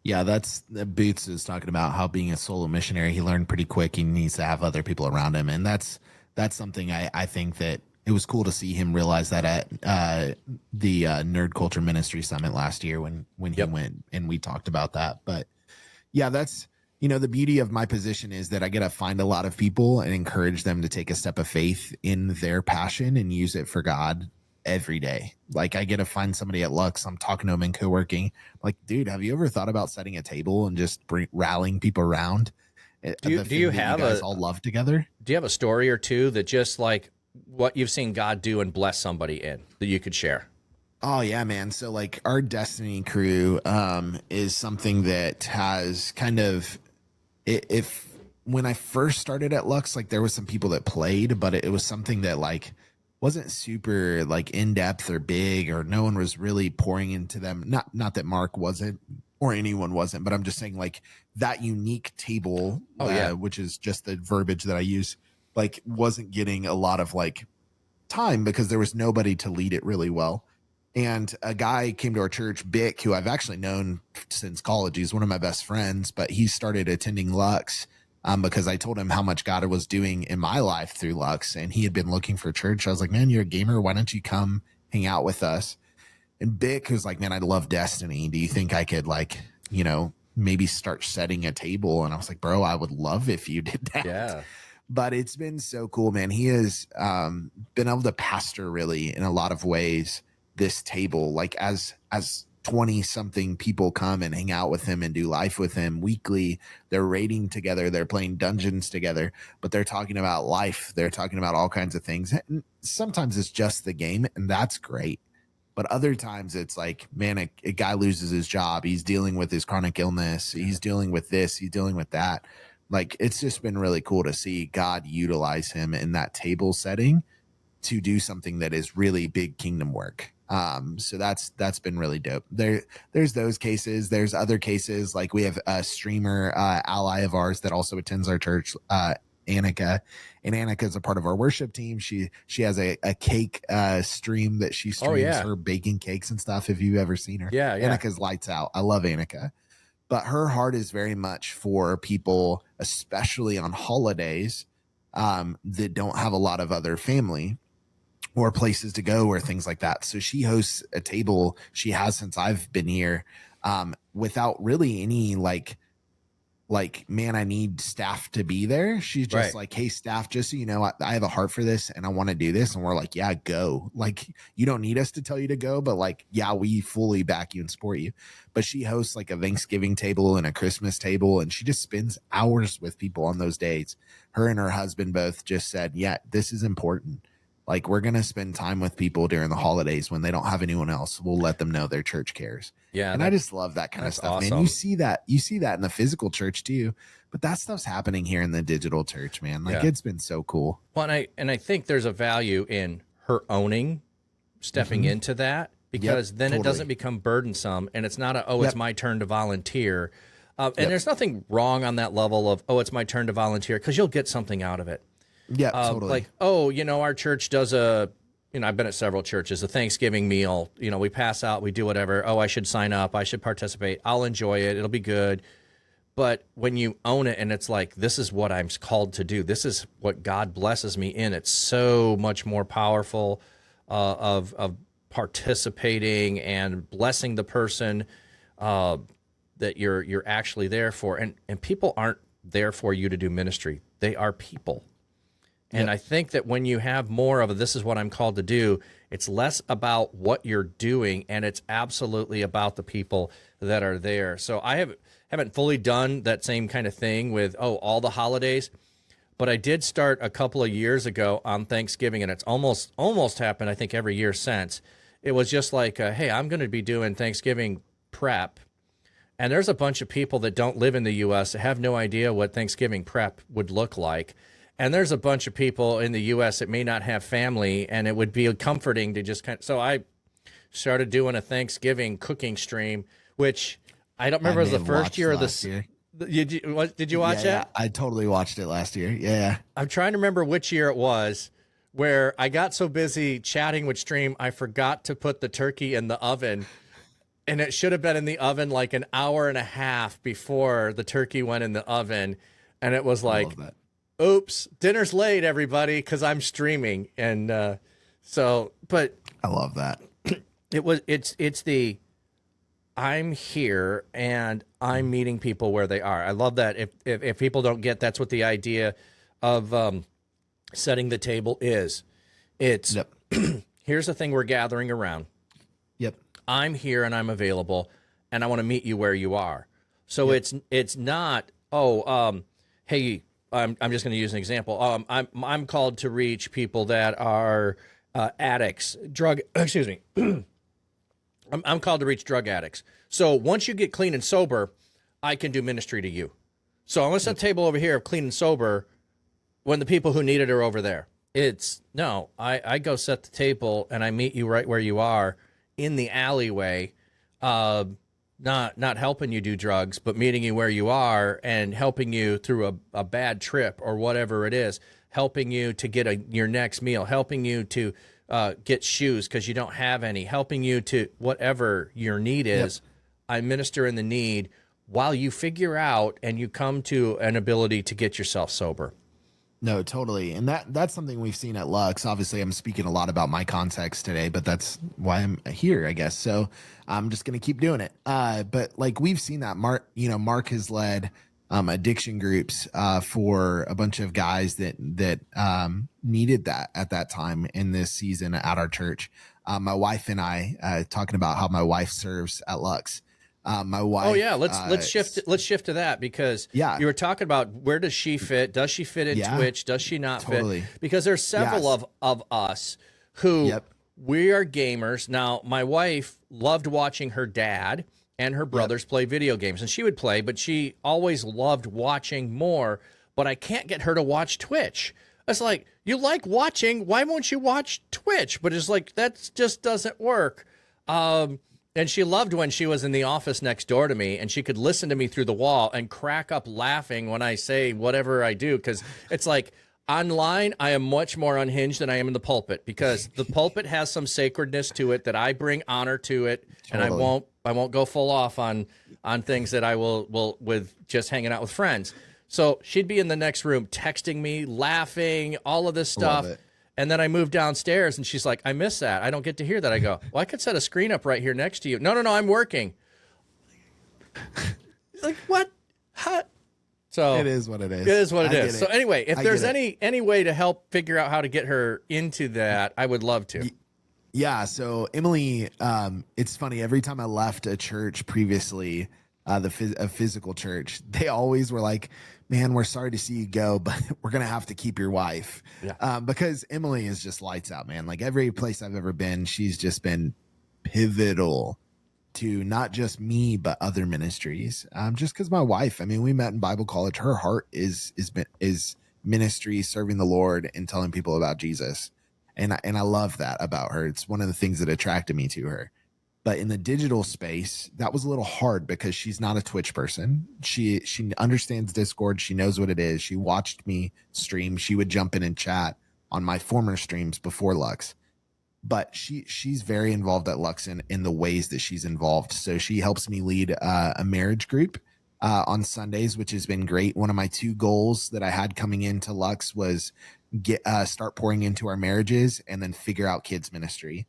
Yeah, that's Boots is talking about how being a solo missionary, he learned pretty quick he needs to have other people around him. And that's something I think that it was cool to see him realize that at the Nerd Culture Ministry Summit last year when he went and we talked about that. But yeah, that's, the beauty of my position is that I get to find a lot of people and encourage them to take a step of faith in their passion and use it for God every day. Like, I get to find somebody at Lux, I'm talking to them and co-working, like, dude, have you ever thought about setting a table and just rallying people around? Do you have you guys all love together? Do you have a story or two that just like what you've seen God do and bless somebody in that you could share? Oh yeah, man. So like our Destiny crew is something that has kind of, if when I first started at Lux, like there was some people that played, but it was something that like wasn't super like in depth or big, or no one was really pouring into them. Not that Mark wasn't or anyone wasn't, but I'm just saying like that unique table, which is just the verbiage that I use, like wasn't getting a lot of like time because there was nobody to lead it really well. And a guy came to our church, Bick, who I've actually known since college. He's one of my best friends, but he started attending Lux because I told him how much God was doing in my life through Lux, and he had been looking for a church. I was like, man, you're a gamer. Why don't you come hang out with us? And Bick was like, man, I love Destiny. Do you think I could like, maybe start setting a table? And I was like, bro, I would love if you did that. Yeah. But it's been so cool, man. He has been able to pastor really in a lot of ways this table, like as 20 something people come and hang out with him and do life with him weekly. They're raiding together, they're playing dungeons together, but they're talking about life, they're talking about all kinds of things. And sometimes it's just the game, and that's great, but other times it's like, man, a guy loses his job, he's dealing with his chronic illness, he's dealing with this, he's dealing with that. Like, it's just been really cool to see God utilize him in that table setting to do something that is really big kingdom work. So that's been really dope. There's those cases. There's other cases, like we have a streamer ally of ours that also attends our church, Annika, and Annika is a part of our worship team. She has a cake stream that she streams, her baking cakes and stuff. If you've ever seen her, Annika's lights out. I love Annika, but her heart is very much for people, especially on holidays, that don't have a lot of other family or places to go or things like that. So she hosts a table, she has since I've been here, without really any like, man, I need staff to be there. She's just like, hey, staff, just so you know, I have a heart for this and I want to do this. And we're like, yeah, go. Like, you don't need us to tell you to go, but like, yeah, we fully back you and support you. But she hosts like a Thanksgiving table and a Christmas table, and she just spends hours with people on those days. Her and her husband both just said, yeah, this is important. Like, we're going to spend time with people during the holidays when they don't have anyone else. We'll let them know their church cares. Yeah. And I just love that kind of stuff, awesome. Man. You see that in the physical church too, but that stuff's happening here in the digital church, man. Like, it's been so cool. Well, and I think there's a value in her stepping into that, because then it doesn't become burdensome, and it's not it's my turn to volunteer. And there's nothing wrong on that level of, it's my turn to volunteer, because you'll get something out of it. Yeah, totally. Like, our church does I've been at several churches, a Thanksgiving meal, we pass out, we do whatever. I should sign up, I should participate, I'll enjoy it, it'll be good. But when you own it and it's like, this is what I'm called to do, this is what God blesses me in, it's so much more powerful of participating and blessing the person that you're actually there for. And people aren't there for you to do ministry. They are people. And I think that when you have more of this is what I'm called to do, it's less about what you're doing, and it's absolutely about the people that are there. So I haven't fully done that same kind of thing with, all the holidays, but I did start a couple of years ago on Thanksgiving, and it's almost happened, I think, every year since. It was just like, hey, I'm going to be doing Thanksgiving prep. And there's a bunch of people that don't live in the U.S. that have no idea what Thanksgiving prep would look like. And there's a bunch of people in the U.S. that may not have family, and it would be comforting to just so I started doing a Thanksgiving cooking stream, which I don't remember if it was the first year or did you watch that? Yeah, I totally watched it last year. Yeah. I'm trying to remember which year it was, where I got so busy chatting with stream, I forgot to put the turkey in the oven. And it should have been in the oven like an hour and a half before the turkey went in the oven. And it was like, oops, dinner's late, everybody, because I'm streaming. And but I love that. It's the I'm here and I'm meeting people where they are. I love that. If people don't get, that's what the idea of setting the table is. It's here's the thing we're gathering around. Yep. I'm here and I'm available, and I want to meet you where you are. So it's not, hey, I'm just going to use an example. I'm called to reach people that are addicts, excuse me. I'm called to reach drug addicts. So once you get clean and sober, I can do ministry to you. So I'm going to set the table over here of clean and sober when the people who need it are over there. I go set the table and I meet you right where you are in the alleyway, not helping you do drugs, but meeting you where you are and helping you through a bad trip or whatever it is, helping you to get your next meal, helping you to get shoes because you don't have any, helping you to whatever your need is. Yep. I minister in the need while you figure out and you come to an ability to get yourself sober. No, totally. And that's something we've seen at Lux. Obviously, I'm speaking a lot about my context today, but that's why I'm here, I guess. So I'm just going to keep doing it. But like we've seen that Mark has led addiction groups for a bunch of guys that needed that at that time in this season at our church. My wife and I talking about how my wife serves at Lux. My wife. Oh yeah, let's shift to that because you were talking about where does she fit? Does she fit in Twitch? Does she not fit? Because there's several of us who we are gamers. Now, my wife loved watching her dad and her brothers play video games, and she would play, but she always loved watching more. But I can't get her to watch Twitch. It's like, you like watching, why won't you watch Twitch? But it's like that just doesn't work. And she loved when she was in the office next door to me and she could listen to me through the wall and crack up laughing when I say whatever I do. Because it's like online, I am much more unhinged than I am in the pulpit, because the pulpit has some sacredness to it that I bring honor to it. Totally. And I won't go full off on things that I will with just hanging out with friends. So she'd be in the next room texting me, laughing, all of this stuff. Love it. And then I moved downstairs and she's like, I miss that. I don't get to hear that. I go, well, I could set a screen up right here next to you. No, I'm working. Like, what? How? So it is what it is. It is what it is. It. So anyway, if I there's get any way to help figure out how to get her into that, I would love to. Yeah. So Emily, it's funny. Every time I left a church previously, a physical church, they always were like, man, we're sorry to see you go, but we're going to have to keep your wife. Yeah. Because Emily is just lights out, man. Like every place I've ever been, she's just been pivotal to not just me, but other ministries. Just because my wife, I mean, we met in Bible college. Her heart is ministry, serving the Lord and telling people about Jesus. And I love that about her. It's one of the things that attracted me to her. But in the digital space, that was a little hard because she's not a Twitch person. She understands Discord. She knows what it is. She watched me stream. She would jump in and chat on my former streams before Lux. But she's very involved at Lux in the ways that she's involved. So she helps me lead a marriage group on Sundays, which has been great. One of my 2 goals that I had coming into Lux was start pouring into our marriages and then figure out kids ministry.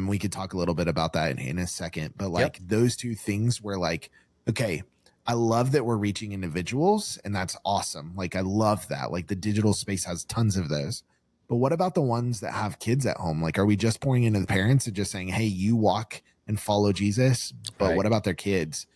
We could talk a little bit about that in a second, but like those 2 things were like, okay, I love that we're reaching individuals and that's awesome. Like, I love that. Like the digital space has tons of those, but what about the ones that have kids at home? Like, are we just pouring into the parents and just saying, hey, you walk and follow Jesus, but what about their kids?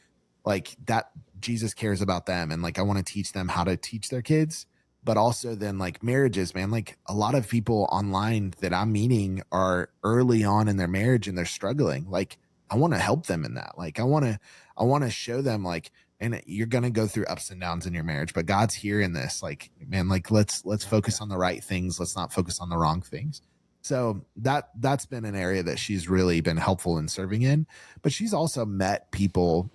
Like that Jesus cares about them. And like, I want to teach them how to teach their kids. But also then like marriages, man, like a lot of people online that I'm meeting are early on in their marriage and they're struggling. Like I want to help them in that. Like I want to show them like, and you're going to go through ups and downs in your marriage, but God's here in this. Like, man, like let's focus on the right things. Let's not focus on the wrong things. So that's been an area that she's really been helpful in serving in, but she's also met people.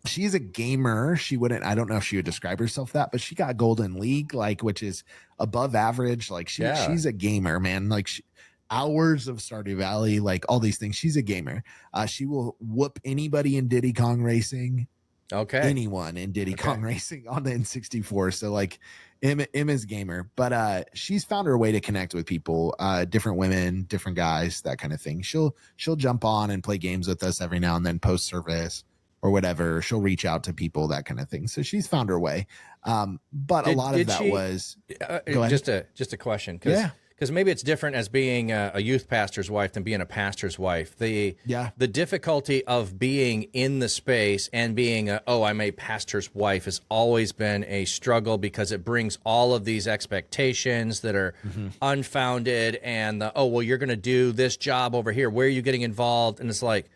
She's a gamer. I don't know if she would describe herself that, but she got Golden League, like, which is above average. Like she's a gamer, man. Like hours of Stardew Valley, like all these things. She's a gamer. She will whoop anybody in Diddy Kong Racing. Okay. Anyone in Diddy Kong Racing on the N64. So like Emma's gamer, but she's found her way to connect with people, different women, different guys, that kind of thing. She'll jump on and play games with us every now and then post service or whatever. She'll reach out to people, that kind of thing. So she's found her way. But a lot of that was go ahead. Just a question. Because maybe it's different as being a youth pastor's wife than being a pastor's wife. The difficulty of being in the space and being I'm a pastor's wife has always been a struggle, because it brings all of these expectations that are unfounded, and you're going to do this job over here. Where are you getting involved? And it's like,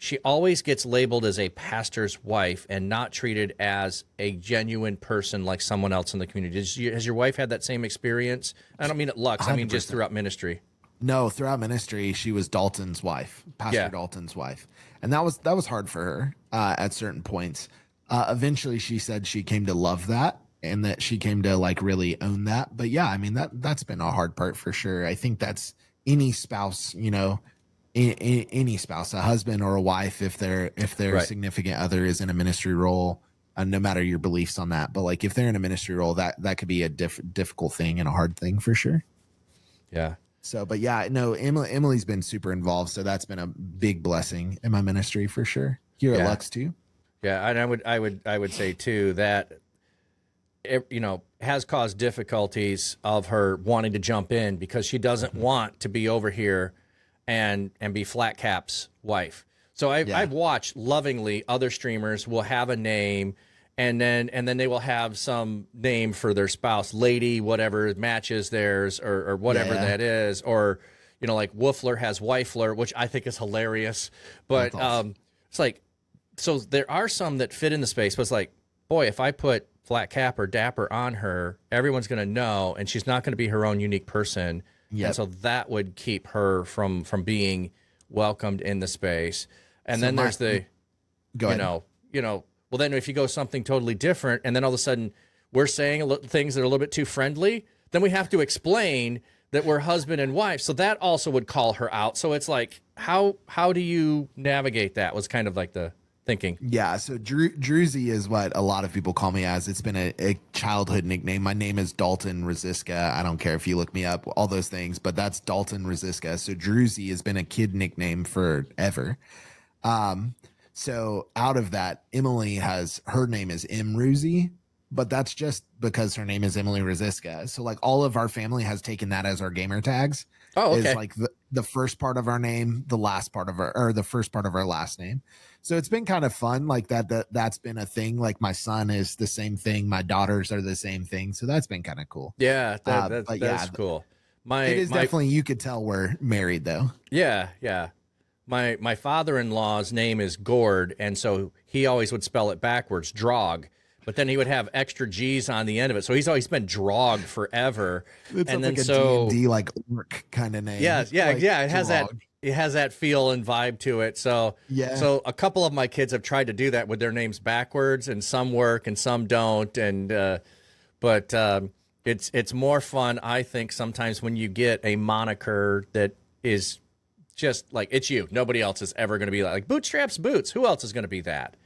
she always gets labeled as a pastor's wife and not treated as a genuine person like someone else in the community. Has your wife had that same experience? I don't mean at Lux. 100%. I mean just throughout ministry. No, throughout ministry, she was Dalton's wife, Pastor Dalton's wife. And that was hard for her at certain points. Eventually, she said she came to love that and that she came to like really own that. But yeah, I mean, that's been a hard part for sure. I think that's any spouse, any spouse, a husband or a wife, if their significant other is in a ministry role, no matter your beliefs on that, but like if they're in a ministry role, that could be a difficult thing and a hard thing for sure. Yeah. So, but yeah, no, Emily's been super involved, so that's been a big blessing in my ministry for sure. Here at Lux too. Yeah, and I would say too that it, has caused difficulties of her wanting to jump in, because she doesn't want to be over here and be Flat Cap's wife. So I've watched lovingly other streamers will have a name, and then they will have some name for their spouse, lady, whatever matches theirs, or whatever that is, or like Woofler has Wifler, which I think is hilarious. But awesome. It's like, so there are some that fit in the space, but it's like, boy, if I put Flat Cap or Dapper on her, everyone's going to know, and she's not going to be her own unique person. Yep. And so that would keep her from being welcomed in the space. And So then there's the, Go ahead. well, then if you go something totally different, and then all of a sudden we're saying things that are a little bit too friendly, then we have to explain that we're husband and wife. So that also would call her out. So it's like, how do you navigate that was kind of like the thinking. Yeah, so Druzy is what a lot of people call me as. It's been a childhood nickname. My name is Dalton Rosiska. I don't care if you look me up, all those things, but that's Dalton Rosiska. So Druzy has been a kid nickname forever. So out of that, Emily her name is Imruzy, but that's just because her name is Emily Rosiska. So like all of our family has taken that as our gamer tags. Oh, okay. Is like the first part of our name, the last part of the first part of our last name. So it's been kind of fun. Like that's been a thing. Like my son is the same thing. My daughters are the same thing. So that's been kind of cool. Yeah. That's cool. It is definitely, you could tell we're married though. Yeah. Yeah. My father-in-law's name is Gord. And so he always would spell it backwards, Drog. But then he would have extra G's on the end of it. So he's always been Drog forever. It's and like then a D&D like orc kind of name. Yeah, like it has Drog. it has that feel and vibe to it. So So a couple of my kids have tried to do that with their names backwards, and some work and some don't. And but it's more fun, I think, sometimes when you get a moniker that is just like it's you. Nobody else is ever going to be like Bootstraps Boots. Who else is going to be that?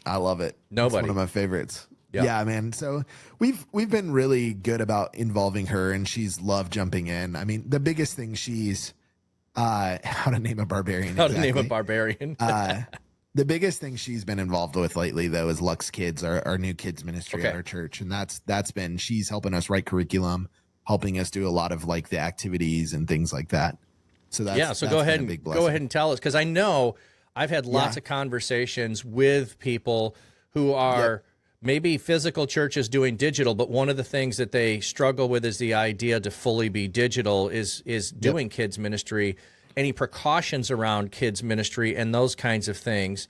I love it. Nobody. It's one of my favorites. Yep. Yeah, man. So we've been really good about involving her, and she's loved jumping in. I mean, the biggest thing she's how to name a barbarian. How to name a barbarian. The biggest thing she's been involved with lately, though, is Lux Kids, our new kids ministry at our church, and that's been, she's helping us write curriculum, helping us do a lot of like the activities and things like that. So that's So go ahead and tell us, because I know I've had lots of conversations with people who are maybe physical churches doing digital, but one of the things that they struggle with is the idea to fully be digital is doing kids ministry, any precautions around kids ministry and those kinds of things.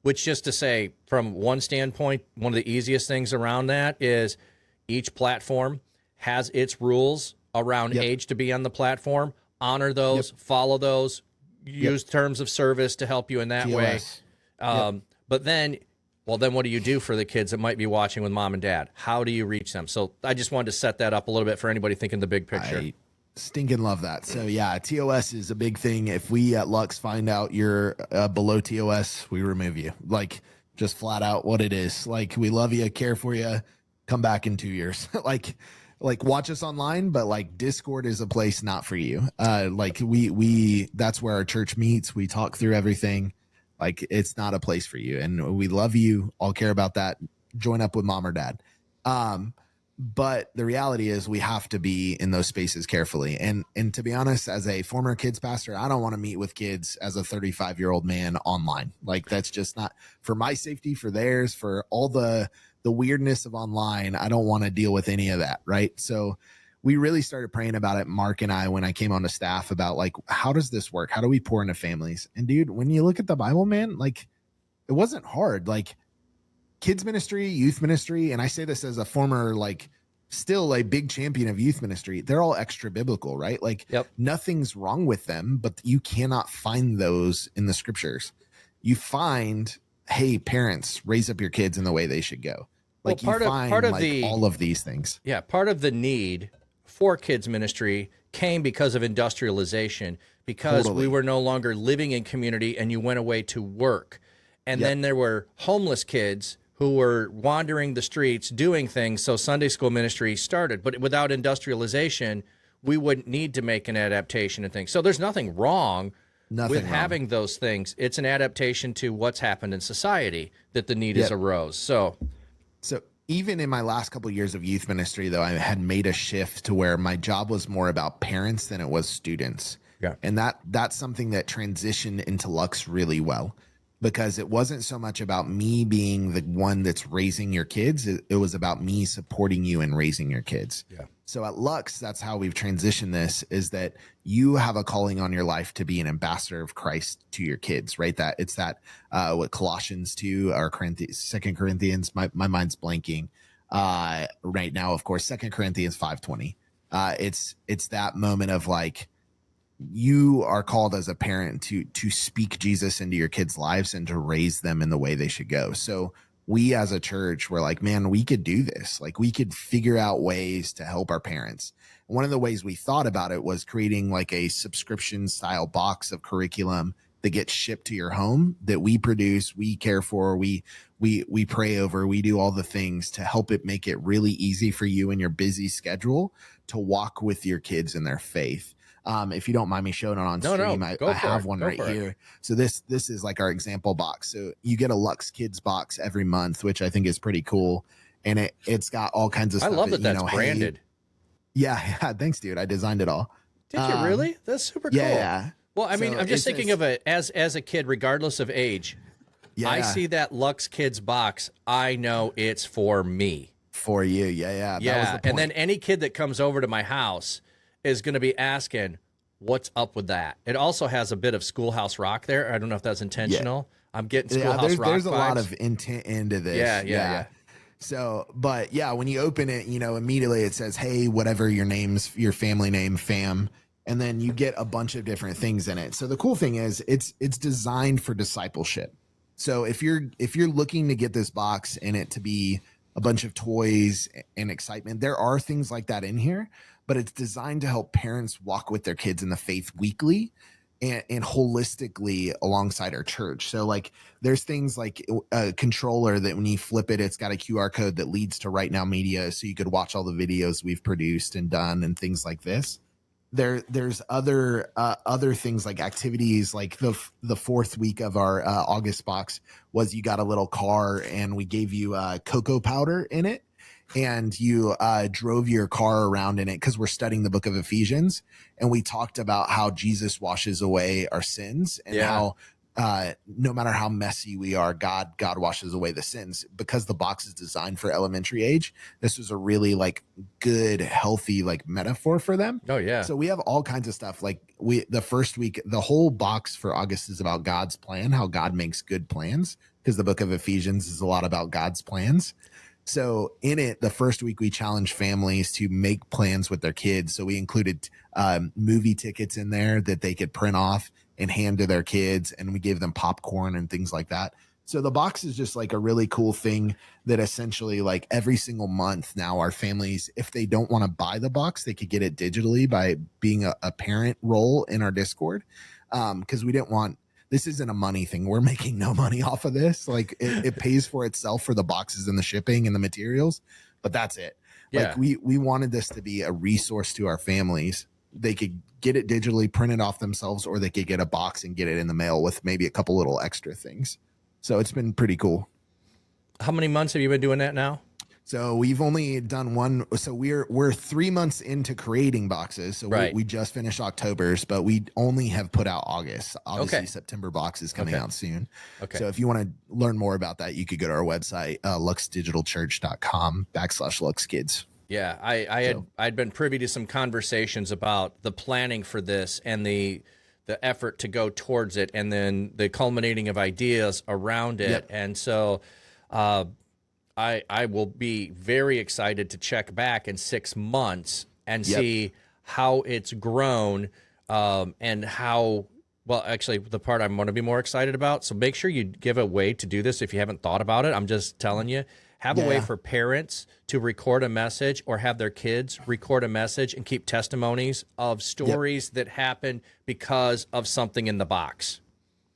Which, just to say, from one standpoint, one of the easiest things around that is each platform has its rules around age to be on the platform. Honor those, follow those, use terms of service to help you in that way. But then, then what do you do for the kids that might be watching with mom and dad? How do you reach them? So I just wanted to set that up a little bit for anybody thinking the big picture. I stinking love that. So yeah, TOS is a big thing. If we at Lux find out you're below TOS, we remove you. Like, just flat out what it is. Like, we love you, care for you, come back in 2 years. like watch us online, but like Discord is a place not for you. Like we that's where our church meets. We talk through everything. Like, it's not a place for you, and we love you. All care about that. Join up with mom or dad. But the reality is we have to be in those spaces carefully. And to be honest, as a former kids pastor, I don't want to meet with kids as a 35-year-old man online. Like, that's just not for my safety, for theirs, for all the weirdness of online. I don't want to deal with any of that. Right. So we really started praying about it, Mark and I, when I came onto staff, about like, how does this work? How do we pour into families? And dude, when you look at the Bible, man, like, it wasn't hard. Like, kids ministry, youth ministry, and I say this as a former, like, still a big champion of youth ministry, they're all extra biblical, right? Like, nothing's wrong with them, but you cannot find those in the scriptures. You find, hey, parents, raise up your kids in the way they should go. Like, part of all of these things. Yeah, part of the need for kids ministry came because of industrialization, because we were no longer living in community and you went away to work. And then there were homeless kids who were wandering the streets doing things. So Sunday school ministry started. But without industrialization, we wouldn't need to make an adaptation and things. So there's nothing wrong with having those things. It's an adaptation to what's happened in society that the need has arose. So even in my last couple of years of youth ministry, though, I had made a shift to where my job was more about parents than it was students. Yeah. And that's something that transitioned into Lux really well, because it wasn't so much about me being the one that's raising your kids. It was about me supporting you in raising your kids. Yeah. So at Lux, that's how we've transitioned this, is that you have a calling on your life to be an ambassador of Christ to your kids, right? That it's that, what Colossians 2 or 2 Corinthians, my mind's blanking right now, of course, 2 Corinthians 5:20. It's that moment of like, you are called as a parent to speak Jesus into your kids' lives and to raise them in the way they should go. So we as a church were like, man, we could do this. Like we could figure out ways to help our parents. One of the ways we thought about it was creating like a subscription style box of curriculum that gets shipped to your home that we produce, we care for, we pray over, we do all the things to help it make it really easy for you in your busy schedule to walk with your kids in their faith. If you don't mind me showing it on stream, I have one right here. So this is like our example box. So you get a Lux Kids box every month, which I think is pretty cool. And it's got all kinds of stuff. I love that that's branded. Yeah. Thanks, dude. I designed it all. Did you really? That's super cool. Yeah. Well, I mean, I'm just thinking of it as a kid, regardless of age. Yeah. I see that Lux Kids box. I know it's for me. For you. Yeah. Yeah. That was the point. And then any kid that comes over to my house is going to be asking, what's up with that? It also has a bit of Schoolhouse Rock there. I don't know if that's intentional. Yeah. I'm getting Schoolhouse Rock There's vibes. A lot of intent into this. Yeah. So, but yeah, when you open it, immediately it says, hey, whatever your family name, fam. And then you get a bunch of different things in it. So the cool thing is it's designed for discipleship. So if you're looking to get this box and it to be a bunch of toys and excitement, there are things like that in here, but it's designed to help parents walk with their kids in the faith weekly and holistically alongside our church. So like there's things like a controller that when you flip it, it's got a QR code that leads to Right Now Media. So you could watch all the videos we've produced and done and things like this. There's other things like activities, like the fourth week of our August box was you got a little car and we gave you cocoa powder in it. And you drove your car around in it because we're studying the book of Ephesians. And we talked about how Jesus washes away our sins and how no matter how messy we are, God washes away the sins. Because the box is designed for elementary age, this was a really like good, healthy like metaphor for them. Oh, yeah. So we have all kinds of stuff. Like the first week, the whole box for August is about God's plan, how God makes good plans, because the book of Ephesians is a lot about God's plans. So in it, the first week we challenged families to make plans with their kids. So we included movie tickets in there that they could print off and hand to their kids. And we gave them popcorn and things like that. So the box is just like a really cool thing that essentially like every single month now our families, if they don't want to buy the box, they could get it digitally by being a parent role in our Discord. Because we didn't want, this isn't a money thing. We're making no money off of this. Like it pays for itself for the boxes and the shipping and the materials, but that's it. Yeah. Like we wanted this to be a resource to our families. They could get it digitally, print it off themselves, or they could get a box and get it in the mail with maybe a couple little extra things. So it's been pretty cool. How many months have you been doing that now? So we've only done one. So we're 3 months into creating boxes. So we just finished October's, but we only have put out August. Obviously, September box is coming out soon. Okay. So if you want to learn more about that, you could go to our website, luxdigitalchurch.com/luxkids. Yeah, I'd been privy to some conversations about the planning for this and the effort to go towards it, and then the culminating of ideas around it. Yep. And so I will be very excited to check back in 6 months and see how it's grown and how, well, actually, the part I'm going to be more excited about. So make sure you give a way to do this if you haven't thought about it. I'm just telling you. Have a way for parents to record a message or have their kids record a message and keep testimonies of stories that happened because of something in the box.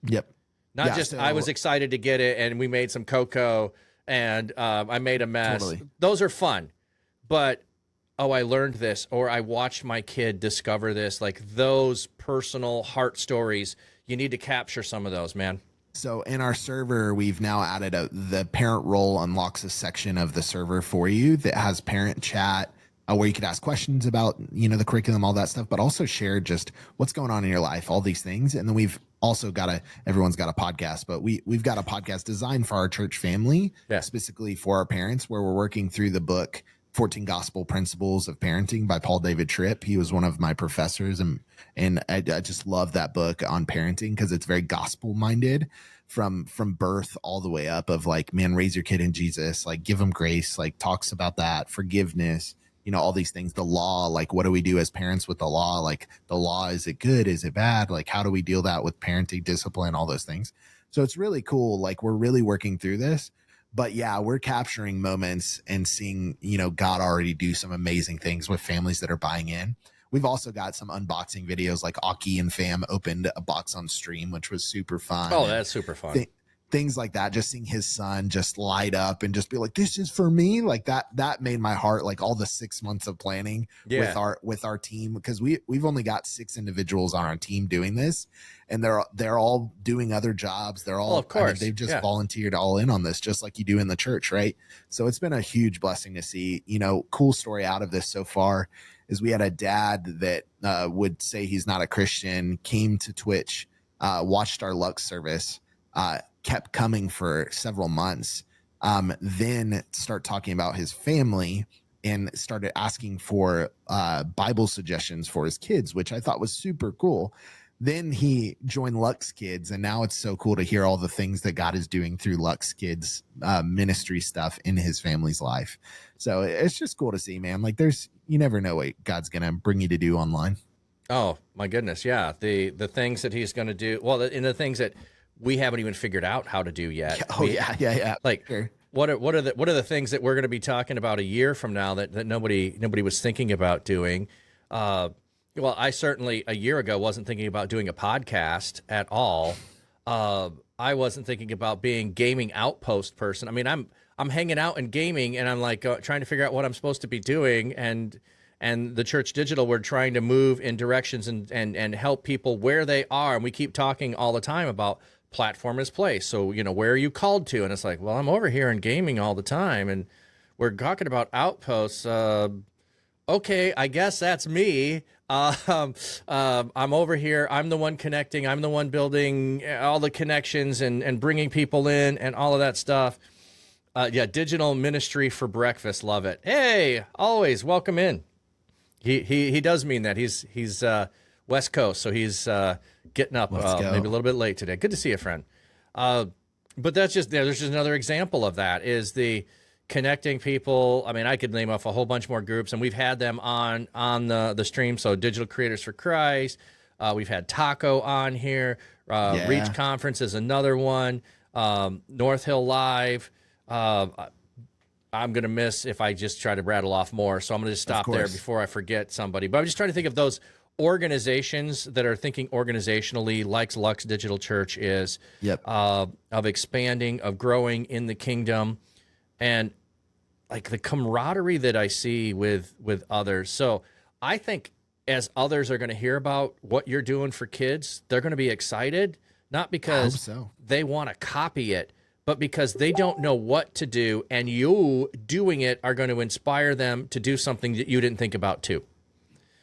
Yep. Not just, I was excited to get it and we made some cocoa and I made a mess. Totally. Those are fun. But, I learned this, or I watched my kid discover this. Like those personal heart stories, you need to capture some of those, man. So in our server, we've now added the parent role unlocks a section of the server for you that has parent chat where you could ask questions about, the curriculum, all that stuff, but also share just what's going on in your life, all these things. And then we've also got everyone's got a podcast, but we've got a podcast designed for our church family, specifically for our parents, where we're working through the book 14 Gospel Principles of Parenting by Paul David Tripp. He was one of my professors, and I just love that book on parenting because it's very gospel minded from birth all the way up of like, man, raise your kid in Jesus, like give them grace, like talks about that forgiveness, all these things, the law, like what do we do as parents with the law? Like the law, is it good? Is it bad? Like how do we deal that with parenting discipline, all those things. So it's really cool. Like we're really working through this, but yeah, we're capturing moments and seeing, God already do some amazing things with families that are buying in. We've also got some unboxing videos, like Aki and fam opened a box on stream, which was super fun. Oh, that's super fun. Things like that, just seeing his son just light up and just be like, this is for me. Like that made my heart, like all the 6 months of planning with our team, because we've only got 6 individuals on our team doing this, and they're all doing other jobs. They're all, of course, they've just volunteered all in on this, just like you do in the church. Right. So it's been a huge blessing to see. Cool story out of this so far is we had a dad that would say he's not a Christian, came to Twitch, watched our Lux service, kept coming for several months, then start talking about his family and started asking for Bible suggestions for his kids, which I thought was super cool. Then he joined Lux Kids, and now it's so cool to hear all the things that God is doing through Lux Kids ministry stuff in his family's life. So it's just cool to see, man. Like you never know what God's going to bring you to do online. Oh my goodness. Yeah. The things that he's going to do. Well, and the things that we haven't even figured out how to do yet. Yeah. Like sure. what are the things that we're going to be talking about a year from now that nobody was thinking about doing? Well, I certainly a year ago wasn't thinking about doing a podcast at all. I wasn't thinking about being gaming outpost person. I mean, I'm hanging out and gaming, and I'm like trying to figure out what I'm supposed to be doing. And the Church Digital, we're trying to move in directions and help people where they are. And we keep talking all the time about platform is place. So, where are you called to? And it's like, well, I'm over here in gaming all the time, and we're talking about outposts. Okay, I guess that's me. I'm over here. I'm the one connecting. I'm the one building all the connections and bringing people in and all of that stuff. Digital ministry for breakfast. Love it. Hey, always welcome in. He does mean that. He's West Coast, so he's getting up maybe a little bit late today. Good to see you, friend. But that's just there's just another example of that is the connecting people. I mean, I could name off a whole bunch more groups, and we've had them on the stream. So Digital Creators for Christ. We've had Taco on here. Reach Conference is another one. North Hill Live. I'm going to miss if I just try to rattle off more. So I'm going to just stop there before I forget somebody. But I'm just trying to think of those organizations that are thinking organizationally like Lux Digital Church is, of expanding, of growing in the kingdom, and like the camaraderie that I see with others. So I think as others are going to hear about what you're doing for kids, they're going to be excited, not because they want to copy it, but because they don't know what to do, and you doing it are going to inspire them to do something that you didn't think about too.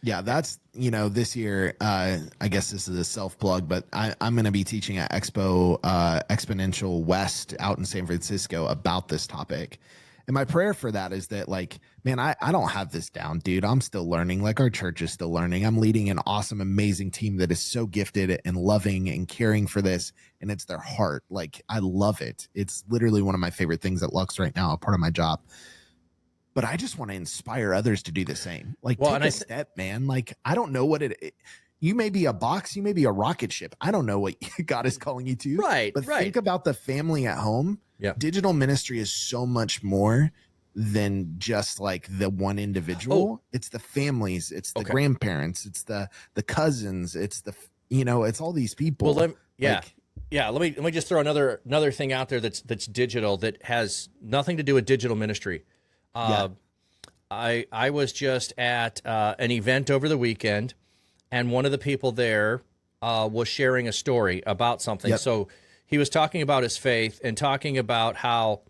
Yeah, that's, this year, I guess this is a self-plug, but I'm going to be teaching at Exponential West out in San Francisco about this topic. And my prayer for that is that, like, man, I don't have this down, dude. I'm still learning. Like, our church is still learning. I'm leading an awesome, amazing team that is so gifted and loving and caring for this. And it's their heart. Like, I love it. It's literally one of my favorite things at Lux right now, a part of my job. But I just want to inspire others to do the same. Like, take a step, man. Like, I don't know what you may be a box, you may be a rocket ship. I don't know what God is calling you to. Right. But think about the family at home. Yeah. Digital ministry is so much more than just like the one individual. It's the families, it's the grandparents, it's the cousins, it's it's all these people. Well, let me just throw another thing out there that's digital, that has nothing to do with digital ministry. I was just at an event over the weekend, and one of the people there was sharing a story about something. Yep. So he was talking about his faith and talking about how,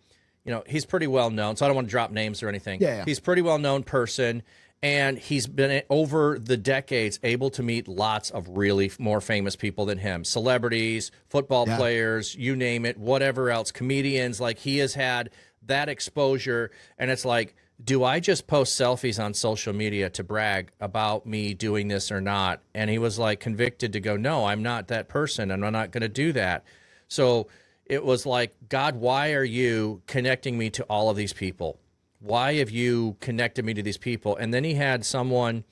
he's pretty well known. So I don't want to drop names or anything. Yeah. He's a pretty well known person, and he's been over the decades able to meet lots of really more famous people than him, celebrities, football players, you name it, whatever else, comedians. Like, he has had that exposure, and it's like, do I just post selfies on social media to brag about me doing this or not? And he was like convicted to go, no, I'm not that person, and I'm not going to do that. So it was like, God, why are you connecting me to all of these people? why have you connected me to these people? And then he had someone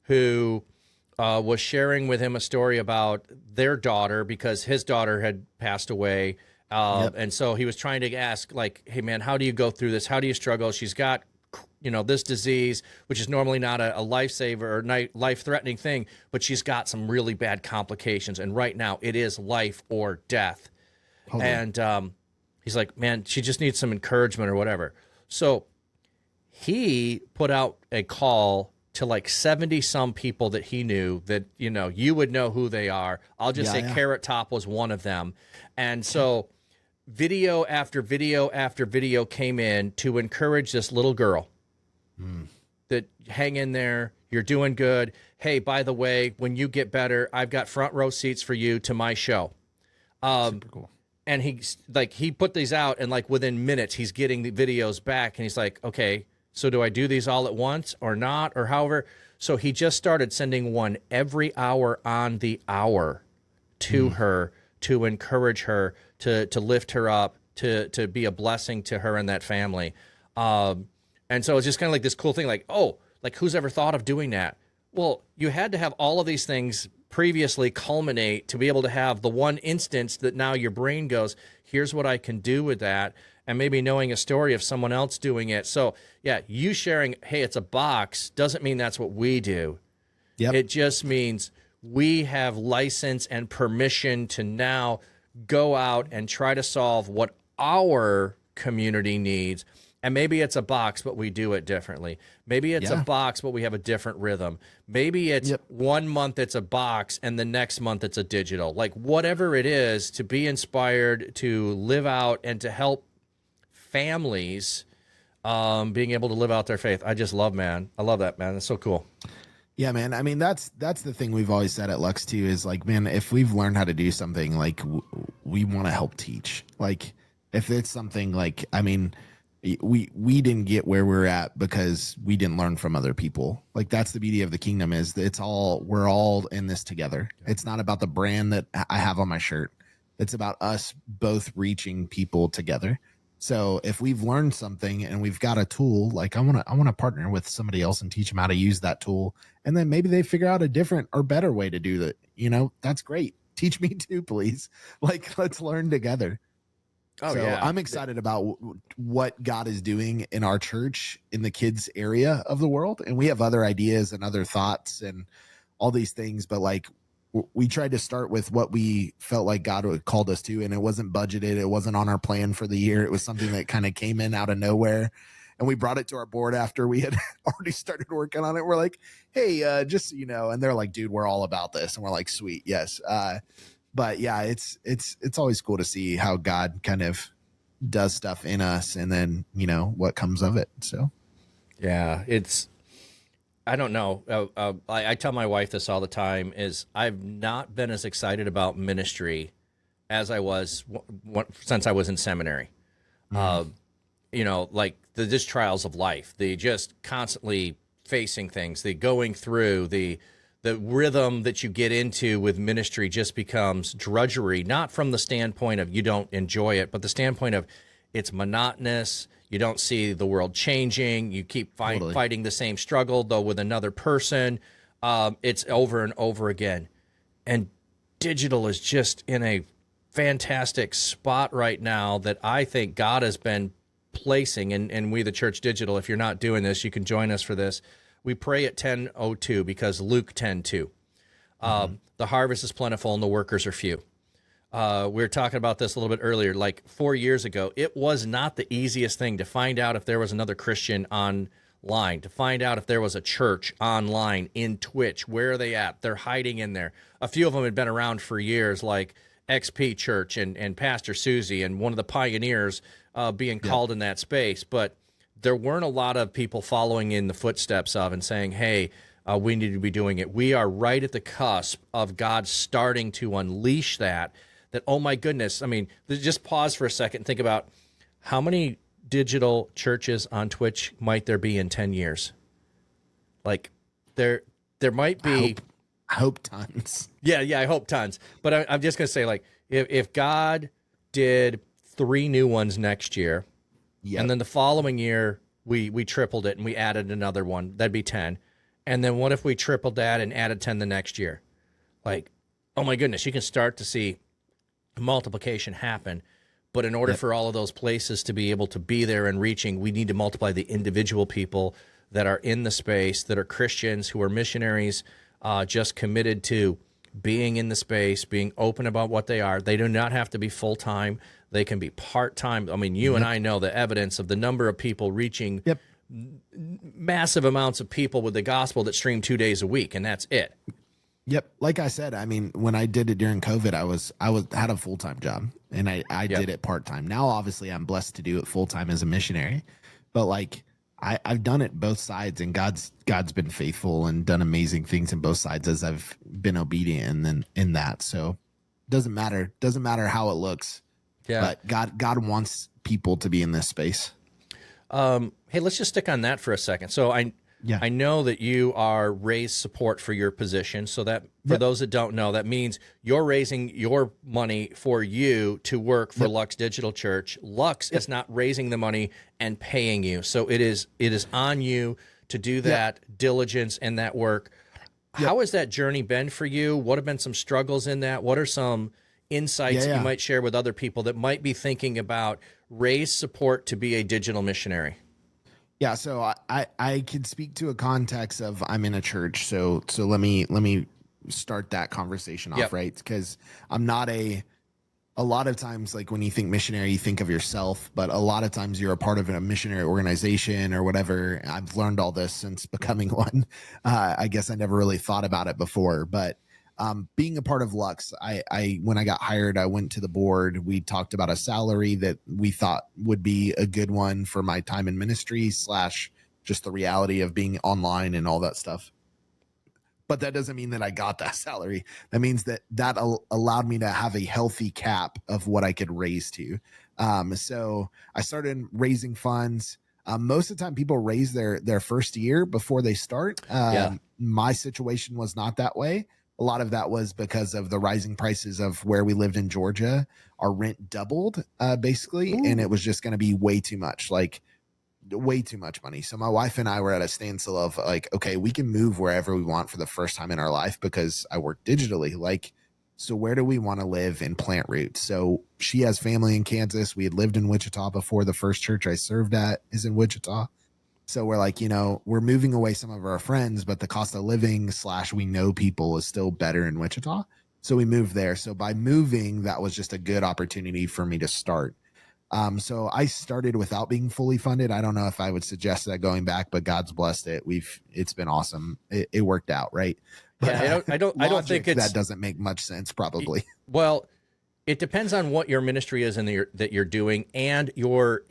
who was sharing with him a story about their daughter because his daughter had passed away. And so he was trying to ask, like, hey, man, how do you go through this? How do you struggle? She's got, this disease, which is normally not a lifesaver or life-threatening thing, but she's got some really bad complications. And right now it is life or death. Totally. And he's like, man, she just needs some encouragement or whatever. So he put out a call to like 70 some people that he knew that, you would know who they are. I'll just say Carrot Top was one of them. And so video after video after video came in to encourage this little girl that hang in there. You're doing good. Hey, by the way, when you get better, I've got front row seats for you to my show. Super cool. And he put these out and like within minutes, he's getting the videos back and he's like, okay, so do I do these all at once or not or however? So he just started sending one every hour on the hour to her to encourage her, to lift her up, to be a blessing to her and that family. And so it's just kind of like this cool thing, like, oh, like who's ever thought of doing that? Well, you had to have all of these things previously culminate to be able to have the one instance that now your brain goes, here's what I can do with that. And maybe knowing a story of someone else doing it. So yeah, you sharing, hey, it's a box, doesn't mean that's what we do. Yep. It just means we have license and permission to now go out and try to solve what our community needs. And maybe it's a box, but we do it differently. Maybe it's a box, but we have a different rhythm. Maybe it's 1 month it's a box and the next month it's a digital. Like whatever it is, to be inspired, to live out and to help families being able to live out their faith. I just love, man. I love that, man. That's so cool. Yeah, man. I mean, that's the thing we've always said at Lux too, is like, man, if we've learned how to do something, like we want to help teach. Like if it's something like, I mean, we didn't get where we're at because we didn't learn from other people. Like that's the beauty of the kingdom, is that we're all in this together. It's not about the brand that I have on my shirt. It's about us both reaching people together. So if we've learned something and we've got a tool, like I want to partner with somebody else and teach them how to use that tool. And then maybe they figure out a different or better way to do that. That's great. Teach me too, please. Like, let's learn together. Oh, so yeah. I'm excited about what God is doing in our church in the kids area of the world. And we have other ideas and other thoughts and all these things, but like, we tried to start with what we felt like God had called us to, and it wasn't budgeted. It wasn't on our plan for the year. It was something that kind of came in out of nowhere, and we brought it to our board after we had already started working on it. We're like, hey, just so you know, and they're like, dude, we're all about this. And we're like, sweet. Yes. But yeah, it's always cool to see how God kind of does stuff in us and then, what comes of it. So yeah, I don't know. I tell my wife this all the time, is I've not been as excited about ministry as I was since I was in seminary. Like the just trials of life, the just constantly facing things, the going through, the rhythm that you get into with ministry just becomes drudgery, not from the standpoint of you don't enjoy it, but the standpoint of it's monotonous. You don't see the world changing. You keep fighting the same struggle, though with another person. It's over and over again. And digital is just in a fantastic spot right now that I think God has been placing. And we, the Church Digital, if you're not doing this, you can join us for this. We pray at 10:02 because Luke 10:2. The harvest is plentiful and the workers are few. We were talking about this a little bit earlier. Like 4 years ago, it was not the easiest thing to find out if there was another Christian online, to find out if there was a church online in Twitch. Where are they at? They're hiding in there. A few of them had been around for years, like XP Church and Pastor Susie, and one of the pioneers being called in that space. But there weren't a lot of people following in the footsteps of and saying, hey, we need to be doing it. We are right at the cusp of God starting to unleash that, oh my goodness. I mean, just pause for a second and think about how many digital churches on Twitch might there be in 10 years? Like there might be. I hope tons. Yeah, I hope tons. But I'm just going to say, like, if God did 3 new ones next year, and then the following year we tripled it and we added another one? That'd be 10. And then what if we tripled that and added 10 the next year? Like, oh my goodness, you can start to see multiplication happen. But in order for all of those places to be able to be there and reaching, we need to multiply the individual people that are in the space, that are Christians, who are missionaries, just committed to being in the space, being open about what they are. They do not have to be full-time. They can be part-time. I mean, you and I know the evidence of the number of people reaching massive amounts of people with the gospel that stream 2 days a week, and that's it. Yep. Like I said, I mean, when I did it during COVID, I had a full-time job, and I did it part-time. Now, obviously, I'm blessed to do it full-time as a missionary, but like I've done it both sides, and God's been faithful and done amazing things in both sides as I've been obedient and then in that. So doesn't matter how it looks. Yeah. But God wants people to be in this space. Hey, let's just stick on that for a second. So I know that you are raised support for your position. So that for those that don't know, that means you're raising your money for you to work for Lux Digital Church. Lux is not raising the money and paying you. So it is on you to do that diligence and that work. How has that journey been for you? What have been some struggles in that? What are some insights that you might share with other people that might be thinking about raise support to be a digital missionary? Yeah, so I can speak to a context of I'm in a church, so let me start that conversation off, right? Because I'm not a lot of times, like when you think missionary, you think of yourself, but a lot of times you're a part of a missionary organization or whatever. I've learned all this since becoming one. I guess I never really thought about it before, but being a part of Lux, I when I got hired, I went to the board. We talked about a salary that we thought would be a good one for my time in ministry / just the reality of being online and all that stuff. But that doesn't mean that I got that salary. That means that allowed me to have a healthy cap of what I could raise to. So I started raising funds. Most of the time people raise their first year before they start. My situation was not that way. A lot of that was because of the rising prices of where we lived in Georgia. Our rent doubled, basically, and it was just going to be way too much, way too much money. So my wife and I were at a standstill of like, okay, we can move wherever we want for the first time in our life because I work digitally. Like, so where do we want to live and plant roots? So she has family in Kansas. We had lived in Wichita before. The first church I served at is in Wichita. So we're like, we're moving away some of our friends, but the cost of living / we know people is still better in Wichita. So we moved there. So by moving, that was just a good opportunity for me to start. So I started without being fully funded. I don't know if I would suggest that going back, but God's blessed it. It's been awesome. It worked out, right? But, I don't think that doesn't make much sense, probably. Well, it depends on what your ministry is that you're doing and your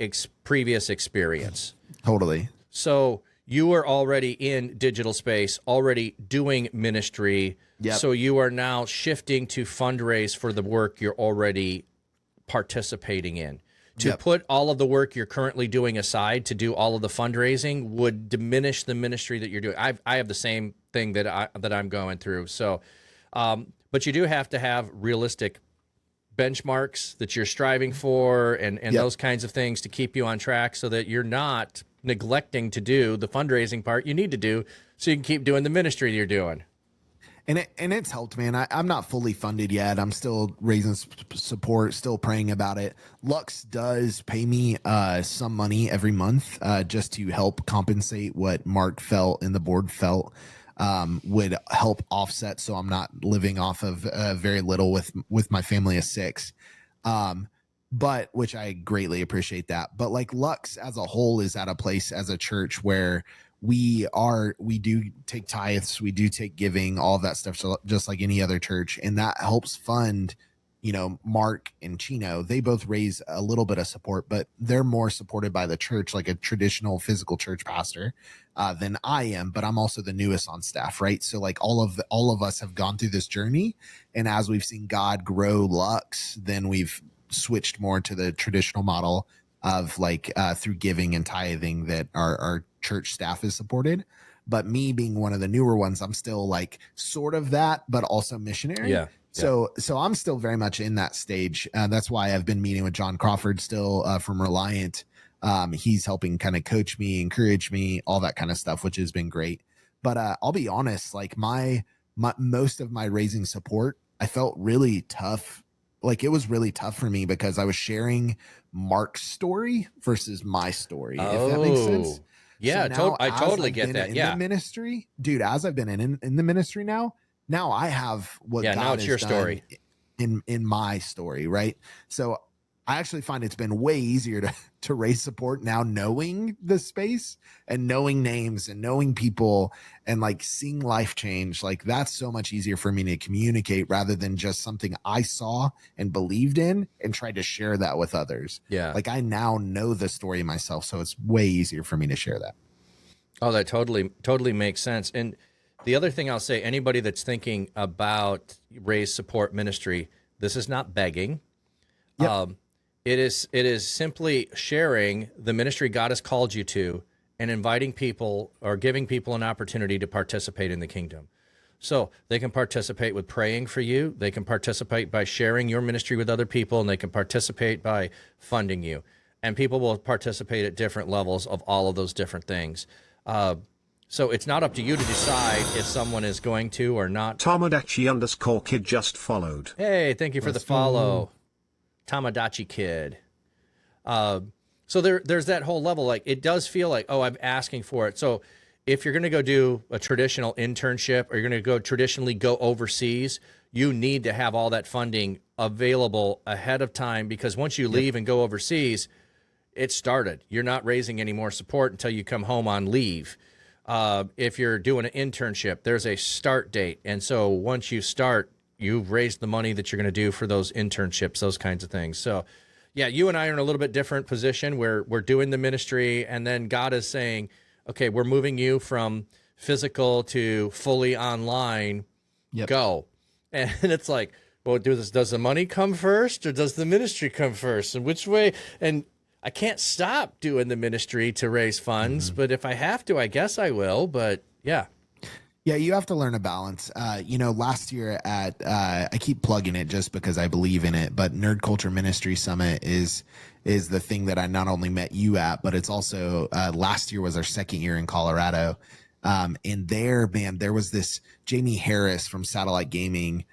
previous experience. Totally. So you were already in digital space, already doing ministry. Yep. So you are now shifting to fundraise for the work you're already participating in. To put all of the work you're currently doing aside to do all of the fundraising would diminish the ministry that you're doing. I have the same thing that I'm going through. So, but you do have to have realistic benchmarks that you're striving for and those kinds of things to keep you on track so that you're not neglecting to do the fundraising part you need to do so you can keep doing the ministry you're doing. And it's helped, man. I'm not fully funded yet. I'm still raising support, still praying about it. Lux does pay me some money every month just to help compensate what Mark felt and the board felt would help offset. So I'm not living off of very little with my family of 6. But which I greatly appreciate that. But like Lux as a whole is at a place as a church where we do take tithes, we do take giving, all of that stuff. So just like any other church, and that helps fund, Mark and Chino, they both raise a little bit of support, but they're more supported by the church, like a traditional physical church pastor, than I am. But I'm also the newest on staff, right? So like all of us have gone through this journey, and as we've seen God grow Lux, then we've switched more to the traditional model of like through giving and tithing that our church staff is supported. But me being one of the newer ones, I'm still like sort of that, but also missionary. Yeah. So I'm still very much in that stage. That's why I've been meeting with John Crawford still from Reliant He's helping kind of coach me, encourage me, all that kind of stuff, which has been great. But I'll be honest, like my most of my raising support, I felt really tough. Like it was really tough for me because I was sharing Mark's story versus my story, if that makes sense. Yeah, So now, I totally I've get been that. in Yeah. the ministry, dude, as I've been in the ministry now I have what Yeah, now God it's has your done story. in my story, right? So I actually find it's been way easier to raise support now, knowing the space and knowing names and knowing people and like seeing life change. Like that's so much easier for me to communicate rather than just something I saw and believed in and tried to share that with others. Yeah. Like I now know the story myself, so it's way easier for me to share that. Oh, that totally makes sense. And the other thing I'll say, anybody that's thinking about raise support ministry, this is not begging. Yep. It is simply sharing the ministry God has called you to and inviting people or giving people an opportunity to participate in the kingdom. So they can participate with praying for you. They can participate by sharing your ministry with other people, and they can participate by funding you. And people will participate at different levels of all of those different things. So it's not up to you to decide if someone is going to or not. Tomodachi_kid just followed. Hey, thank you for the follow, Tamadachi Kid. So there's that whole level. Like it does feel like, oh, I'm asking for it. So if you're going to go do a traditional internship or you're going to traditionally go overseas, you need to have all that funding available ahead of time, because once you leave and go overseas, it started. You're not raising any more support until you come home on leave. If you're doing an internship, there's a start date. And so once you start, you've raised the money that you're going to do for those internships, those kinds of things. So yeah, you and I are in a little bit different position where we're doing the ministry, and then God is saying, okay, we're moving you from physical to fully online. Yep. Go. And it's like, well, does the money come first or does the ministry come first? And which way? And I can't stop doing the ministry to raise funds, but if I have to, I guess I will. But yeah. Yeah, you have to learn a balance. Last year at I keep plugging it just because I believe in it, but Nerd Culture Ministry Summit is the thing that I not only met you at, but it's also last year was our second year in Colorado. And there was this Jamie Harris from Satellite Gaming.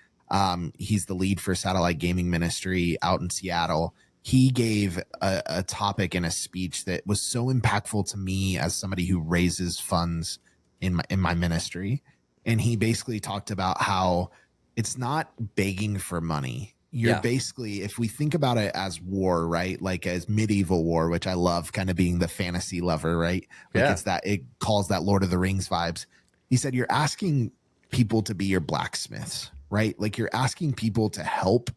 He's the lead for Satellite Gaming Ministry out in Seattle. He gave a topic and a speech that was so impactful to me as somebody who raises funds in my ministry. And he basically talked about how it's not begging for money. You're basically, if we think about it as war, right? Like as medieval war, which I love kind of being the fantasy lover, right? Like it calls that Lord of the Rings vibes. He said, you're asking people to be your blacksmiths, right? Like you're asking people to help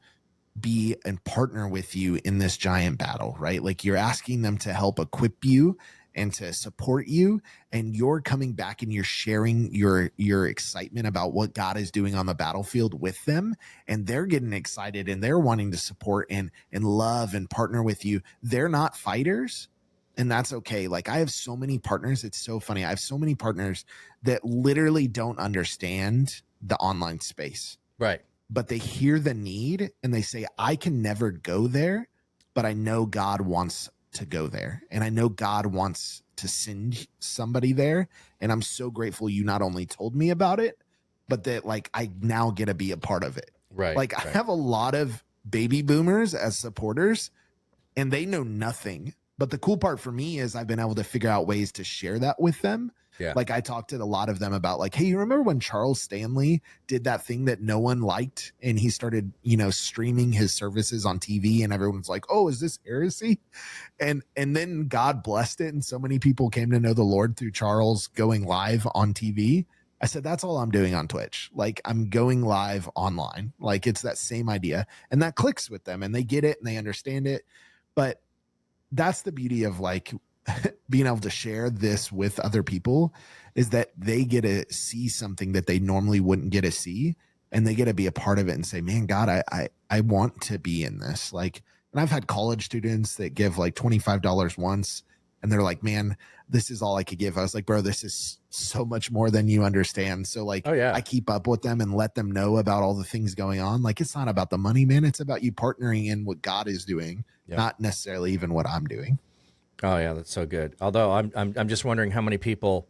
be and partner with you in this giant battle, right? Like you're asking them to help equip you and to support you, and you're coming back and you're sharing your excitement about what God is doing on the battlefield with them, and they're getting excited and they're wanting to support and love and partner with you. They're not fighters, and that's okay. Like I have so many partners, it's so funny. I have so many partners that literally don't understand the online space. Right. But they hear the need and they say, I can never go there, but I know God wants to go there. And I know God wants to send somebody there. And I'm so grateful you not only told me about it, but that like I now get to be a part of it. Right. Like I have a lot of baby boomers as supporters and they know nothing. But the cool part for me is I've been able to figure out ways to share that with them. Yeah. Like I talked to a lot of them about like, hey, you remember when Charles Stanley did that thing that no one liked and he started, streaming his services on TV and everyone's like, oh, is this heresy? And then God blessed it. And so many people came to know the Lord through Charles going live on TV. I said, that's all I'm doing on Twitch. Like I'm going live online. Like it's that same idea. And that clicks with them and they get it and they understand it. But that's the beauty of like being able to share this with other people, is that they get to see something that they normally wouldn't get to see, and they get to be a part of it and say, man, God, I want to be in this. Like, and I've had college students that give like $25 once and they're like, man, this is all I could give. I was like, bro, this is so much more than you understand. So like, I keep up with them and let them know about all the things going on. Like, it's not about the money, man. It's about you partnering in what God is doing, not necessarily even what I'm doing. Oh yeah, that's so good. Although I'm just wondering how many people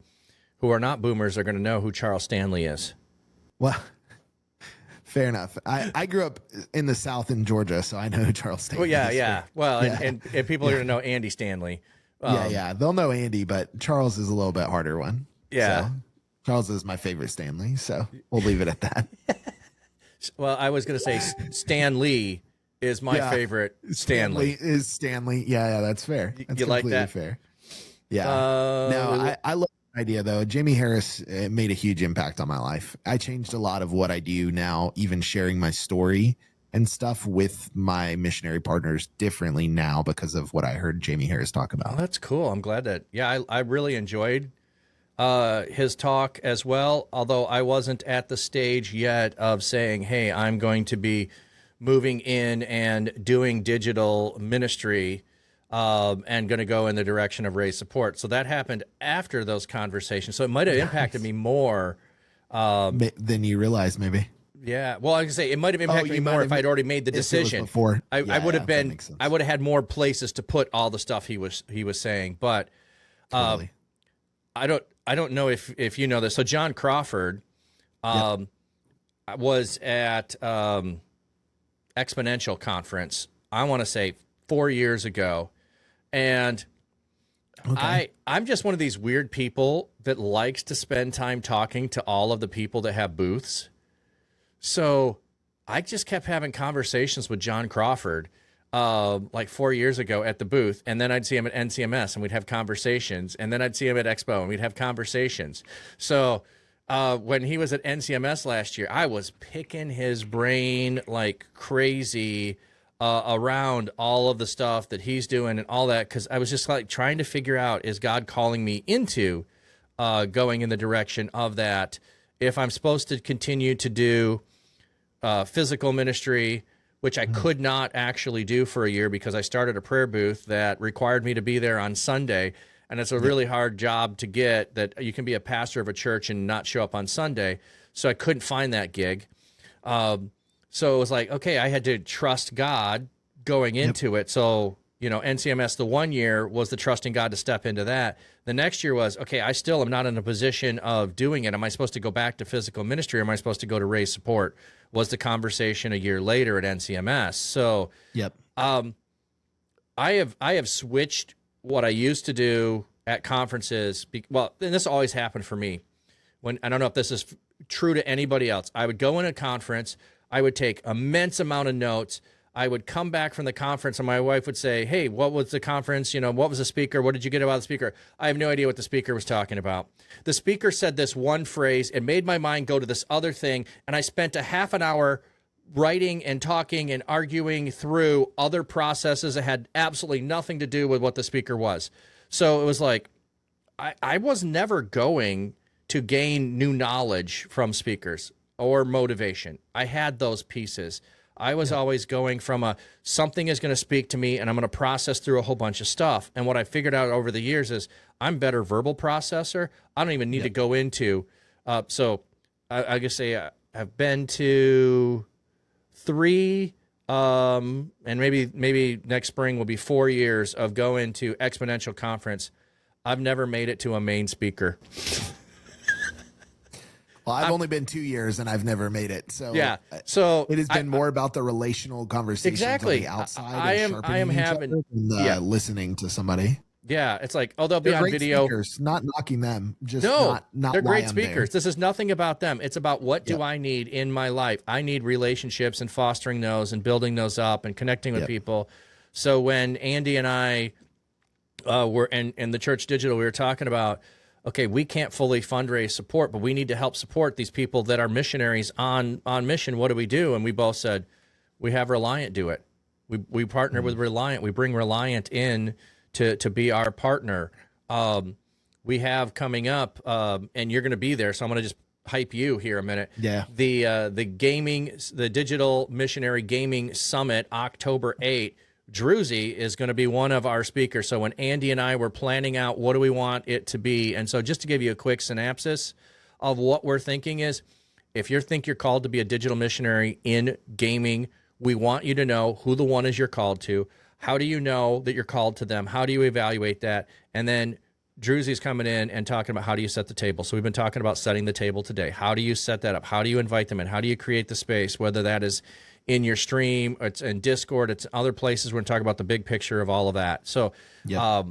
who are not boomers are going to know who Charles Stanley is. Well, fair enough. I grew up in the South in Georgia, so I know who Charles Stanley Well, yeah, is. yeah. Well, Yeah. and people are going to know Andy Stanley. Yeah. They'll know Andy, but Charles is a little bit harder one. Yeah. So, Charles is my favorite Stanley, so we'll leave it at that. Well, I was going to say Stan Lee is my favorite Stanley. Is Stanley. Yeah, that's fair. That's You like completely that? fair. Yeah. No, I love the idea, though. Jamie Harris made a huge impact on my life. I changed a lot of what I do now, even sharing my story and stuff with my missionary partners differently now because of what I heard Jamie Harris talk about. Oh, that's cool. I'm glad that, I really enjoyed his talk as well, although I wasn't at the stage yet of saying, hey, I'm going to be moving in and doing digital ministry and going to go in the direction of raise support. So that happened after those conversations. So it might have impacted me more. Than you realize, maybe. Yeah. Well, I can say it might have impacted me more if I'd already made the decision. Before. I would have been, I would have had more places to put all the stuff he was saying. But Totally. I don't know if you know this. So John Crawford was at Exponential Conference, I want to say 4 years ago. And I'm just one of these weird people that likes to spend time talking to all of the people that have booths. So I just kept having conversations with John Crawford like 4 years ago at the booth. And then I'd see him at NCMS and we'd have conversations. And then I'd see him at Expo and we'd have conversations. So when he was at NCMS last year, I was picking his brain like crazy around all of the stuff that he's doing and all that, because I was just like trying to figure out, is God calling me into going in the direction of that? If I'm supposed to continue to do physical ministry, which I could not actually do for a year because I started a prayer booth that required me to be there on Sunday. And it's a really hard job to get, that you can be a pastor of a church and not show up on Sunday. So I couldn't find that gig. So it was like, okay, I had to trust God going into it. So, NCMS the 1 year was the trusting God to step into that. The next year was, okay, I still am not in a position of doing it. Am I supposed to go back to physical ministry, or am I supposed to go to raise support? Was the conversation a year later at NCMS. So I have switched what I used to do at conferences. Well, and this always happened for me. When, I don't know if this is true to anybody else. I would go in a conference, I would take immense amount of notes. I would come back from the conference and my wife would say, hey, what was the conference? What was the speaker? What did you get about the speaker? I have no idea what the speaker was talking about. The speaker said this one phrase. It made my mind go to this other thing. And I spent a half an hour writing and talking and arguing through other processes that had absolutely nothing to do with what the speaker was. So it was like, I was never going to gain new knowledge from speakers or motivation. I had those pieces. I was always going from something is going to speak to me and I'm going to process through a whole bunch of stuff. And what I figured out over the years is I'm better verbal processor. I don't even need to go into. So I guess I've been to 3, and maybe next spring will be 4 years of going to Exponential Conference. I've never made it to a main speaker. Well, I've only been 2 years and I've never made it. So so it has been more about the relational conversations on the outside. I am having listening to somebody. Yeah, it's like, they'll be on video. Speakers, not knocking them. Just not they're great speakers. This is nothing about them. It's about what do I need in my life. I need relationships and fostering those and building those up and connecting with people. So when Andy and I were in the Church.digital, we were talking about, okay, we can't fully fundraise support, but we need to help support these people that are missionaries on mission. What do we do? And we both said, we have Reliant do it. We partner with Reliant. We bring Reliant in to be our partner. We have coming up, and you're going to be there, so I'm going to just hype you here a minute. Yeah. The Digital Missionary Gaming Summit, October 8th. Druzy is going to be one of our speakers. So when Andy and I were planning out what do we want it to be, and so just to give you a quick synopsis of what we're thinking is, if you think you're called to be a digital missionary in gaming, we want you to know who the one is you're called to, How do you know that you're called to them? How do you evaluate that? And then Druzy's coming in and talking about how do you set the table. So we've been talking about setting the table today. How do you set that up? How do you invite them in? How do you create the space, whether that is in your stream, it's in Discord, it's other places. We're going to talk about the big picture of all of that. So, yeah.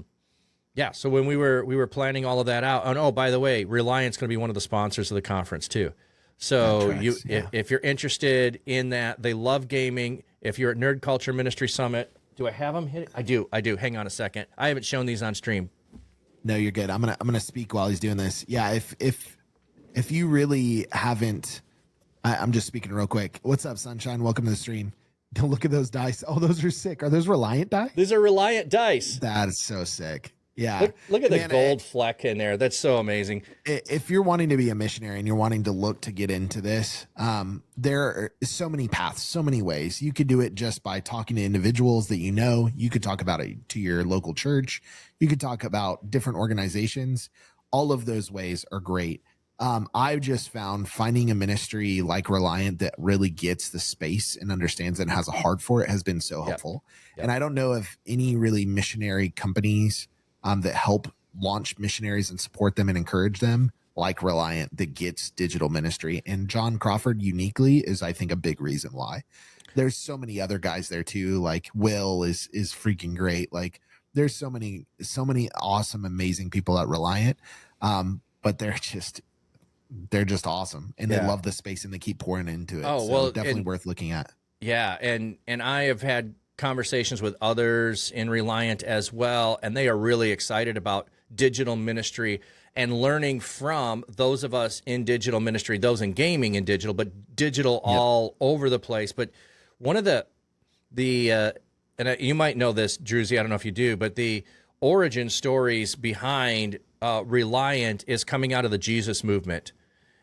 So when we were planning all of that out, and oh, by the way, Reliant's going to be one of the sponsors of the conference too. So if you're interested in that, they love gaming. If you're at Nerd Culture Ministry Summit, do I have them hit? I do. Hang on a second. I haven't shown these on stream. No, you're good. I'm gonna speak while he's doing this. Yeah, if you really haven't, I'm just speaking real quick. What's up, Sunshine? Welcome to the stream. Don't look at those dice. Oh, those are sick. Are those Reliant dice? These are Reliant dice. That is so sick. Yeah. Look at the gold fleck in there. That's so amazing. If you're wanting to be a missionary and you're wanting to look to get into this, there are so many paths, so many ways. You could do it just by talking to individuals that you know. You could talk about it to your local church. You could talk about different organizations. All of those ways are great. I've just found finding a ministry like Reliant that really gets the space and understands it and has a heart for it has been so helpful. Yep. And I don't know if any really missionary companies that help launch missionaries and support them and encourage them, like Reliant, that gets digital ministry. And John Crawford uniquely is, I think, a big reason why. There's so many other guys there too. Like Will is freaking great. Like there's so many awesome, amazing people at Reliant. But they're just awesome, and they love the space and they keep pouring into it. Oh, so well, definitely worth looking at. Yeah, and I have had conversations with others in Reliant as well, and they are really excited about digital ministry and learning from those of us in digital ministry, those in gaming and digital, but digital all over the place. But one of the and you might know this, Druzy, I don't know if you do, but the origin stories behind Reliant is coming out of the Jesus movement.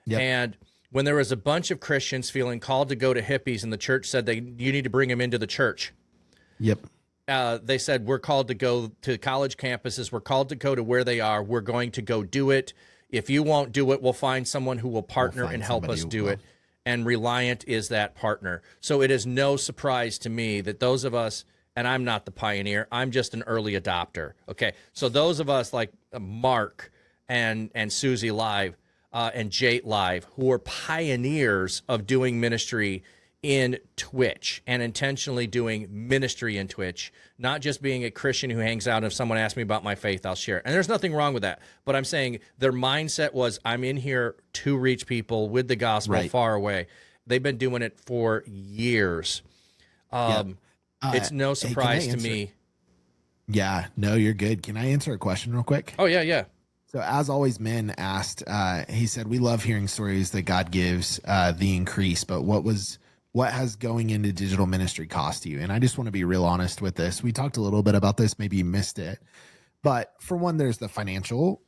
Yep. And when there was a bunch of Christians feeling called to go to hippies, and the church said you need to bring them into the church. Yep. They said, we're called to go to college campuses. We're called to go to where they are. We're going to go do it. If you won't do it, we'll find someone who will partner and help us do it. And Reliant is that partner. So it is no surprise to me that those of us, and I'm not the pioneer, I'm just an early adopter. Okay. So those of us like Mark and Susie Live and Jate Live, who are pioneers of doing ministry in Twitch and intentionally doing ministry in Twitch, not just being a Christian who hangs out. If someone asks me about my faith, I'll share it. And there's nothing wrong with that. But I'm saying their mindset was, I'm in here to reach people with the gospel far away. They've been doing it for years. It's no surprise to me. Yeah, no, you're good. Can I answer a question real quick? Oh, yeah. So as always, men asked, he said, we love hearing stories that God gives the increase, but what has going into digital ministry cost you? And I just want to be real honest with this. We talked a little bit about this. Maybe you missed it. But for one, there's the financial,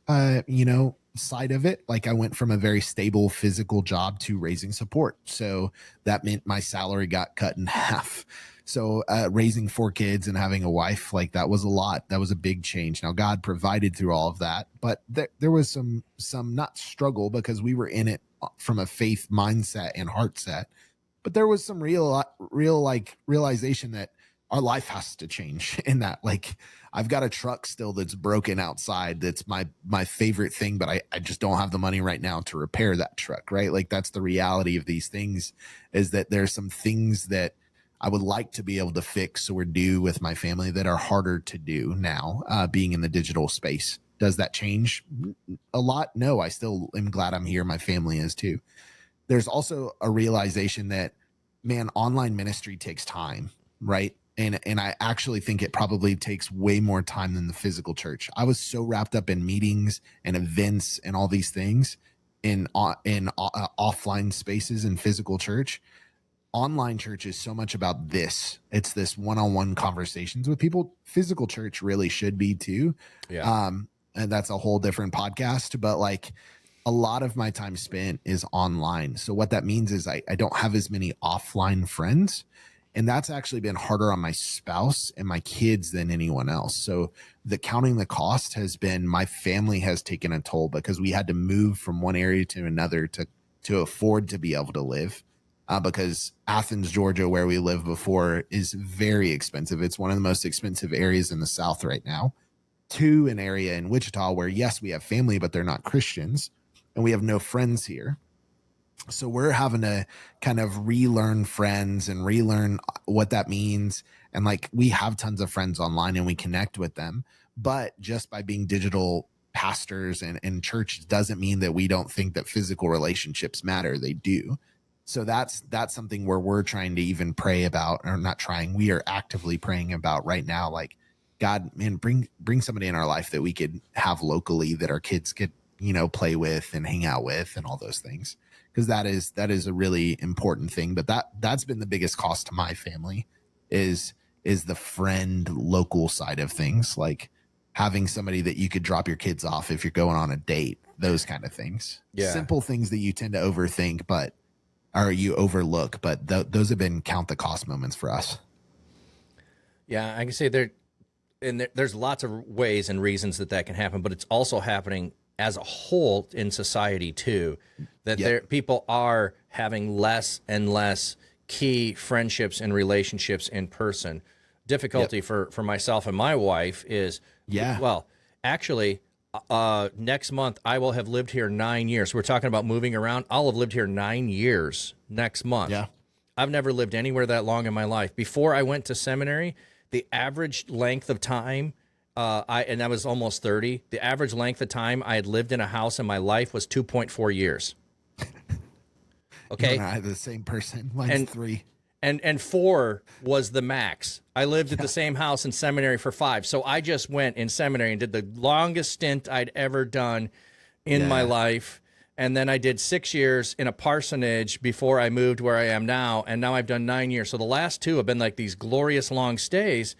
side of it. Like I went from a very stable physical job to raising support. So that meant my salary got cut in half. So raising 4 kids and having a wife, like that was a lot. That was a big change. Now God provided through all of that, but there was some not struggle because we were in it from a faith mindset and heart set. But there was some real like realization that our life has to change in that. Like I've got a truck still that's broken outside. That's my favorite thing, but I just don't have the money right now to repair that truck. Right. Like that's the reality of these things, is that there's some things that I would like to be able to fix or do with my family that are harder to do now, being in the digital space. Does that change a lot? No, I still am glad I'm here. My family is too. There's also a realization that, man, online ministry takes time, right? And I actually think it probably takes way more time than the physical church. I was so wrapped up in meetings and events and all these things in offline spaces and physical church. Online church is so much about this. It's this one-on-one conversations with people. Physical church really should be too. Yeah. And that's a whole different podcast, but like, a lot of my time spent is online. So what that means is I don't have as many offline friends. And that's actually been harder on my spouse and my kids than anyone else. So the counting the cost has been, my family has taken a toll because we had to move from one area to another to afford to be able to live. because Athens, Georgia, where we lived before, is very expensive. It's one of the most expensive areas in the South right now, to an area in Wichita where, yes, we have family, but they're not Christians, and we have no friends here. So we're having to kind of relearn friends and relearn what that means. And like, we have tons of friends online and we connect with them, but just by being digital pastors and church doesn't mean that we don't think that physical relationships matter. They do. So that's something where we're trying to even pray about, or not trying, we are actively praying about right now. Like, God, man, bring somebody in our life that we could have locally that our kids could, play with and hang out with and all those things. Because that is a really important thing. But that's been the biggest cost to my family is the friend local side of things, like having somebody that you could drop your kids off if you're going on a date, those kind of things. Yeah. Simple things that you tend to overthink, or you overlook, but those have been count the cost moments for us. Yeah, I can say there's lots of ways and reasons that can happen, but it's also happening as a whole in society too, that people are having less and less key friendships and relationships in person. Difficulty for myself and my wife is, well, actually, next month I will have lived here 9 years. We're talking about moving around. I'll have lived here 9 years next month. Yeah. I've never lived anywhere that long in my life. Before I went to seminary, the average length of time, and I was almost 30, the average length of time I had lived in a house in my life was 2.4 years. Okay. You and I are the same person. Mine's 3. And 4 was the max. I lived at the same house in seminary for 5. So I just went in seminary and did the longest stint I'd ever done in my life. And then I did 6 years in a parsonage before I moved where I am now. And now I've done 9 years. So the last 2 have been like these glorious long stays,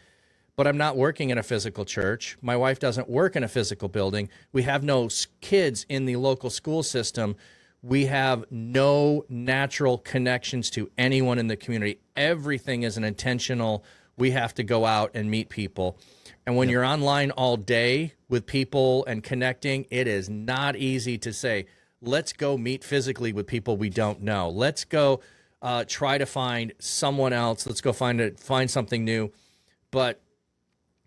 but I'm not working in a physical church. My wife doesn't work in a physical building. We have no kids in the local school system. We have no natural connections to anyone in the community. Everything is an intentional, we have to go out and meet people. And when you're online all day with people and connecting, it is not easy to say, let's go meet physically with people we don't know. Let's go try to find someone else. Let's go find something new. But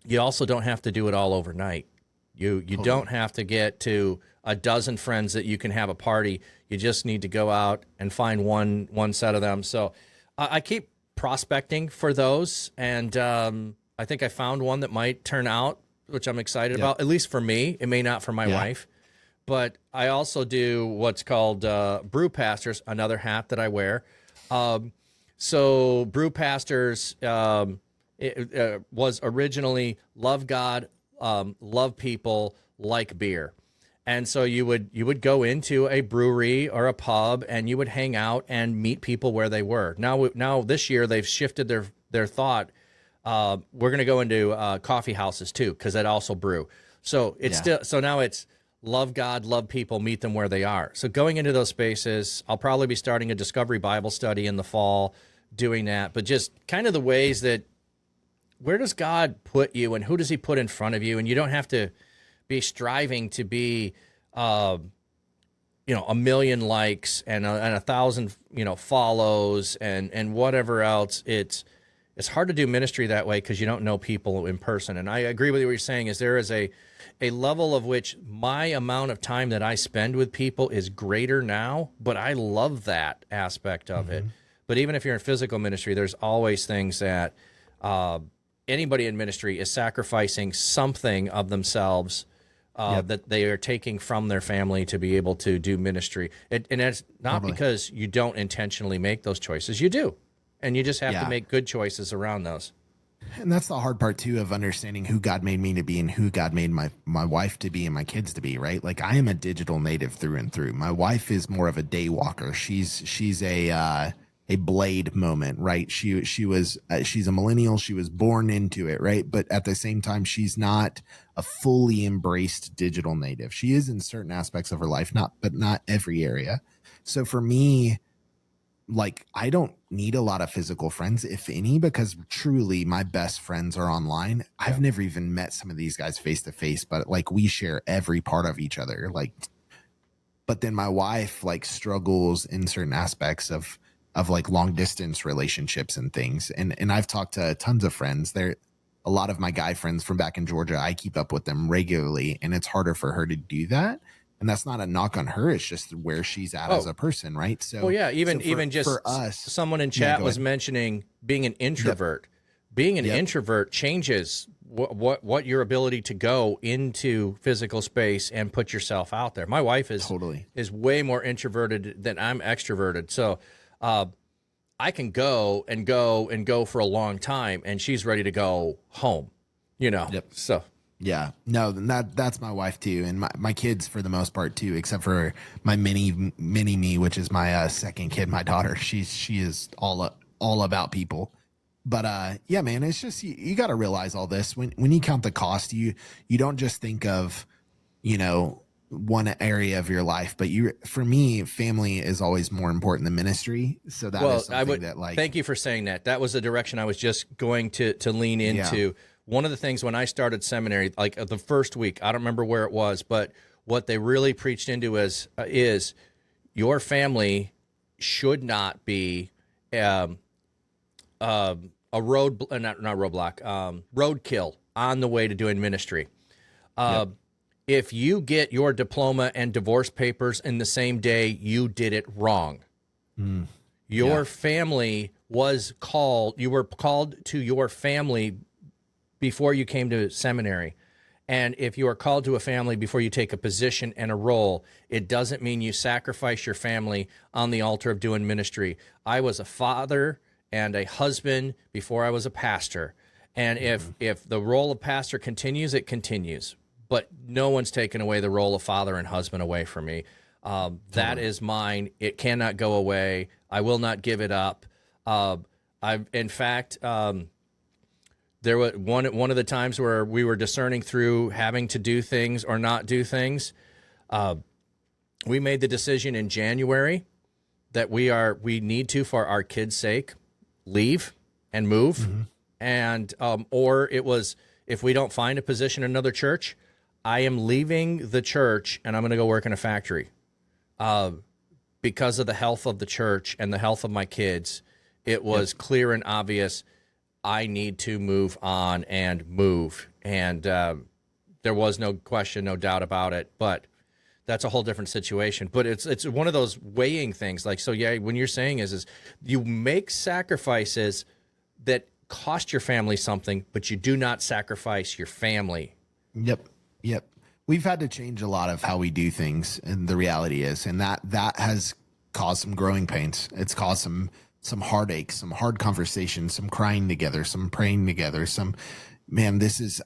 you also don't have to do it all overnight. You don't have to get to a dozen friends that you can have a party. You just need to go out and find one set of them. So I keep prospecting for those, and I think I found one that might turn out, which I'm excited about, at least for me. It may not for my wife. But I also do what's called brew pastors, another hat that I wear. So brew pastors was originally love God, love people, like beer. And so you would go into a brewery or a pub and you would hang out and meet people where they were. Now this year they've shifted their thought. We're going to go into coffee houses too, because that also brew. So so now it's love God, love people, meet them where they are. So going into those spaces, I'll probably be starting a Discovery Bible study in the fall, doing that. But just kind of the ways that, where does God put you and who does he put in front of you? And you don't have to be striving to be, a million likes and 1,000, follows and whatever else. It's hard to do ministry that way because you don't know people in person. And I agree with what you're saying is there is a level of which my amount of time that I spend with people is greater now, but I love that aspect of it. But even if you're in physical ministry, there's always things that anybody in ministry is sacrificing something of themselves that they are taking from their family to be able to do ministry. And it's not because you don't intentionally make those choices. You do. And you just have to make good choices around those. And that's the hard part too, of understanding who God made me to be and who God made my wife to be and my kids to be, right? Like, I am a digital native through and through. My wife is more of a day walker. She's a Blade moment, right? She's a millennial. She was born into it, right? But at the same time, she's not a fully embraced digital native. She is in certain aspects of her life, but not every area. So for me, like, I don't need a lot of physical friends, if any, because truly my best friends are online. I've never even met some of these guys face to face, but like, we share every part of each other. Like, but then my wife like struggles in certain aspects of of like long distance relationships and things. And I've talked to tons of friends. There, a lot of my guy friends from back in Georgia, I keep up with them regularly, and it's harder for her to do that. And that's not a knock on her. It's just where she's at as a person, right? So, well, yeah, even for, even just for us, someone in chat was mentioning being an introvert. Yep. Being an introvert changes what your ability to go into physical space and put yourself out there. My wife is way more introverted than I'm extroverted, so I can go and go and go for a long time, and she's ready to go home. So. Yeah, no, that's my wife too, and my kids for the most part too, except for my mini me, which is my second kid, my daughter. She is all about people. But yeah, man, it's just you got to realize all this when you count the cost. You don't just think of one area of your life, but for me, family is always more important than ministry. So that is something that thank you for saying that. That was the direction I was just going to lean into. Yeah. One of the things when I started seminary, like the first week, I don't remember where it was, but what they really preached into is your family should not be a roadkill on the way to doing ministry. If you get your diploma and divorce papers in the same day, you did it wrong. Your family was called. You were called to your family before you came to seminary. And if you are called to a family before you take a position and a role, it doesn't mean you sacrifice your family on the altar of doing ministry. I was a father and a husband before I was a pastor. And if the role of pastor continues, it continues. But no one's taken away the role of father and husband away from me. That is mine. It cannot go away. I will not give it up. In fact, there was one of the times where we were discerning through having to do things or not do things. We made the decision in January that we need to, for our kids' sake, leave and move. And or it was, if we don't find a position in another church, I am leaving the church and I'm going to go work in a factory. Because of the health of the church and the health of my kids, it was clear and obvious I need to move on and move. And there was no question, no doubt about it. But that's a whole different situation. But it's one of those weighing things. Like, so yeah, when you're saying is you make sacrifices that cost your family something, but you do not sacrifice your family. Yep. We've had to change a lot of how we do things, and the reality is, and that has caused some growing pains. It's caused some heartaches, some hard conversations, some crying together, some praying together,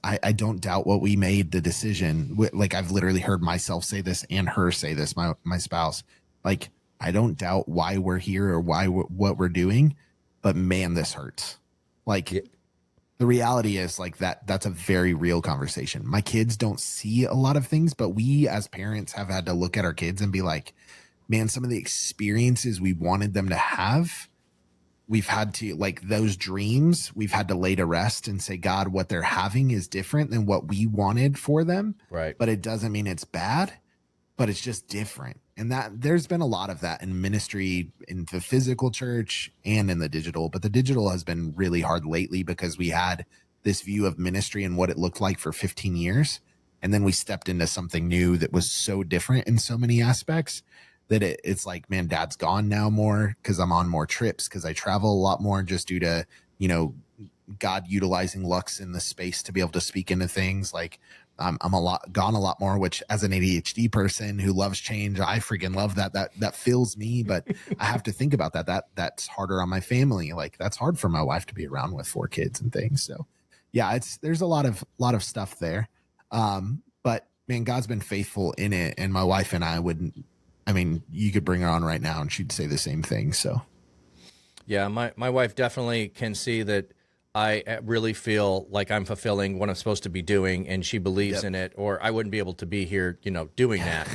I don't doubt what we made the decision. Like, I've literally heard myself say this and her say this, my spouse, like, I don't doubt why we're here or what we're doing, but man, this hurts. Like, the reality is, like, that's a very real conversation. My kids don't see a lot of things, but we as parents have had to look at our kids and be like, man, some of the experiences we wanted them to have, we've had to, like, those dreams, we've had to lay to rest and say, God, what they're having is different than what we wanted for them. Right. But it doesn't mean it's bad, but it's just different. And that there's been a lot of that in ministry, in the physical church and in the digital. But the digital has been really hard lately because we had this view of ministry and what it looked like for 15 years. And then we stepped into something new that was so different in so many aspects that it's like, man, Dad's gone now more because I'm on more trips, because I travel a lot more just due to, God utilizing Lux in the space to be able to speak into things. Like, I'm gone a lot more, which as an ADHD person who loves change, I freaking love that fills me. But I have to think about that's harder on my family. Like, that's hard for my wife to be around with 4 kids and things. So yeah, there's a lot of stuff there. But man, God's been faithful in it. And my wife and you could bring her on right now and she'd say the same thing. So yeah, my wife definitely can see that I really feel like I'm fulfilling what I'm supposed to be doing, and she believes in it, or I wouldn't be able to be here, doing that.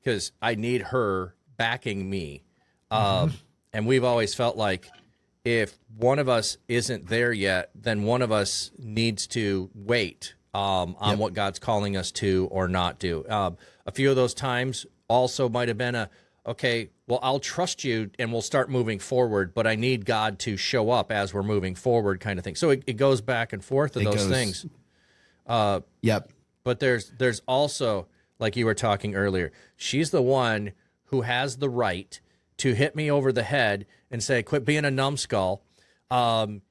Because I need her backing me. And we've always felt like if one of us isn't there yet, then one of us needs to wait on what God's calling us to or not do. A few of those times also might have been okay, well, I'll trust you and we'll start moving forward, but I need God to show up as we're moving forward kind of thing. So it goes back and forth of those things. Yep. But there's also, like you were talking earlier, she's the one who has the right to hit me over the head and say, quit being a numbskull.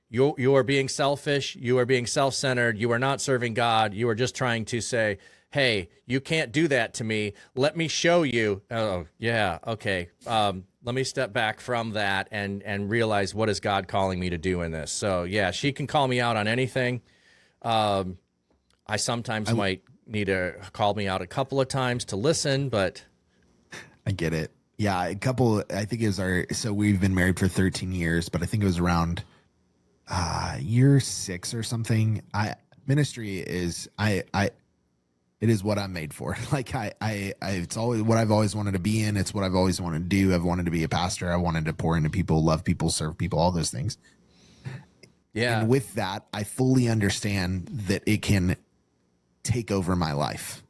You are being selfish. You are being self-centered. You are not serving God. You are just trying to say, hey, you can't do that to me. Let me show you. Oh, yeah, okay. Let me step back from that and realize, what is God calling me to do in this? So, yeah, she can call me out on anything. I sometimes might need to call me out a couple of times to listen, but I get it. Yeah, I think it was so we've been married for 13 years, but I think it was around year 6 or something. Ministry is, it is what I'm made for. Like it's always what I've always wanted to be in. It's what I've always wanted to do. I've wanted to be a pastor. I wanted to pour into people, love people, serve people, all those things. yeah. And with that, I fully understand that it can take over my life.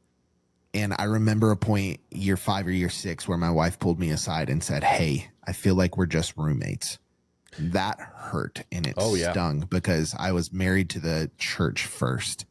And I remember a point, year 5 or year 6, where my wife pulled me aside and said, hey, I feel like we're just roommates. That hurt and it stung because I was married to the church first.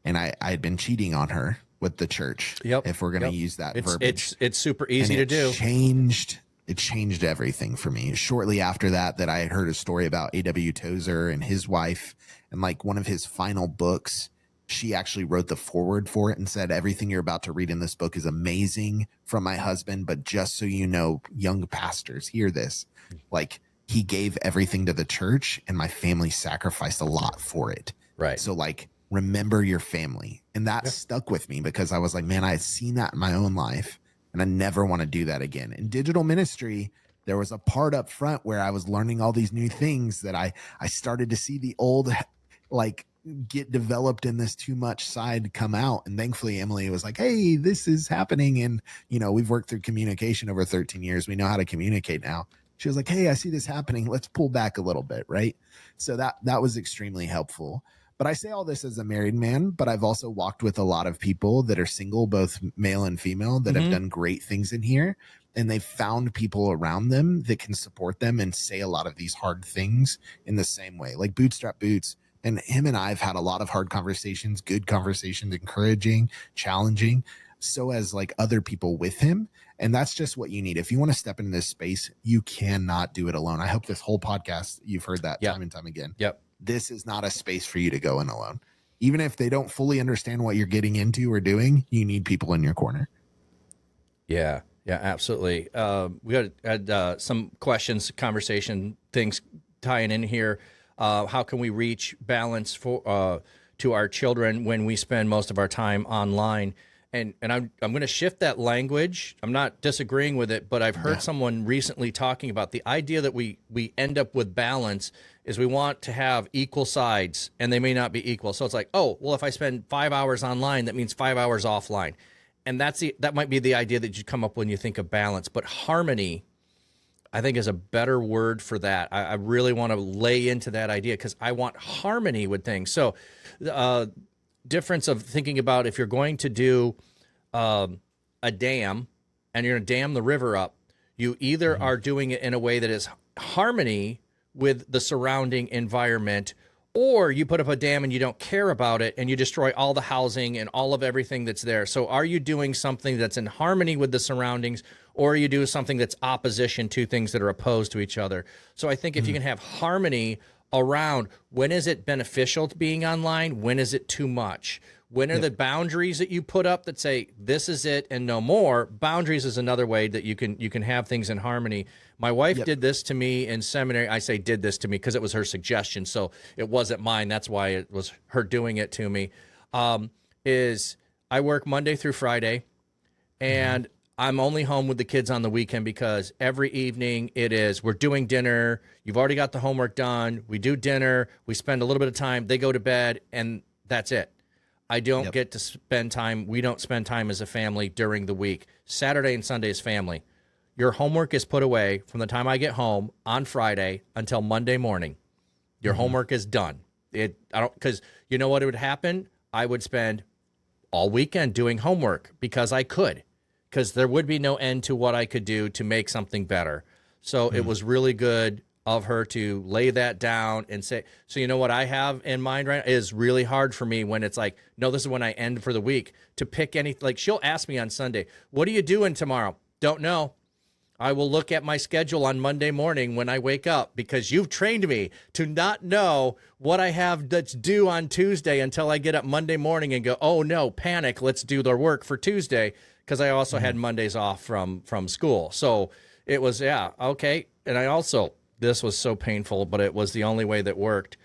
And I had been cheating on her with the church. Yep. If we're going to use that verbiage. It's super easy to do. It changed everything for me. Shortly after that I had heard a story about A.W. Tozer and his wife, and like one of his final books, she actually wrote the foreword for it and said, everything you're about to read in this book is amazing from my husband. But just so you know, young pastors, hear this. Like, he gave everything to the church and my family sacrificed a lot for it. Right. So like, remember your family. And that stuck with me because I was like, man, I had seen that in my own life and I never want to do that again. In digital ministry, there was a part up front where I was learning all these new things that I started to see the old, like, get developed in this too much side come out. And thankfully Emily was like, hey, this is happening. And, you know, we've worked through communication over 13 years. We know how to communicate now. She was like, hey, I see this happening. Let's pull back a little bit. Right. So that was extremely helpful. But I say all this as a married man, but I've also walked with a lot of people that are single, both male and female, that have done great things in here. And they've found people around them that can support them and say a lot of these hard things in the same way, like Bootstrap Boots. And him and I have had a lot of hard conversations, good conversations, encouraging, challenging, so as like other people with him. And that's just what you need. If you want to step into this space, you cannot do it alone. I hope this whole podcast, you've heard that time and time again. Yep. This is not a space for you to go in alone. Even if they don't fully understand what you're getting into or doing, you need people in your corner. Yeah. Yeah, absolutely. We had some questions, conversation, things tying in here. How can we reach balance for to our children when we spend most of our time online? And I'm going to shift that language. I'm not disagreeing with it, but I've heard someone recently talking about the idea that we end up with balance is we want to have equal sides, and they may not be equal. So it's like, oh, well, if I spend 5 hours online, that means 5 hours offline. And that might be the idea that you come up when you think of balance. But harmony, I think, is a better word for that. I really want to lay into that idea because I want harmony with things. So difference of thinking about if you're going to do a dam and you're going to dam the river up, you either are doing it in a way that is harmony with the surrounding environment, or you put up a dam and you don't care about it and you destroy all the housing and all of everything that's there. So are you doing something that's in harmony with the surroundings, or are you doing something that's opposition to things that are opposed to each other? So I think if you can have harmony around when is it beneficial to being online, when is it too much, when are the boundaries that you put up that say this is it and no more. Boundaries is another way that you can have things in harmony. My wife did this to me in seminary. I say did this to me because it was her suggestion, so it wasn't mine. That's why it was her doing it to me. Is I work Monday through Friday, and I'm only home with the kids on the weekend because every evening we're doing dinner. You've already got the homework done. We do dinner. We spend a little bit of time. They go to bed, and that's it. I don't get to spend time. We don't spend time as a family during the week. Saturday and Sunday is family. Your homework is put away from the time I get home on Friday until Monday morning. Your homework is done. Because you know what would happen? I would spend all weekend doing homework because because there would be no end to what I could do to make something better. So it was really good of her to lay that down and say, so you know what I have in mind right now is really hard for me when it's like, no, this is when I end for the week, to pick any, like she'll ask me on Sunday, what are you doing tomorrow? Don't know. I will look at my schedule on Monday morning when I wake up, because you've trained me to not know what I have that's due on Tuesday until I get up Monday morning and go, oh no, panic, let's do the work for Tuesday, because I also had Mondays off from school. So it was, yeah, okay. And I also, this was so painful, but it was the only way that worked.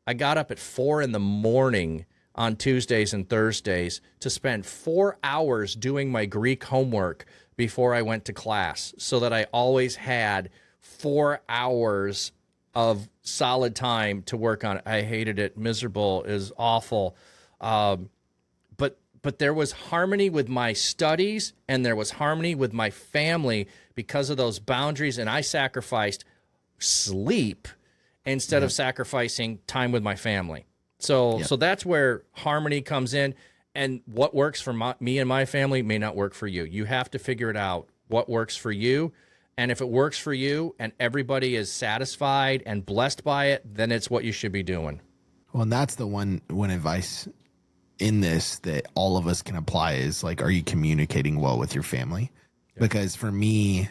I got up at 4 a.m. on Tuesdays and Thursdays to spend 4 hours doing my Greek homework before I went to class, so that I always had 4 hours of solid time to work on it. I hated it. Miserable. Is awful. But there was harmony with my studies, and there was harmony with my family because of those boundaries, and I sacrificed sleep instead of sacrificing time with my family. So that's where harmony comes in. And what works for me and my family may not work for you. You have to figure it out, what works for you. And if it works for you and everybody is satisfied and blessed by it, then it's what you should be doing. Well, and that's the one advice in this that all of us can apply is like, are you communicating well with your family? Yeah. Because for me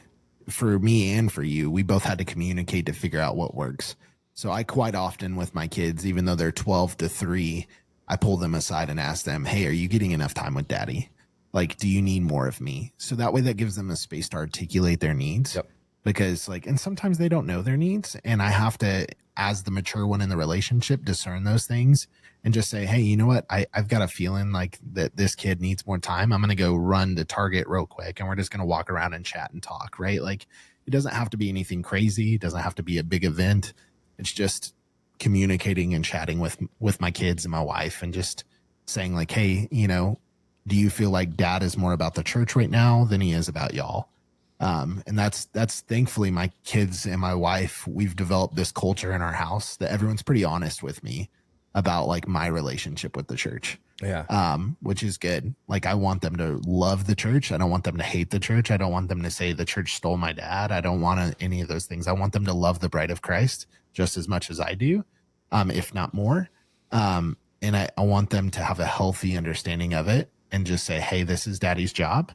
and for you, we both had to communicate to figure out what works. So I quite often with my kids, even though they're 12 to 3, I pull them aside and ask them, hey, are you getting enough time with daddy? Like, do you need more of me? So that way that gives them a space to articulate their needs. Yep. Because and sometimes they don't know their needs. And I have to, as the mature one in the relationship, discern those things and just say, hey, you know what? I've got a feeling like that this kid needs more time. I'm going to go run to Target real quick, and we're just going to walk around and chat and talk, right? Like, it doesn't have to be anything crazy. It doesn't have to be a big event. It's just communicating and chatting with my kids and my wife, and just saying like, hey, do you feel like dad is more about the church right now than he is about y'all? And that's thankfully my kids and my wife, we've developed this culture in our house that everyone's pretty honest with me about like my relationship with the church. Yeah. Which is good. Like, I want them to love the church. I don't want them to hate the church. I don't want them to say the church stole my dad. I don't want any of those things. I want them to love the bride of Christ just as much as I do, if not more. And I want them to have a healthy understanding of it and just say, hey, this is daddy's job.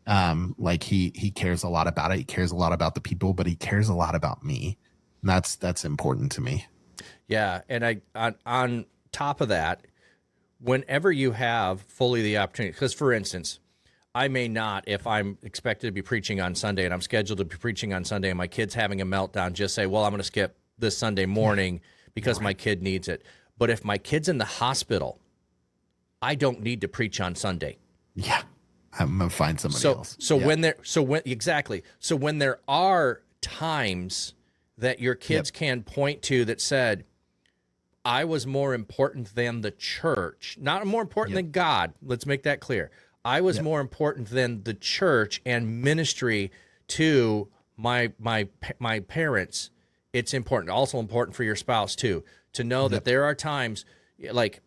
Like he cares a lot about it. He cares a lot about the people, but he cares a lot about me. And that's important to me. Yeah. And on top of that, whenever you have fully the opportunity, because for instance, I may not, if I'm expected to be preaching on Sunday and I'm scheduled to be preaching on Sunday and my kid's having a meltdown, just say, well, I'm going to skip this Sunday morning because my kid needs it. But if my kid's in the hospital, I don't need to preach on Sunday. Yeah. I'm going to find somebody else. So when there are times that your kids can point to that said, I was more important than the church, not more important than God. Let's make that clear. I was more important than the church and ministry to my parents. It's important. Also important for your spouse too, to know that there are times like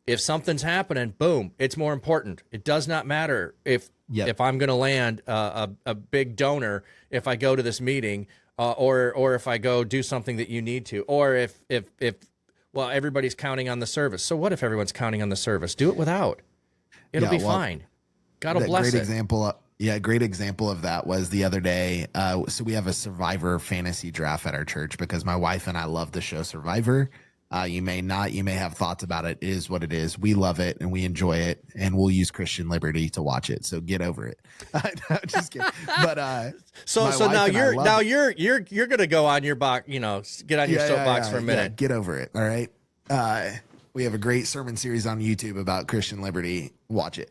if something's happening, boom, it's more important. It does not matter if I'm going to land a big donor, if I go to this meeting, or if I go do something that you need to, or if everybody's counting on the service. So what if everyone's counting on the service? Do it without. It'll be fine. God will bless it. Great example of that was the other day. So we have a Survivor fantasy draft at our church because my wife and I love the show Survivor. You may not, you may have thoughts about it. It is what it is. We love it and we enjoy it, and we'll use Christian liberty to watch it. So get over it. No, just kidding. But so now you're gonna go on your box, get on your soapbox for a minute. Yeah, get over it. All right. We have a great sermon series on YouTube about Christian liberty. Watch it.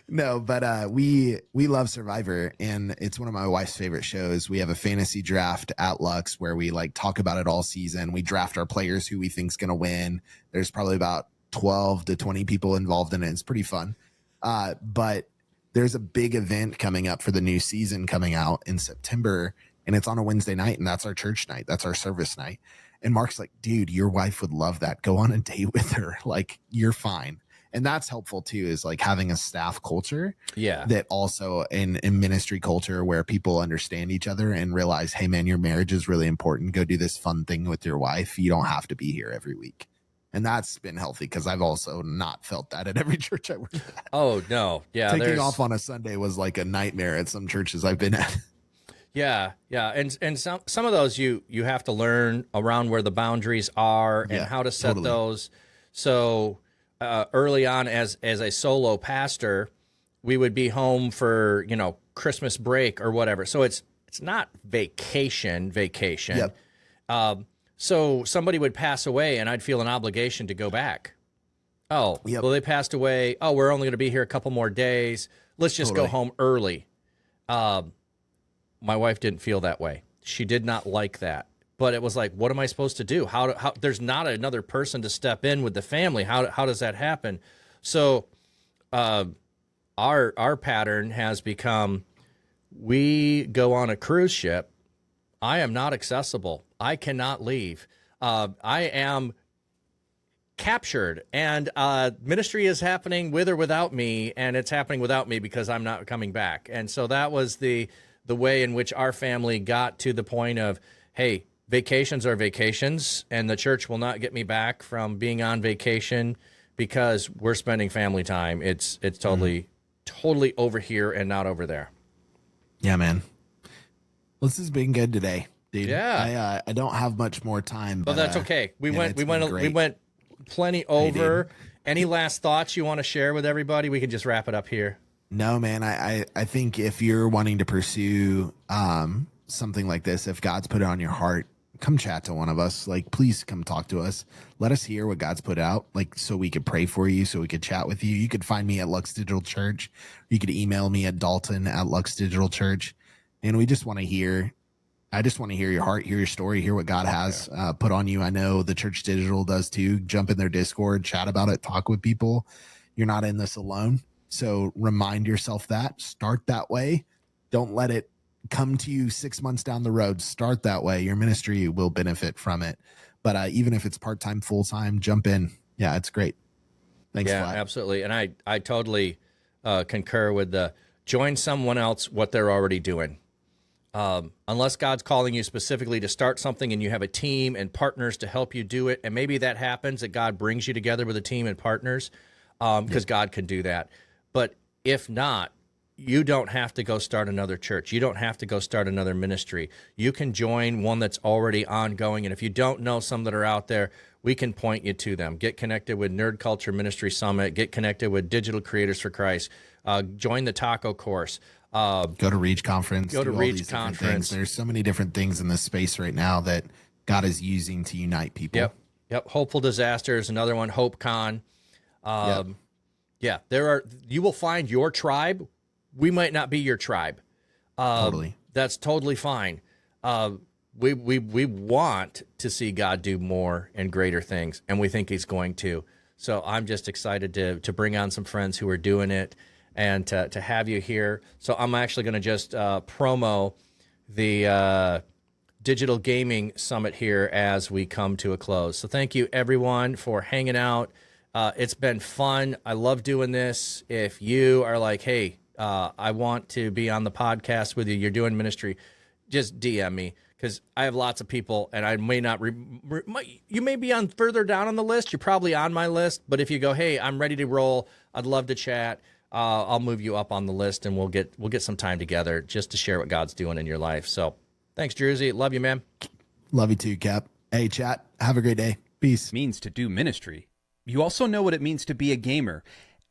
No, but we love Survivor, and it's one of my wife's favorite shows. We have a fantasy draft at Lux where we like talk about it all season. We draft our players who we think's going to win. There's probably about 12 to 20 people involved in it. It's pretty fun. But there's a big event coming up for the new season coming out in September, and it's on a Wednesday night, and that's our church night. That's our service night. And Mark's like, dude, your wife would love that. Go on a date with her. Like, you're fine. And that's helpful too, is like having a staff culture Yeah. that also in ministry culture where people understand each other and realize, hey man, your marriage is really important. Go do this fun thing with your wife. You don't have to be here every week. And that's been healthy because I've also not felt that at every church I work at. Oh no. Yeah. Taking off on a Sunday was like a nightmare at some churches I've been at. Yeah, yeah, and some of those you have to learn around where the boundaries are and how to set those. So early on, as a solo pastor, we would be home for Christmas break or whatever. So it's not vacation. Yep. So somebody would pass away, and I'd feel an obligation to go back. Oh, well, they passed away. Oh, we're only going to be here a couple more days. Let's just go home early. My wife didn't feel that way. She did not like that. But it was like, what am I supposed to do? How there's not another person to step in with the family. How does that happen? So our pattern has become, we go on a cruise ship. I am not accessible. I cannot leave. I am captured, and ministry is happening with or without me, and it's happening without me because I'm not coming back. And so that was the way in which our family got to the point of, hey, vacations are vacations, and the church will not get me back from being on vacation because we're spending family time. It's totally over here and not over there. Yeah, man. Well, this has been good today, dude. Yeah. I don't have much more time, but that's okay. We went plenty over. Any last thoughts you want to share with everybody? We can just wrap it up here. No, man. I think if you're wanting to pursue something like this, if God's put it on your heart, come chat to one of us. Like, please come talk to us. Let us hear what God's put out, like, so we could pray for you, so we could chat with you. You could find me at Lux Digital Church. You could email me at Dalton at Lux Digital Church. And we just want to hear, I just want to hear your heart, hear your story, hear what God has put on you. I know the Church Digital does too. Jump in their Discord, chat about it, talk with people. You're not in this alone. So remind yourself that. Start that way. Don't let it come to you 6 months down the road. Start that way. Your ministry will benefit from it. But even if it's part-time, full-time, jump in. Yeah, it's great. Thanks a lot. Yeah, absolutely. And I totally concur with the join someone else what they're already doing. Unless God's calling you specifically to start something and you have a team and partners to help you do it, and maybe that happens, that God brings you together with a team and partners, because God can do that. But if not, you don't have to go start another church. You don't have to go start another ministry. You can join one that's already ongoing. And if you don't know some that are out there, we can point you to them. Get connected with Nerd Culture Ministry Summit. Get connected with Digital Creators for Christ. Join the Taco Course. Go to Reach Conference. Go to Reach Conference. There's so many different things in this space right now that God is using to unite people. Yep. Hopeful Disaster is another one. HopeCon. Yeah, you will find your tribe. We might not be your tribe. Totally. That's totally fine. We want to see God do more and greater things, and we think he's going to. So I'm just excited to bring on some friends who are doing it and to have you here. So I'm actually going to just promo the Digital Gaming Summit here as we come to a close. So thank you, everyone, for hanging out. It's been fun. I love doing this. If you are like, hey, I want to be on the podcast with you, you're doing ministry, just DM me, because I have lots of people, and I may not, you may be on further down on the list. You're probably on my list, but if you go, hey, I'm ready to roll, I'd love to chat, I'll move you up on the list, and we'll get some time together just to share what God's doing in your life. So thanks, Druzy. Love you, man. Love you too, Cap. Hey, chat. Have a great day. Peace. Means to do ministry. You also know what it means to be a gamer,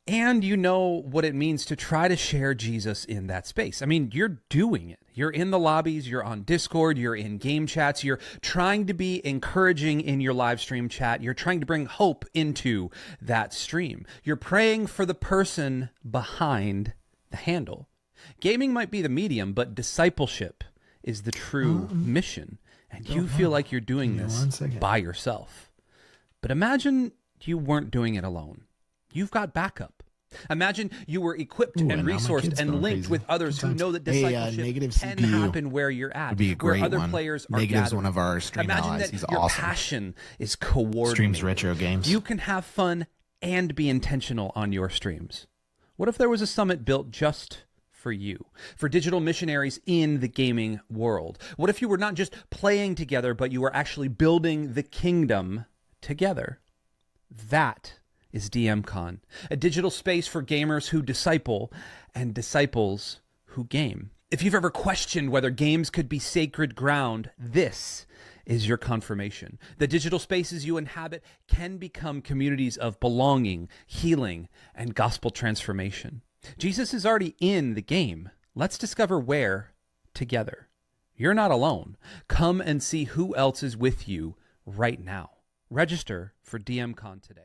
and you know what it means to try to share Jesus in that space. I mean, you're doing it. You're in the lobbies, you're on Discord, you're in game chats, you're trying to be encouraging in your live stream chat, you're trying to bring hope into that stream. You're praying for the person behind the handle. Gaming might be the medium, but discipleship is the true mission, and you feel like you're doing this by yourself. But imagine you weren't doing it alone. You've got backup. Imagine you were equipped and resourced and linked with others who know that discipleship can happen where you're at, would be a great where other one. players are Negative's gathering. one of our stream Imagine allies. that He's your awesome. passion is coordinated. Streams retro games. You can have fun and be intentional on your streams? What if there was a summit built just for you, for digital missionaries in the gaming world? What if you were not just playing together, but you were actually building the kingdom together? That is DMCon, a digital space for gamers who disciple and disciples who game. If you've ever questioned whether games could be sacred ground, this is your confirmation. The digital spaces you inhabit can become communities of belonging, healing, and gospel transformation. Jesus is already in the game. Let's discover where together. You're not alone. Come and see who else is with you right now. Register for DMCon today.